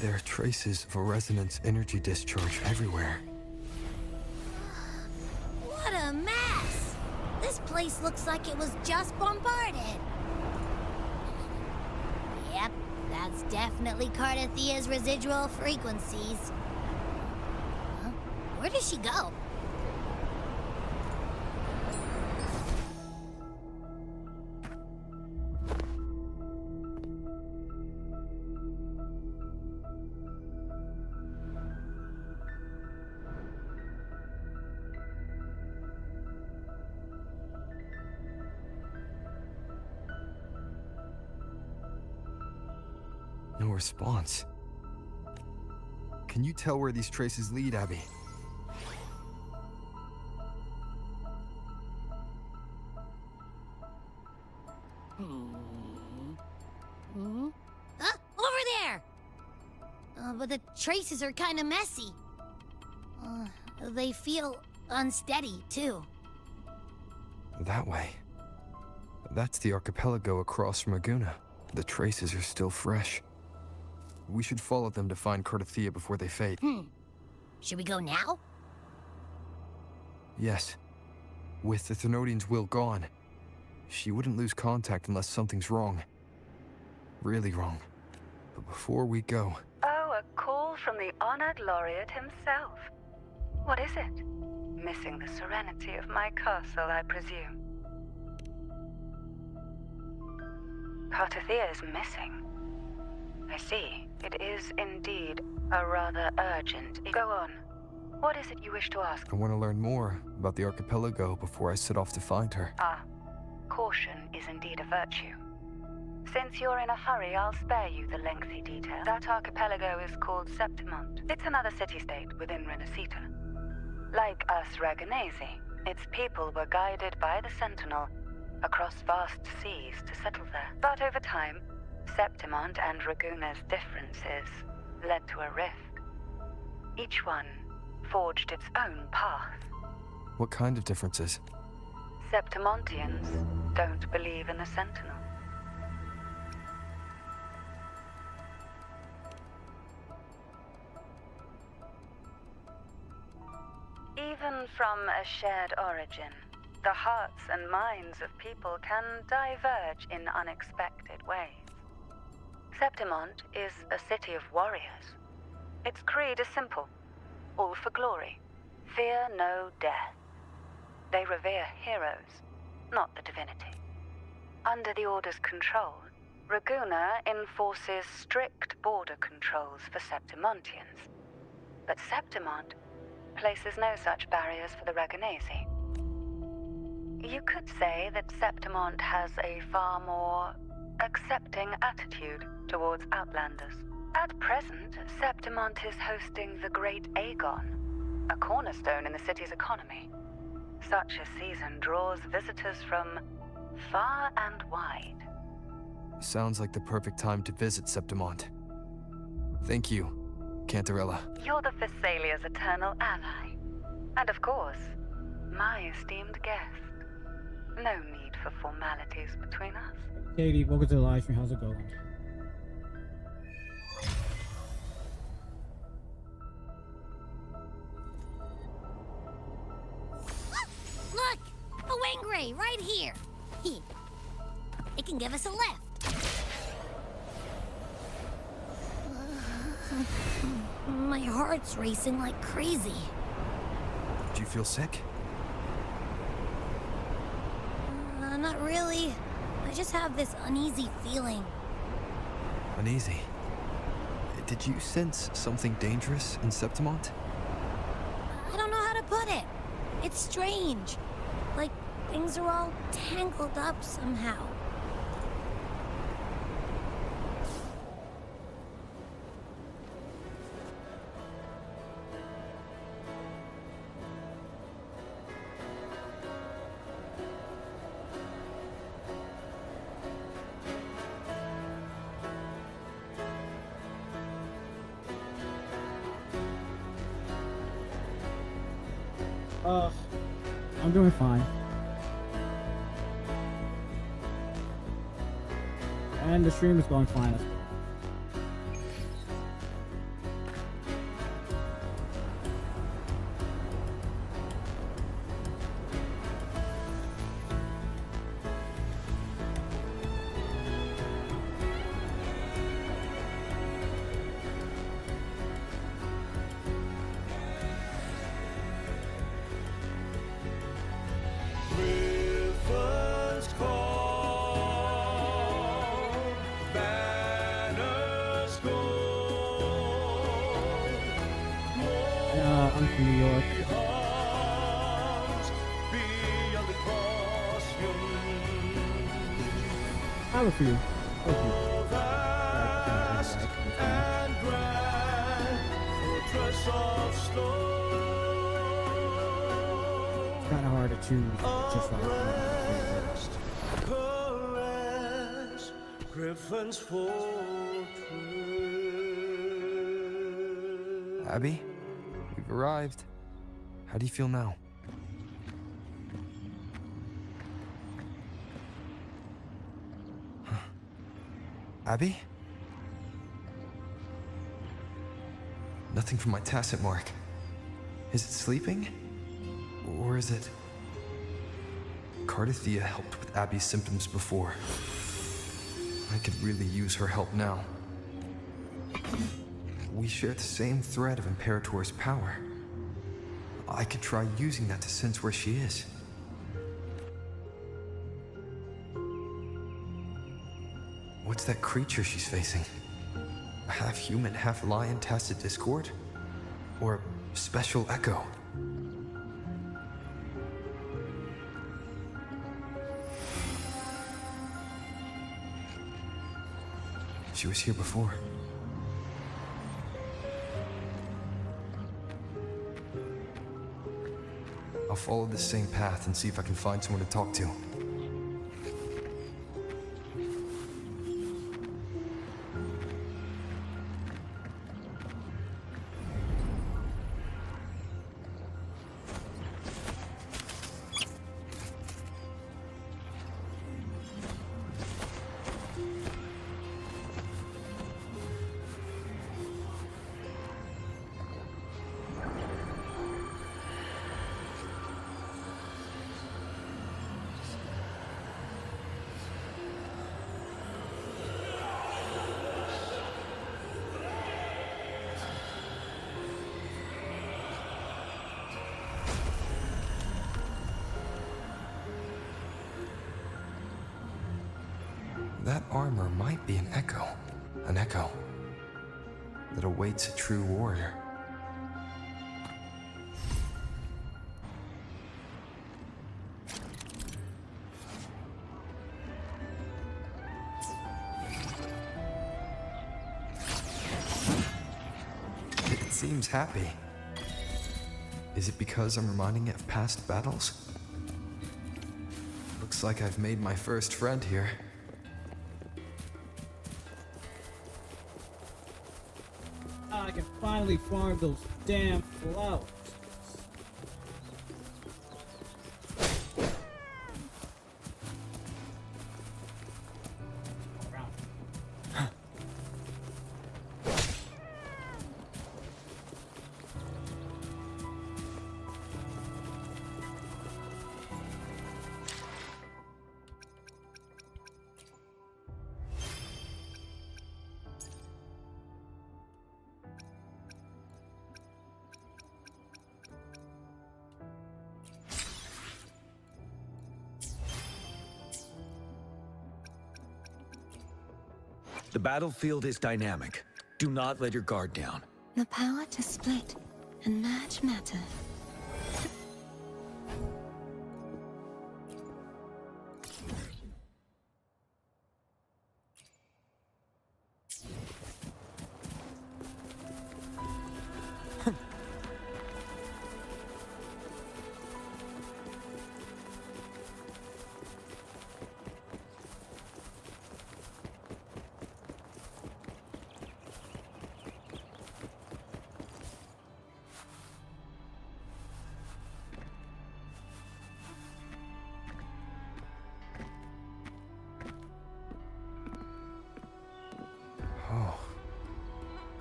There are traces of a resonance energy discharge everywhere. What a mess! This place looks like it was just bombarded. Yep, that's definitely Cardathia's residual frequencies. Huh? Where did she go? No response. Can you tell where these traces lead, Abby? Over there! But the traces are kind of messy. They feel unsteady, too. That way. That's the archipelago across from Aguna. The traces are still fresh. We should follow them to find Cardathia before they fade. Should we go now? Yes. With the Thernoidian's will gone, she wouldn't lose contact unless something's wrong. Really wrong. But before we go... Oh, a call from the honored laureate himself. What is it? Missing the serenity of my castle, I presume. Cardathia is missing. I see. It is indeed a rather urgent... Go on. What is it you wish to ask? I want to learn more about the archipelago before I set off to find her. Ah, caution is indeed a virtue. Since you're in a hurry, I'll spare you the lengthy detail. That archipelago is called Septimont. It's another city-state within Renacita. Like us Raganesi, its people were guided by the Sentinel across vast seas to settle there. But over time, Septimont and Raguna's differences led to a rift. Each one forged its own path. What kind of differences? Septimontians don't believe in the Sentinel. Even from a shared origin, the hearts and minds of people can diverge in unexpected ways. Septimont is a city of warriors. Its creed is simple: all for glory, fear no death. They revere heroes, not the divinity. Under the Order's control, Raguna enforces strict border controls for Septimontians. But Septimont places no such barriers for the Raganesi. You could say that Septimont has a far more accepting attitude towards Outlanders. At present, Septimont is hosting the Great Aegon, a cornerstone in the city's economy. Such a season draws visitors from far and wide. Sounds like the perfect time to visit Septimont. Thank you, Cantarella. You're the Thessalia's eternal ally. And of course, my esteemed guest. No need for formalities between us. Katie, welcome to the live stream. How's it going? Look! A Wengray right here! It can give us a lift. My heart's racing like crazy. Do you feel sick? Not really. I just have this uneasy feeling. Uneasy? Did you sense something dangerous in Septimont? I don't know how to put it. It's strange. Like things are all tangled up somehow. I'm doing fine. And the stream is going fine as well. I'm from New York. I have a few. vast and grand fortress of stone. It's kind of hard to choose just like caress, Griffin's fortress. Abby, we've arrived. How do you feel now? Abby? Nothing from my tacit mark. Is it sleeping? Or is it... Cardathia helped with Abby's symptoms before. I could really use her help now. We share the same thread of Imperator's power. I could try using that to sense where she is. What's that creature she's facing? A half-human, half-lion tacit discord? Or a special echo? She was here before. I'll follow the same path and see if I can find someone to talk to. That armor might be an echo that awaits a true warrior. It seems happy. Is it because I'm reminding it of past battles? Looks like I've made my first friend here. I can finally farm those damn flowers. The battlefield is dynamic. Do not let your guard down. The power to split and merge matter.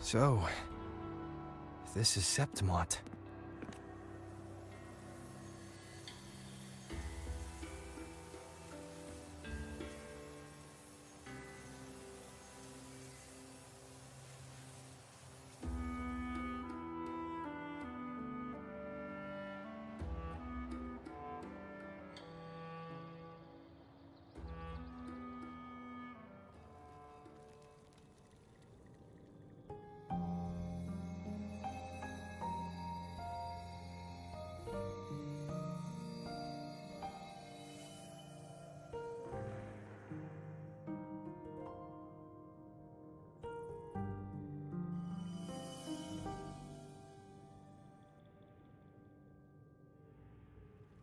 So, this is Septimont.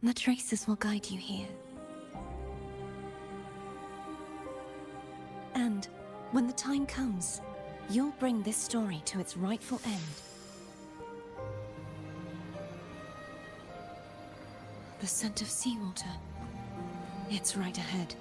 The traces will guide you here. And when the time comes, you'll bring this story to its rightful end. The scent of seawater. It's right ahead.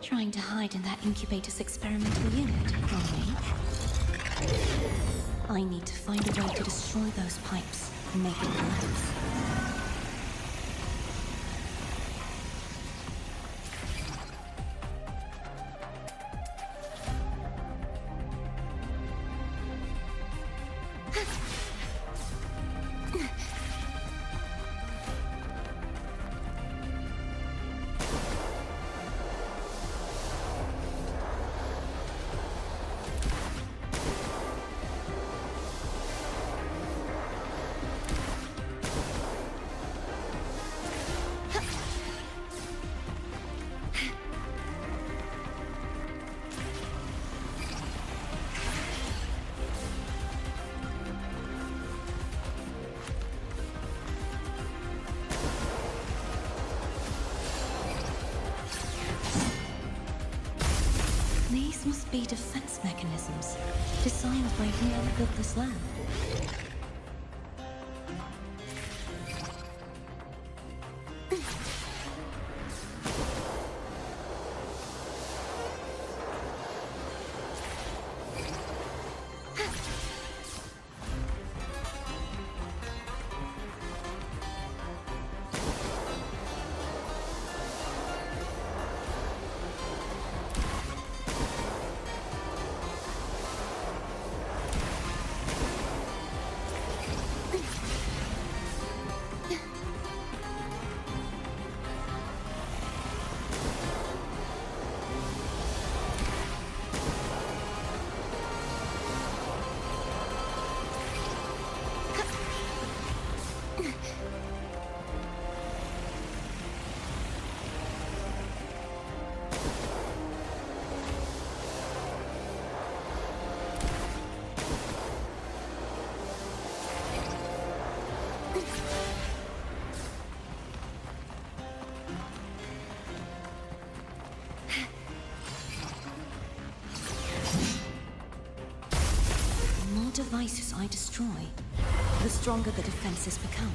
Trying to hide in that incubator's experimental unit, are we? I need to find a way to destroy those pipes and make it collapse. These must be defense mechanisms, designed by whoever built this land. The more devices I destroy, the stronger the defenses become.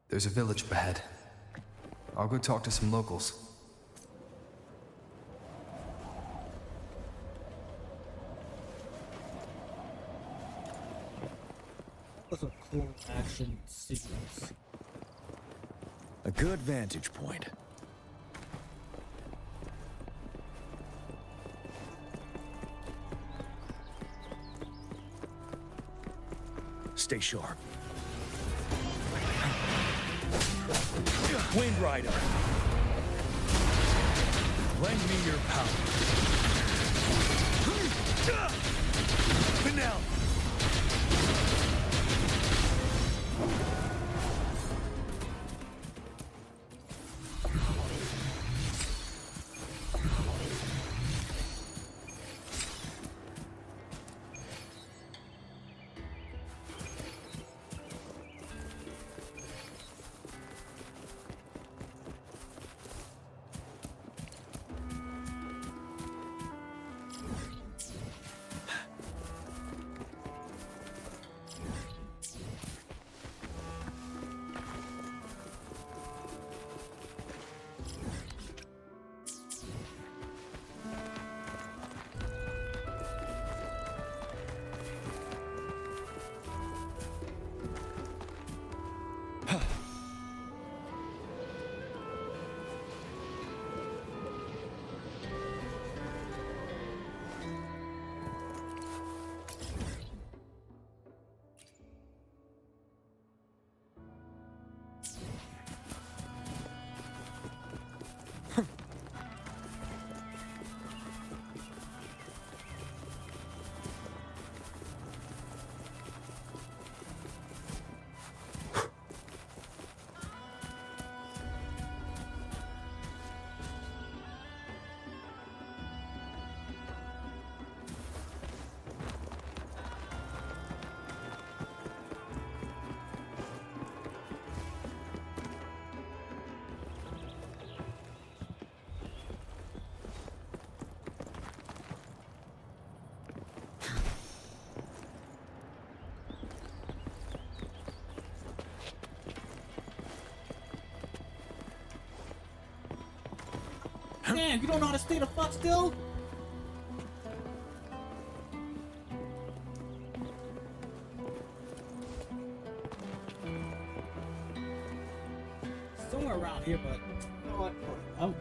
There's a village ahead. I'll go talk to some locals. That was a cool action sequence. A good vantage point. Stay sharp. Wind Rider. Lend me your power. Finale. Damn, you don't know how to stay the fuck still? Somewhere around here, but you know what? I'm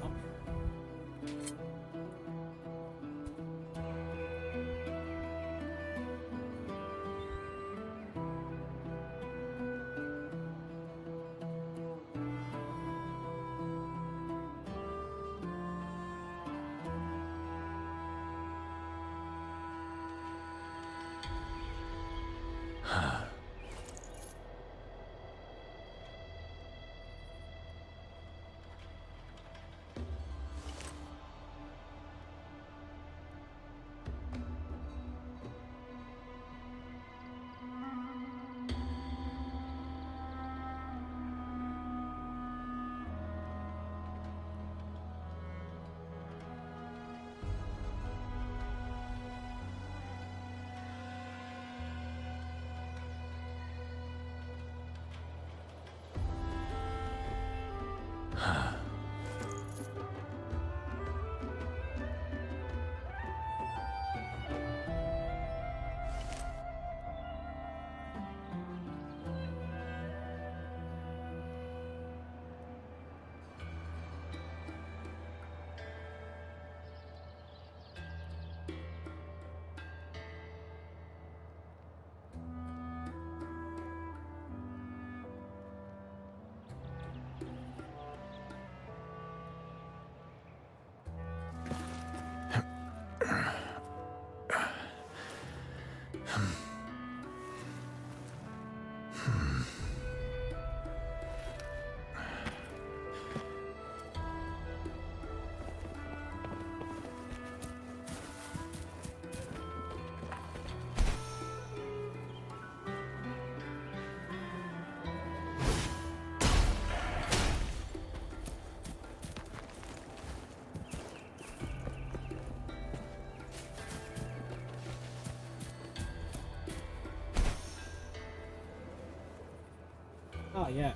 Ah, yes.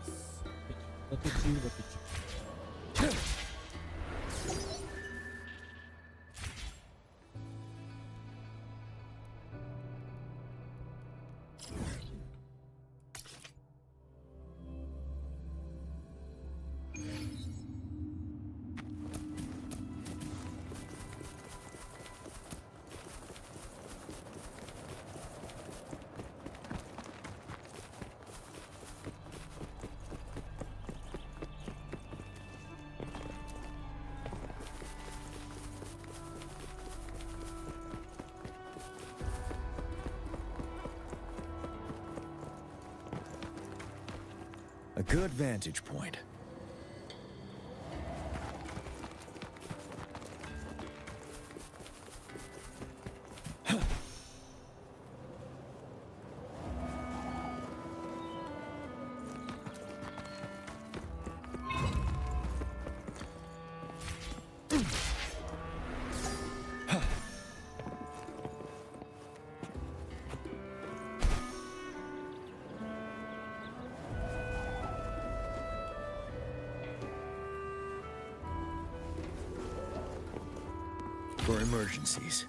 Look at you, look at you. A good vantage point. For emergencies.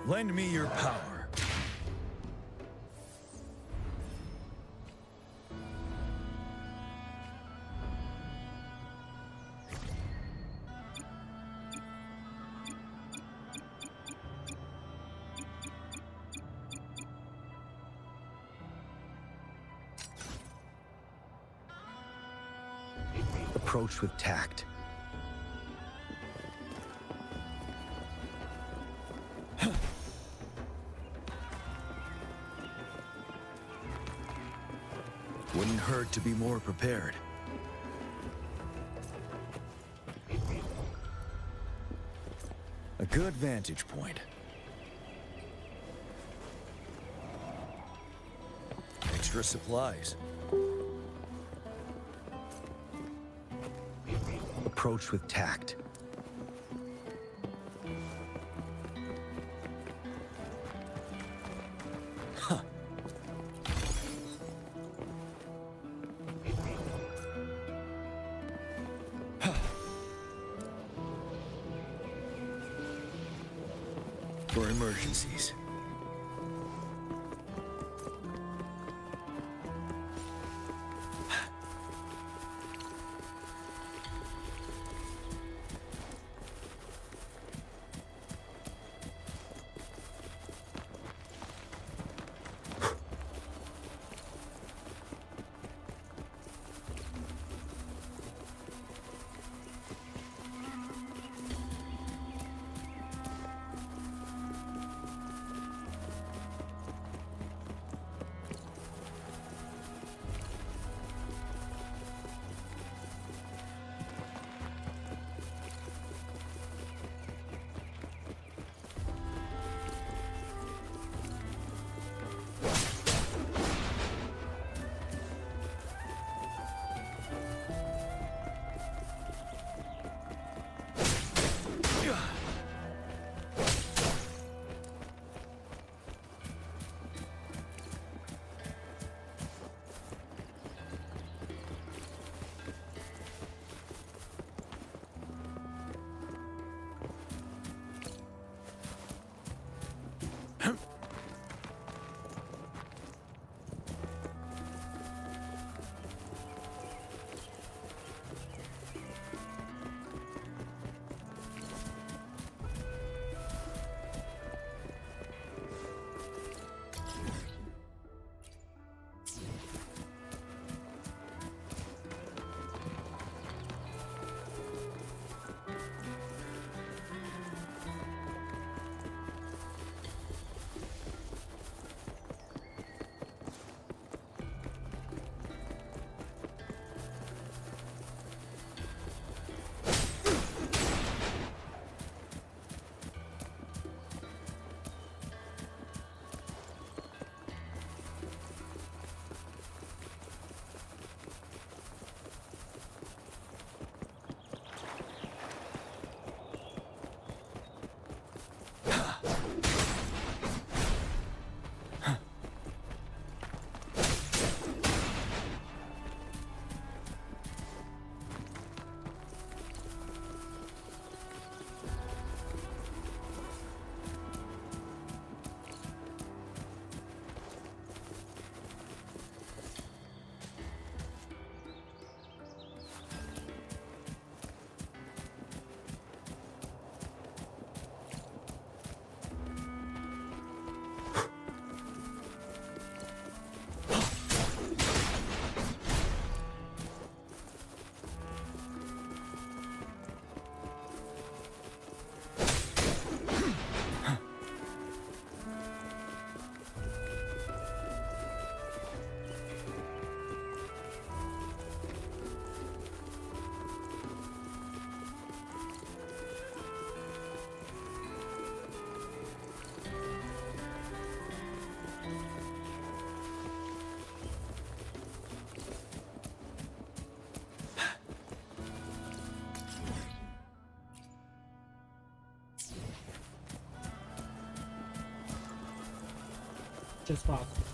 Lend me your power. Approach with tact. Wouldn't hurt to be more prepared. A good vantage point. Extra supplies. Approach with tact. Huh. For emergencies. much as possible.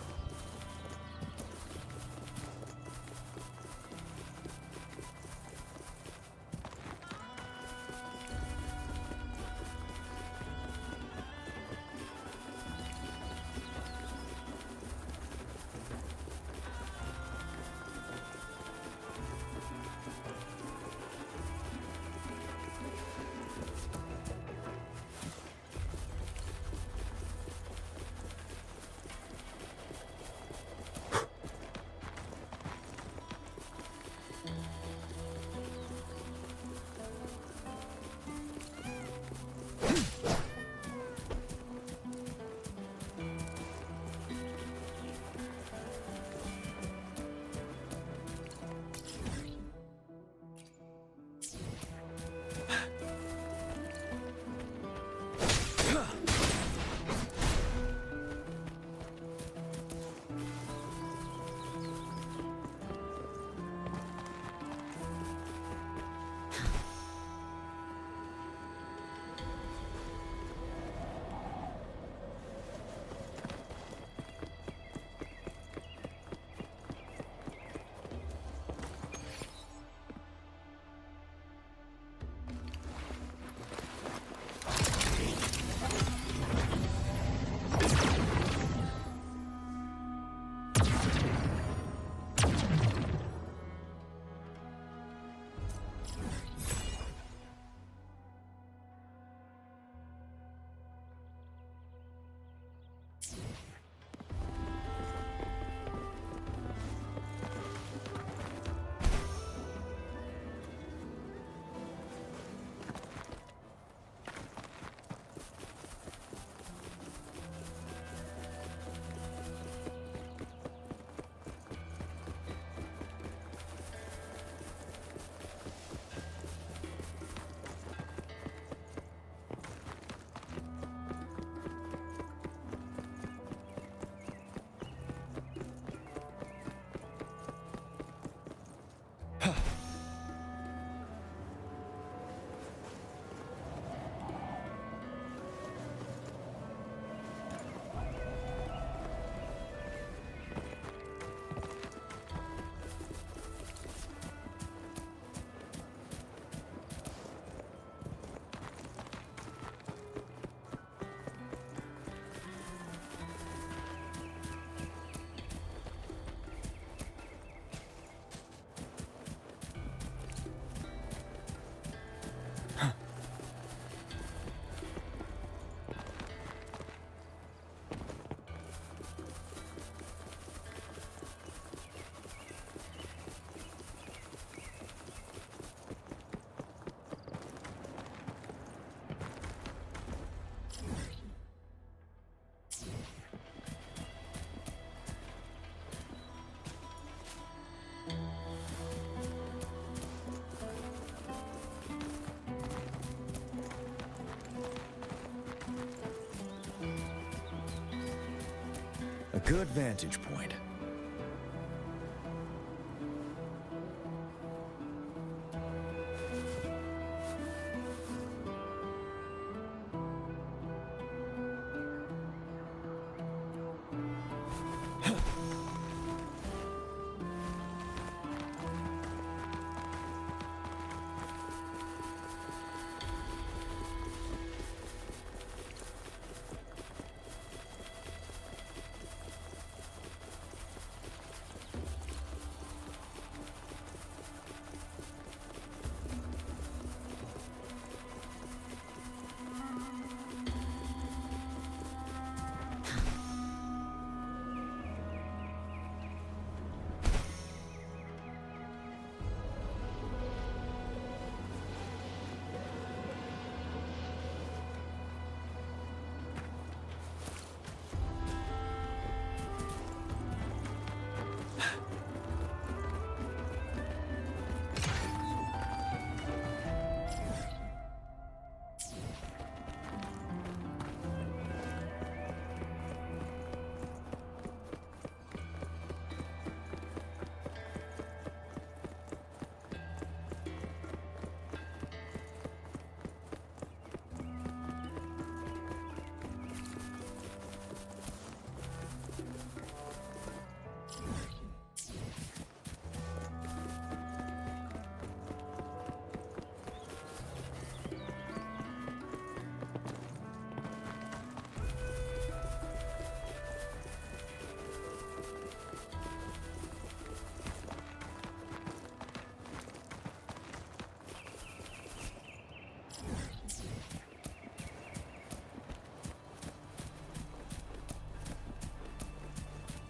A good vantage point.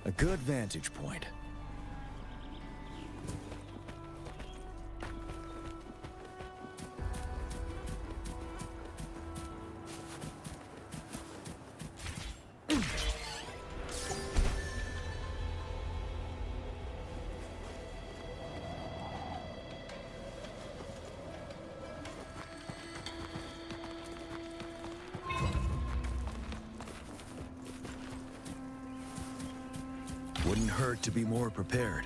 A good vantage point. Wouldn't hurt to be more prepared.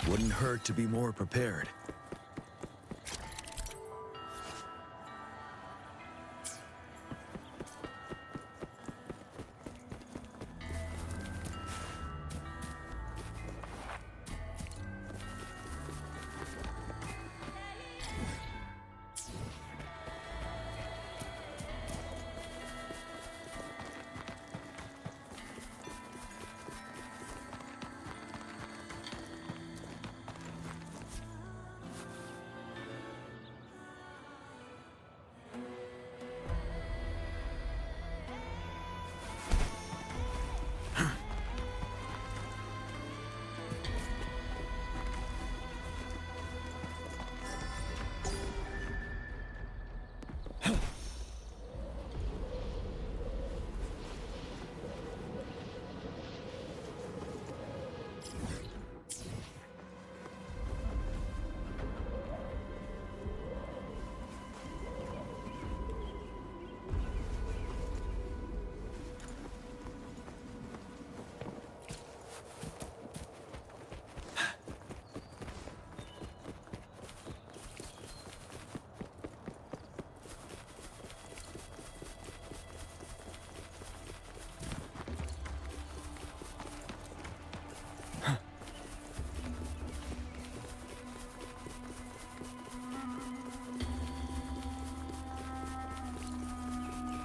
Wouldn't hurt to be more prepared.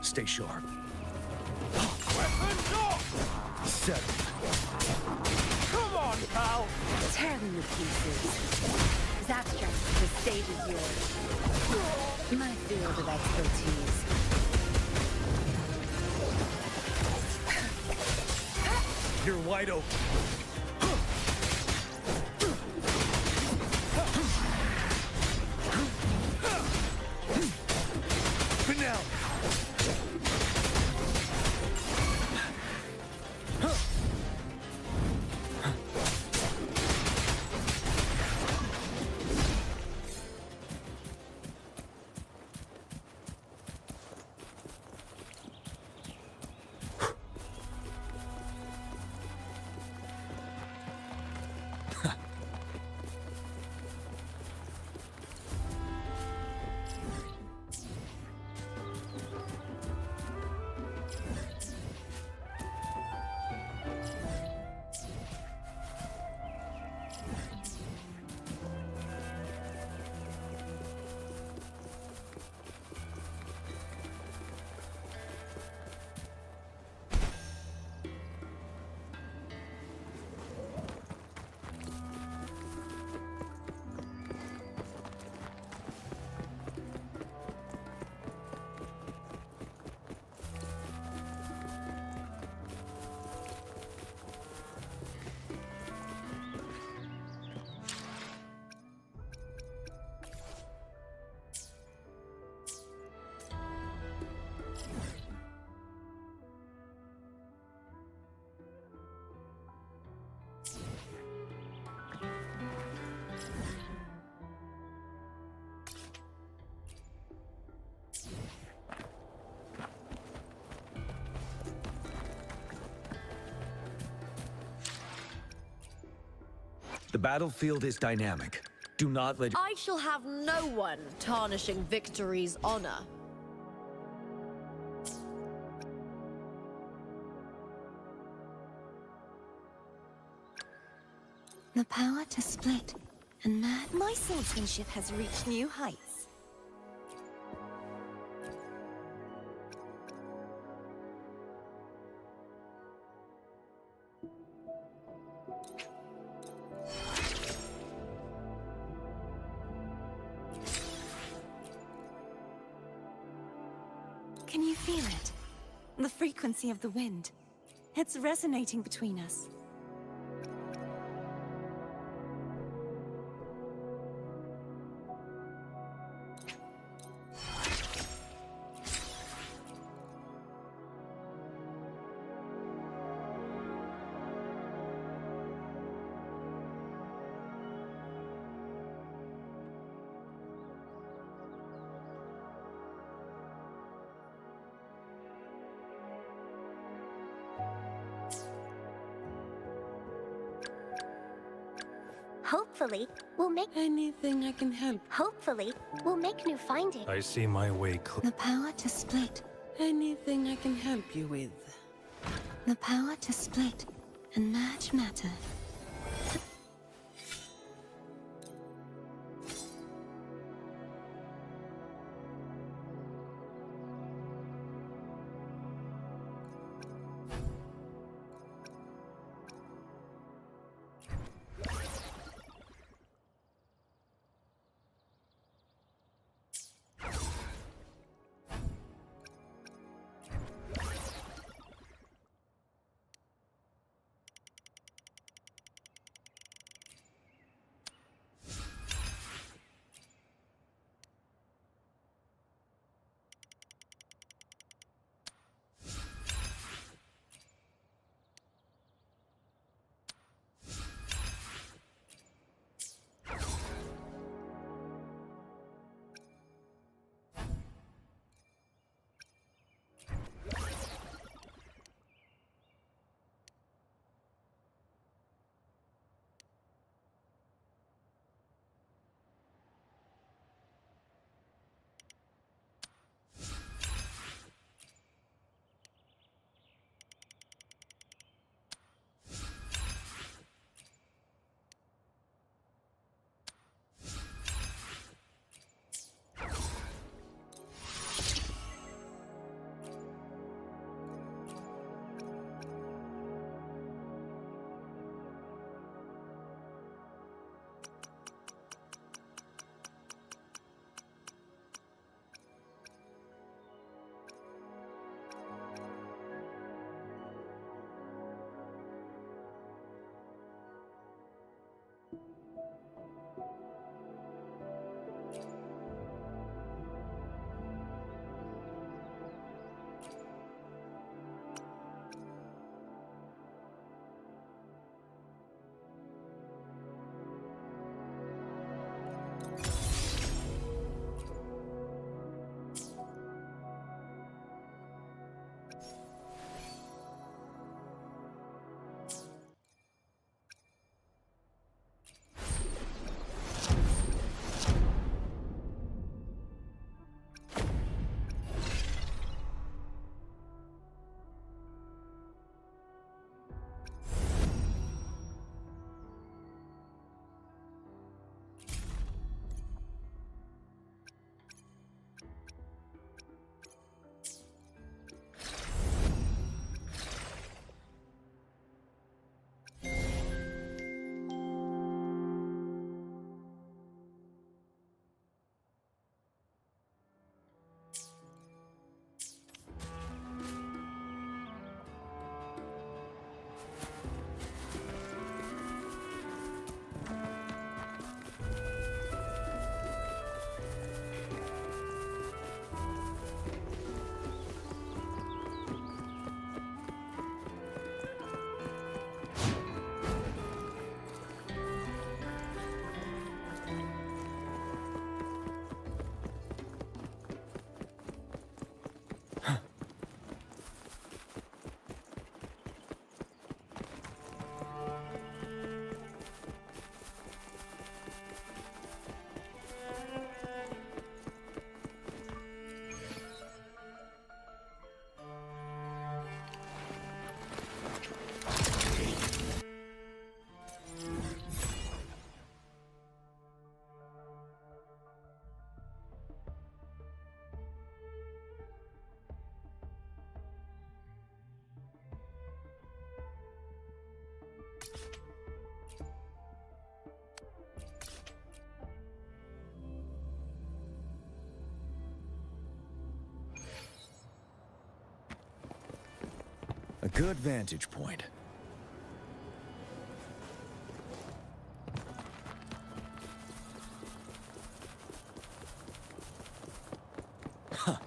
Stay sharp. Weapons up! Set. Come on, pal! Tear them to pieces. Zapstress, the stage is yours. My field of expertise. You're wide open. Finale. The battlefield is dynamic. Do not let... I shall have no one tarnishing victory's honor. The power to split and My swordsmanship has reached new heights. Can you feel it? The frequency of the wind. It's resonating between us. Hopefully, we'll make anything I can help. Hopefully, we'll make new findings. I see my way clear. The power to split. Anything I can help you with. The power to split and merge matter. good vantage point. Huh.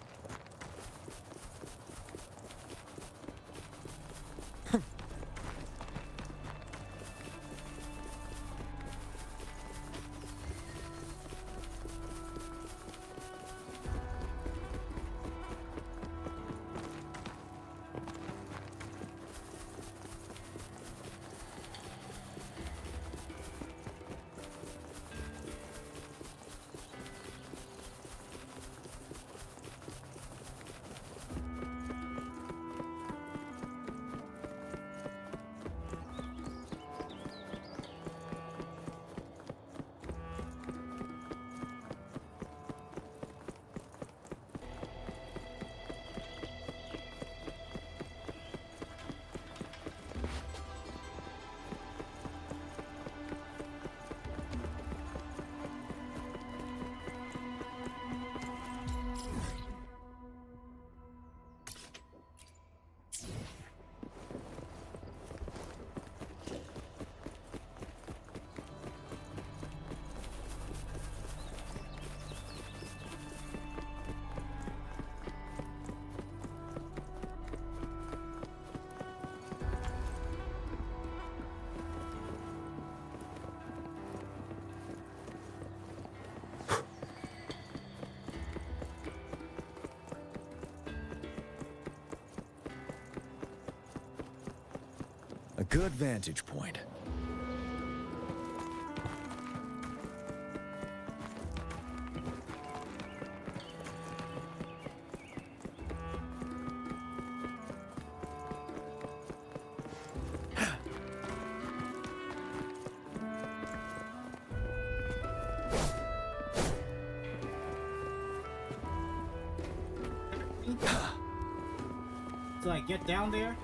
A good vantage point. So I get down there.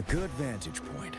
good vantage point.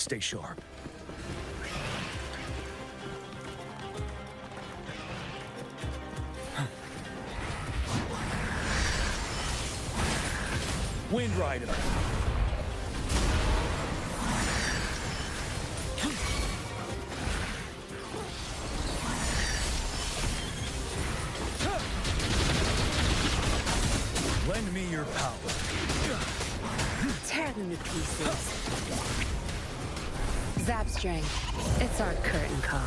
Stay sharp. Wind Rider. Lend me your power. Tear them to pieces. Zapstring, it's our curtain call.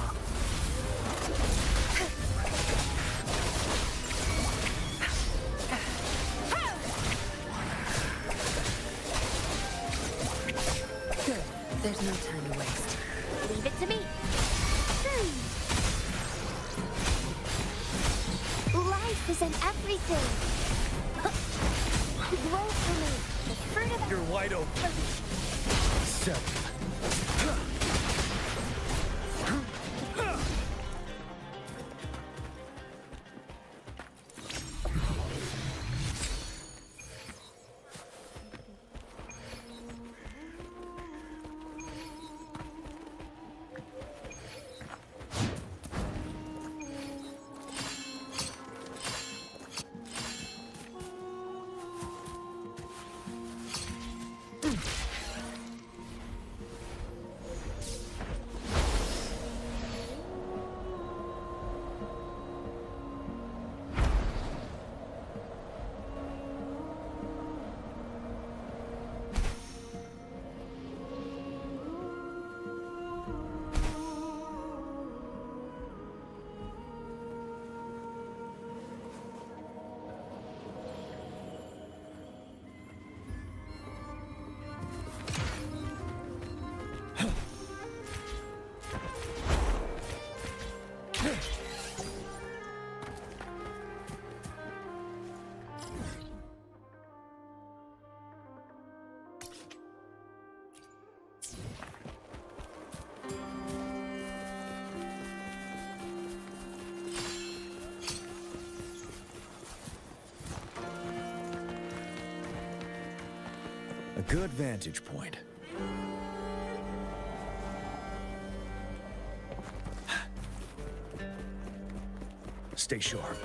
Good. There's no time to waste. Leave it to me. Life is in everything. Grow for me. The fruit of You're wide open. 7. A good vantage point. Stay sharp.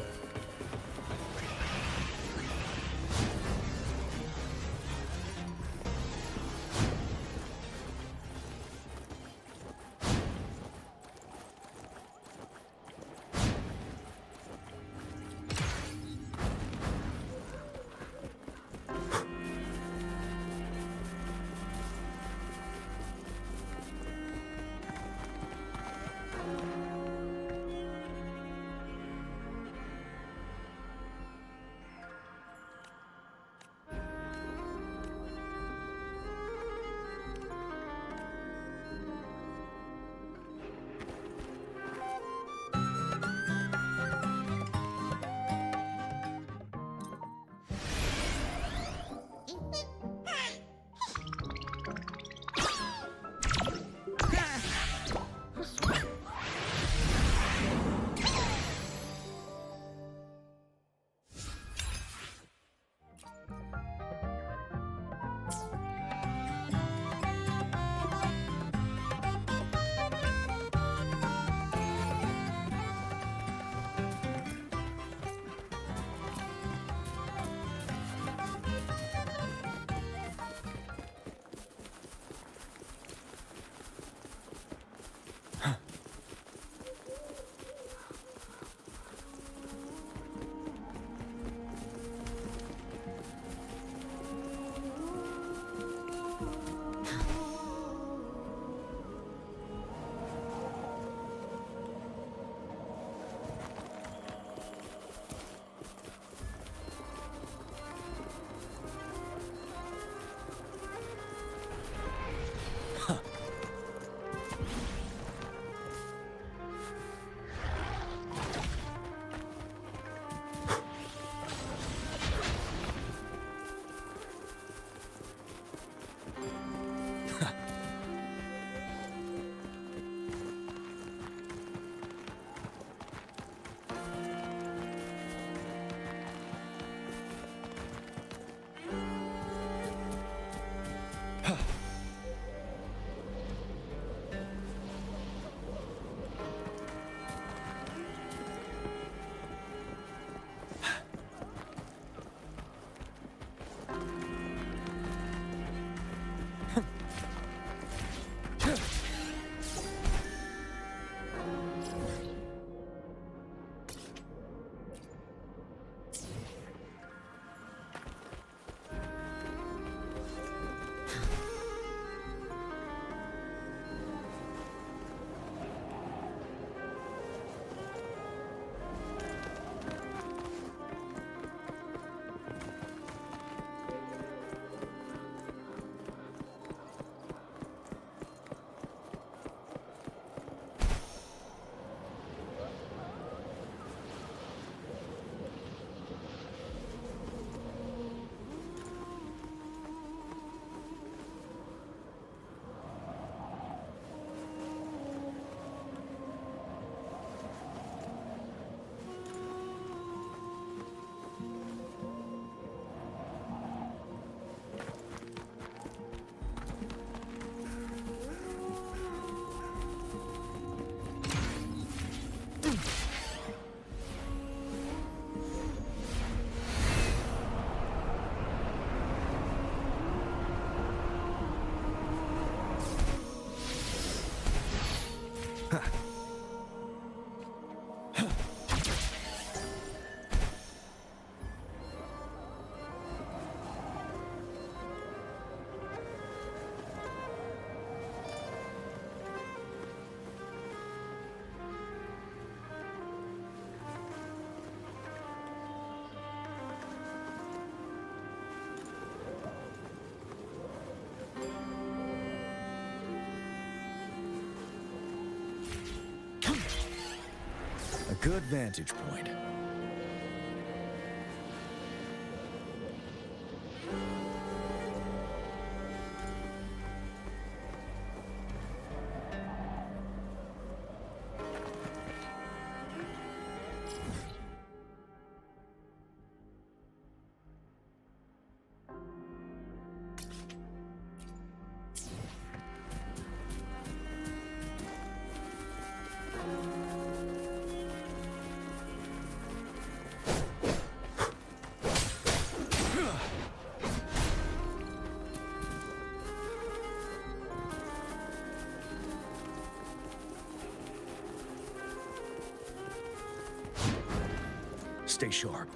good vantage point. Stay sharp.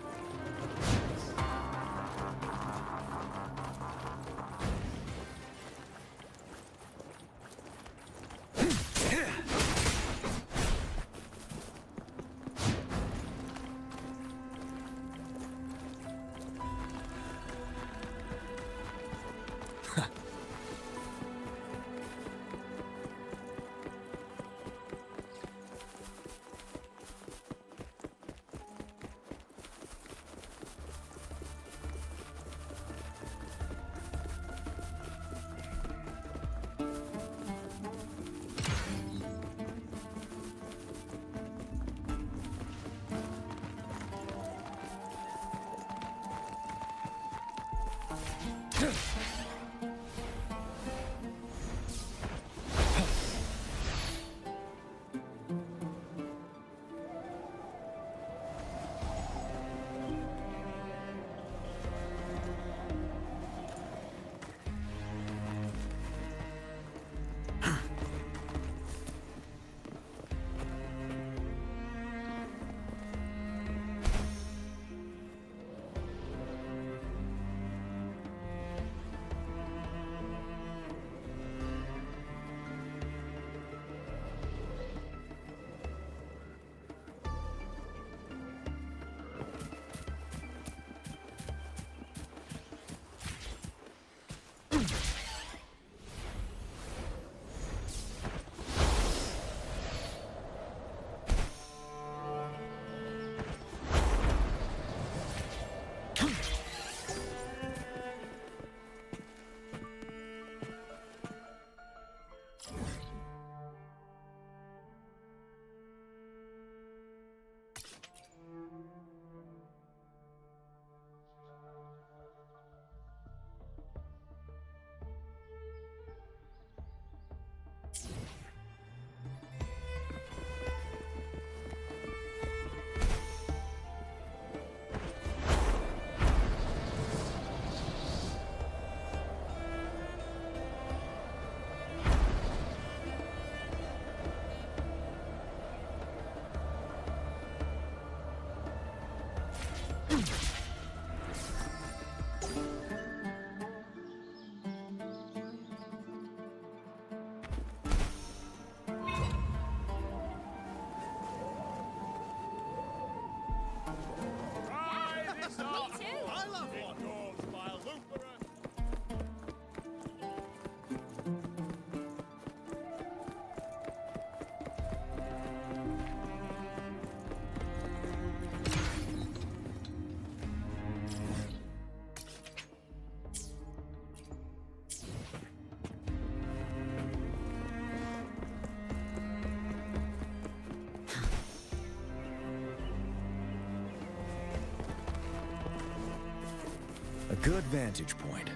A good vantage point.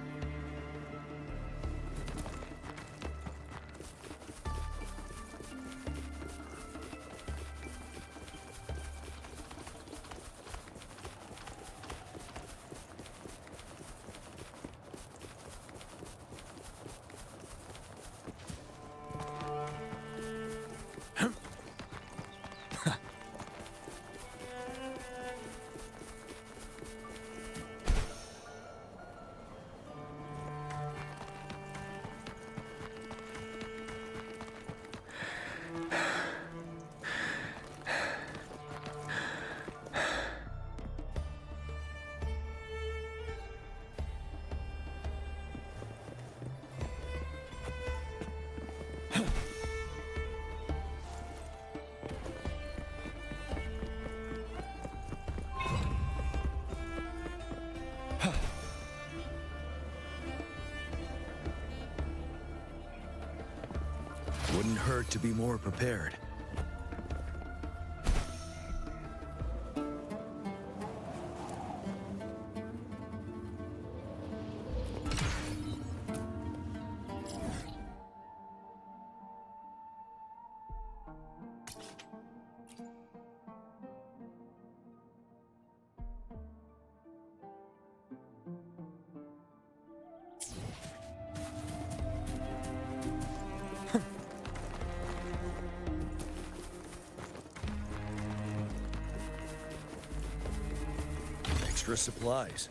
to be more prepared. Extra supplies.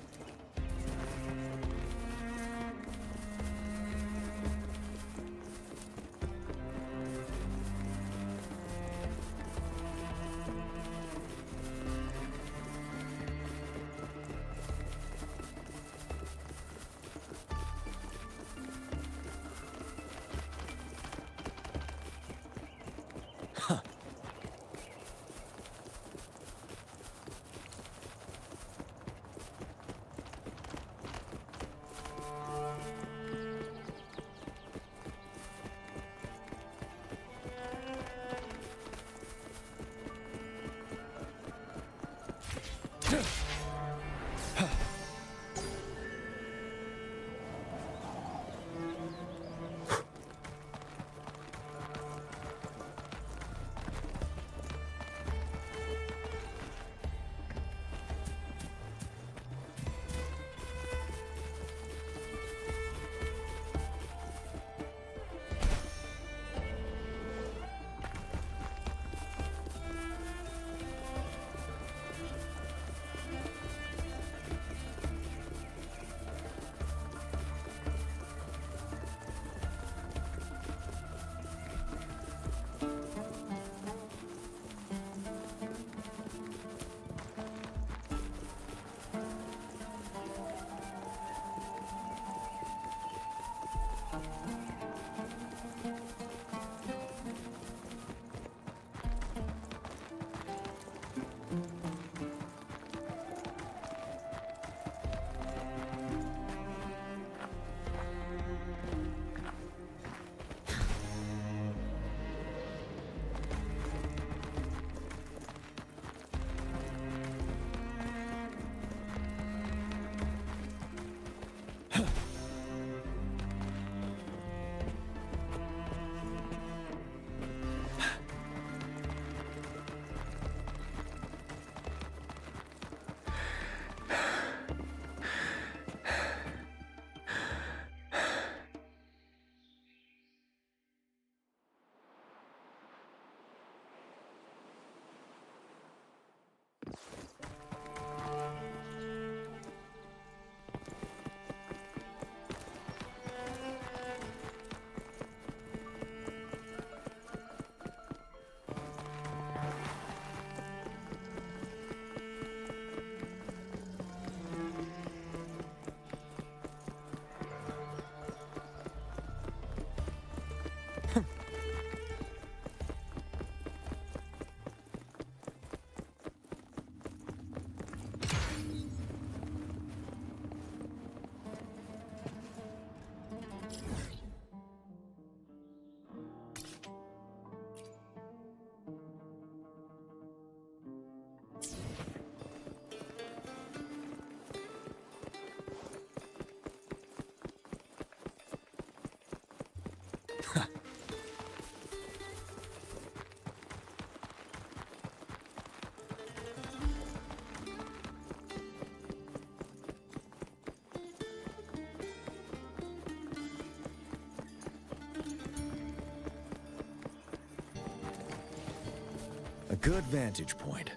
A good vantage point.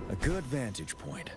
A good vantage point.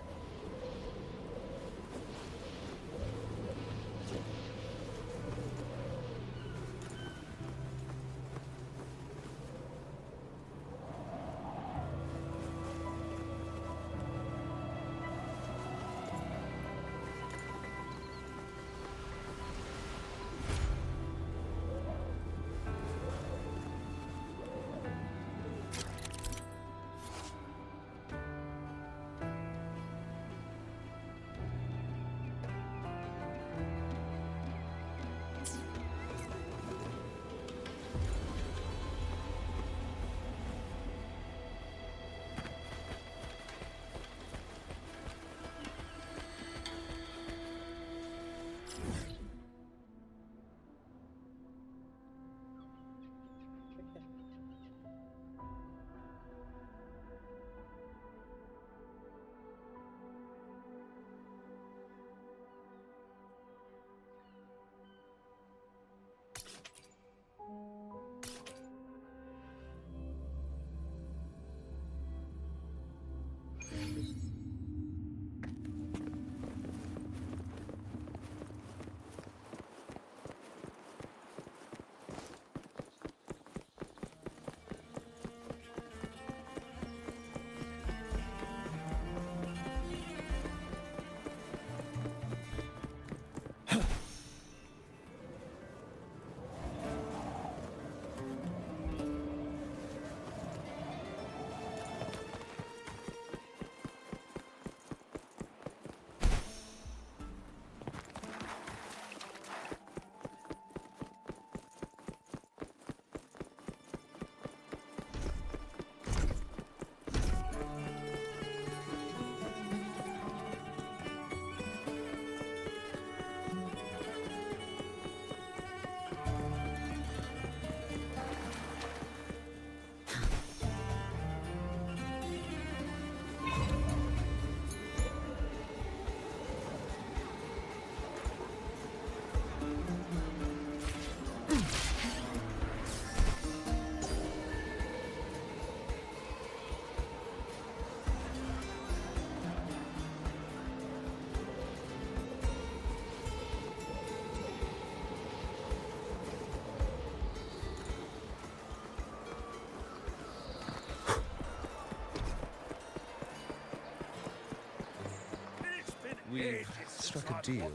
We've struck a deal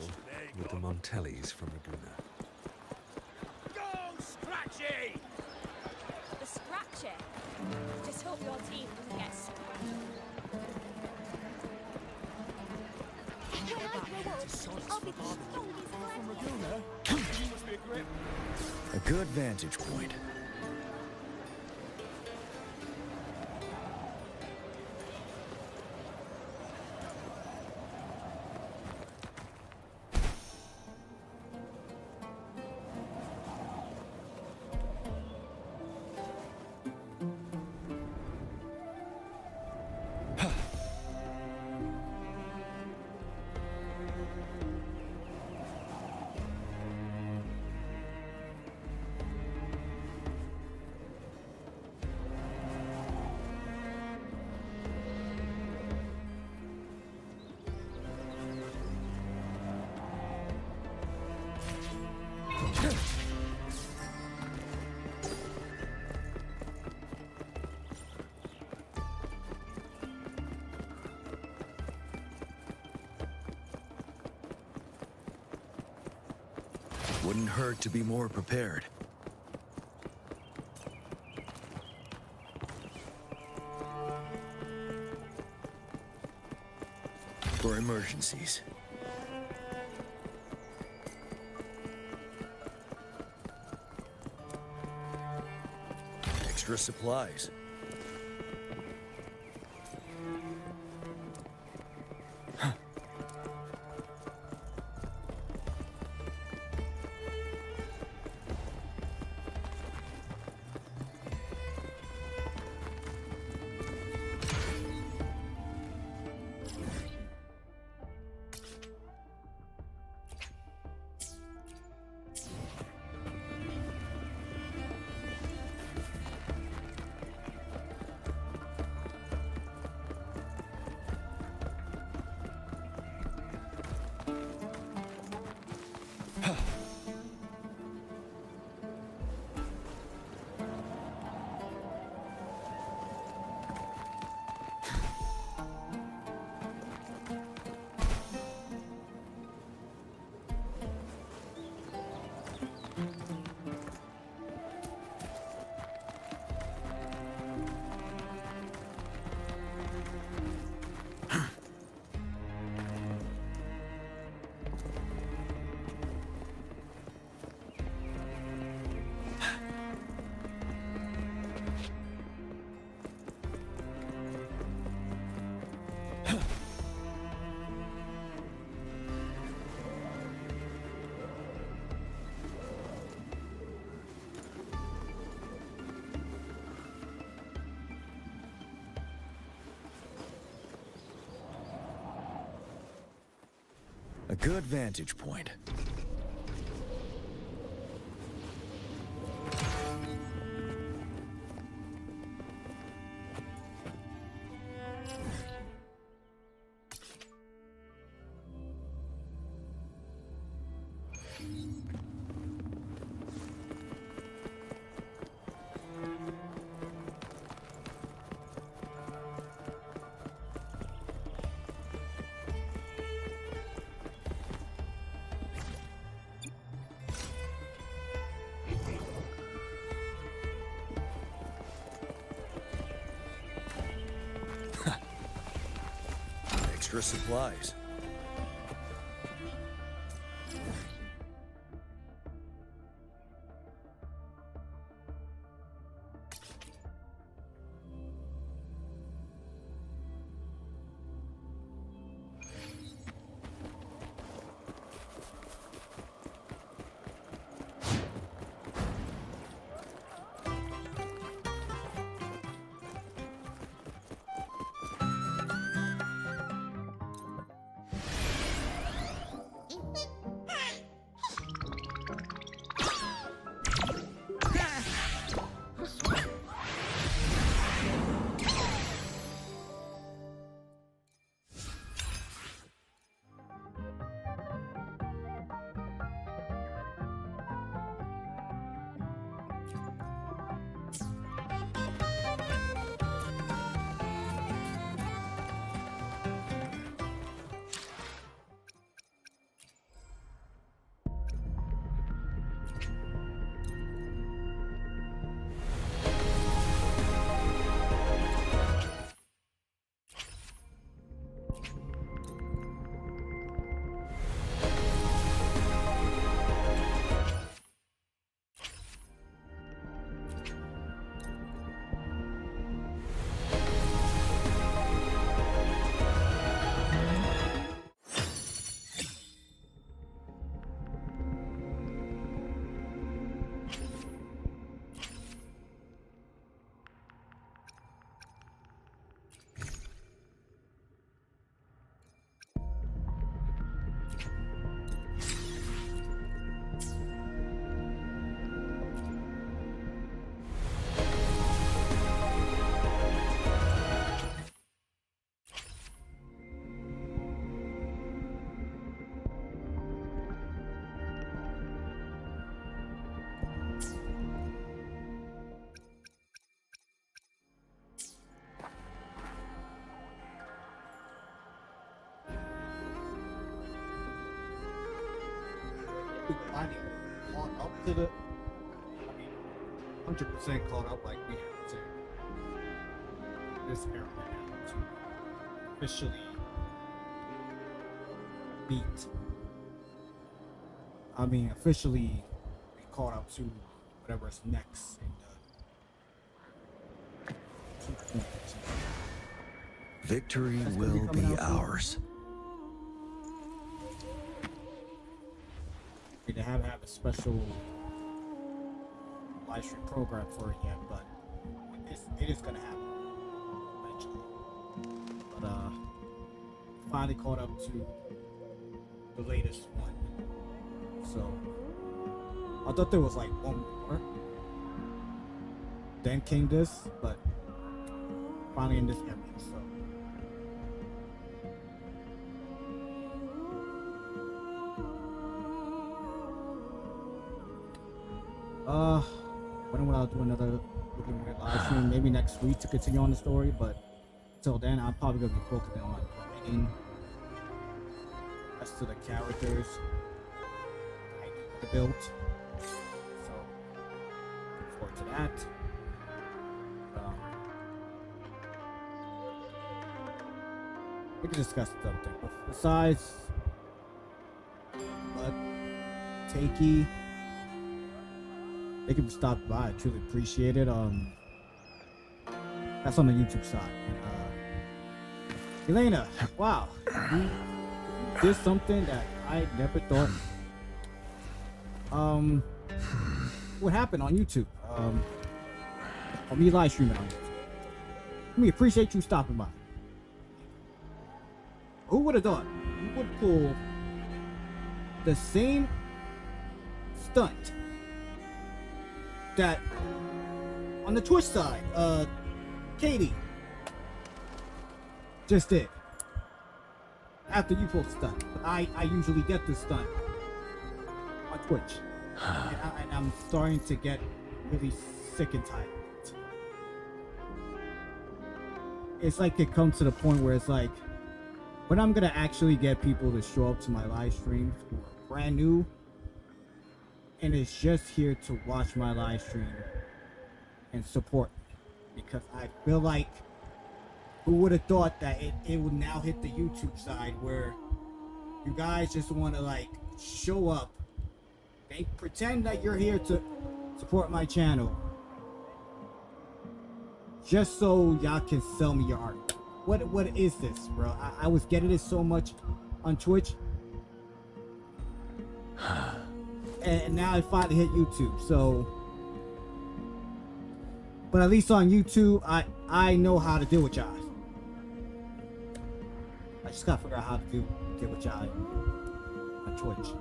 with the Montellis from Laguna. Go, Scratchy! The Scratcher? Just hope your team doesn't get A good vantage point. Wouldn't hurt to be more prepared. for emergencies. Extra supplies. A good vantage point. Extra supplies. Finally caught up to the, I mean, 100% caught up like we have to this era now to officially officially be caught up to whatever's next in the Victory That's gonna will coming be out soon. ours. They haven't had a special live stream program for it yet, but it is gonna happen eventually. But finally caught up to the latest one. So I thought there was like one more. Then came this, but finally in this area. So when will I do another live stream? Maybe next week to continue on the story, but until then I'm probably gonna be focusing on writing rest of the characters I built. So look forward to that. We can discuss something. But besides Takey, they can stop by. I truly appreciate it. That's on the YouTube side. And, Elena, wow, you did something that I never thought. What happened on YouTube? Or me live streaming on YouTube. We appreciate you stopping by. Who would have thought you would pull the same stunt that on the Twitch side, Katie just did after you pulled the stunt? I usually get this stunt on Twitch, and I'm starting to get really sick and tired of it. It's like it comes to the point where it's like, when I'm gonna actually get people to show up to my live streams who are brand new and it's just here to watch my live stream and support me, because I feel like, who would have thought that it would now hit the YouTube side where you guys just want to like show up, they pretend that you're here to support my channel just so y'all can sell me your art. What is this, bro? I was getting it so much on Twitch, and now I finally hit YouTube. So, but at least on YouTube, I know how to deal with y'all. I just gotta figure out how to deal with y'all on Twitch.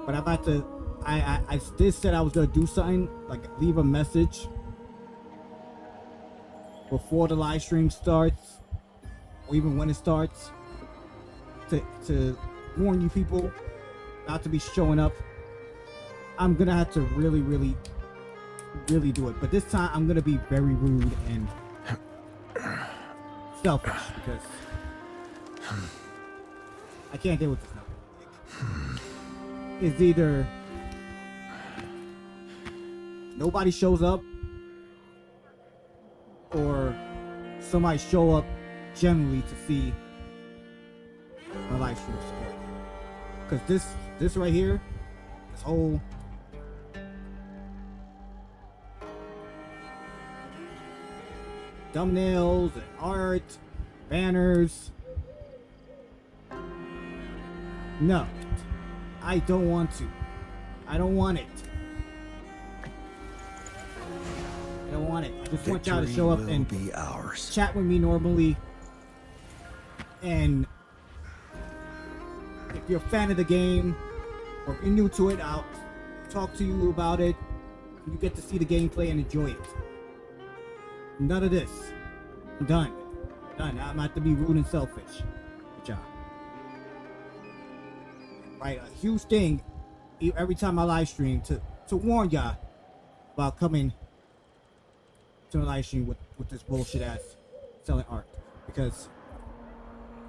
But I'm about to. I did said I was gonna do something like leave a message before the live stream starts, or even when it starts, to warn you people not to be showing up. I'm gonna have to really do it, but this time I'm gonna be very rude and selfish, because I can't deal with this now. It's either nobody shows up, or somebody show up generally to see my live stream support. Because this right here, this whole thumbnails and art, banners, no, I don't want to. I don't want it. I don't want it. I just want y'all to show up and be ours. Chat with me normally. And if you're a fan of the game, or if you're new to it, I'll talk to you about it. You get to see the gameplay and enjoy it. None of this. I'm done. Done. I'm not to be rude and selfish with y'all. Right, a huge thing every time I live stream to warn y'all about coming to a live stream with this bullshit ass selling art. Because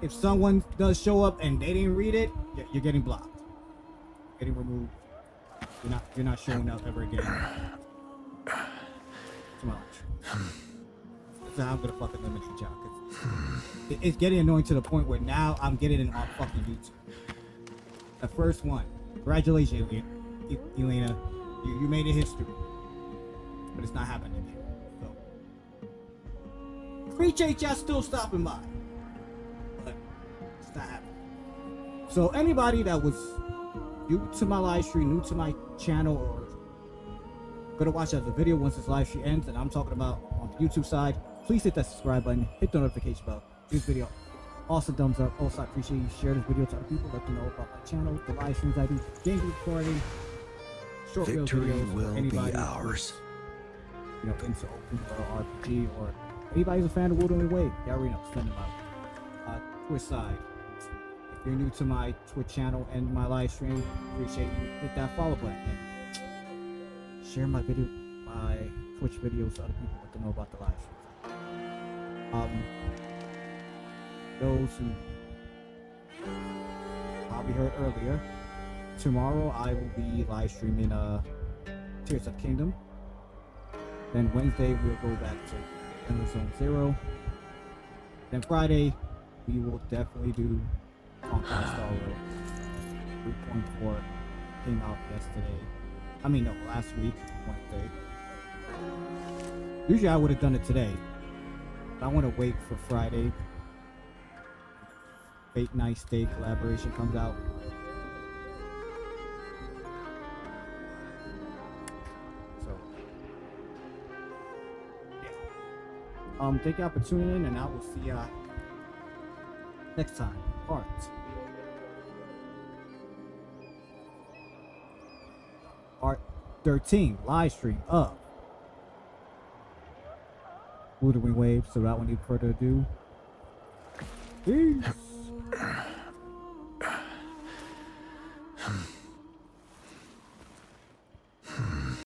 if someone does show up and they didn't read it, you're getting blocked, getting removed. You're not showing up ever again. Come on. That's how I'm gonna fucking limit you, y'all. It's getting annoying to the point where now I'm getting it on fucking YouTube. The first one. Congratulations, Elena. You made it history. But it's not happening again. So appreciate y'all still stopping by. But it's not happening. So anybody that was new to my live stream, new to my channel, or gonna watch as a video once this live stream ends, and I'm talking about on the YouTube side, please hit that subscribe button, hit the notification bell. This video, awesome thumbs up. Also, I appreciate you share this video to other people, let them know about my channel, the live streams I do, game recording, short Victory videos, will anybody be ours. You know, into open world RPG, or anybody's a fan of Wuthering Wave, you already know, send them out. Twitch side. If you're new to my Twitch channel and my live stream, appreciate you hit that follow button and share my Twitch videos to other people, let them know about the live stream. Those who probably heard earlier, tomorrow I will be live streaming Tears of Kingdom. Then Wednesday we'll go back to Endless Zone 0. Then Friday we will definitely do Honkai Star Rail 3.4. Came out yesterday. I mean, no, last week, Wednesday. Usually I would have done it today, but I want to wait for Friday. Fate Night Stay collaboration comes out. So, yeah. Thank y'all for tuning in, and I will see y'all next time. Part 13 live stream of Wuthering Waves. So without any further ado, peace.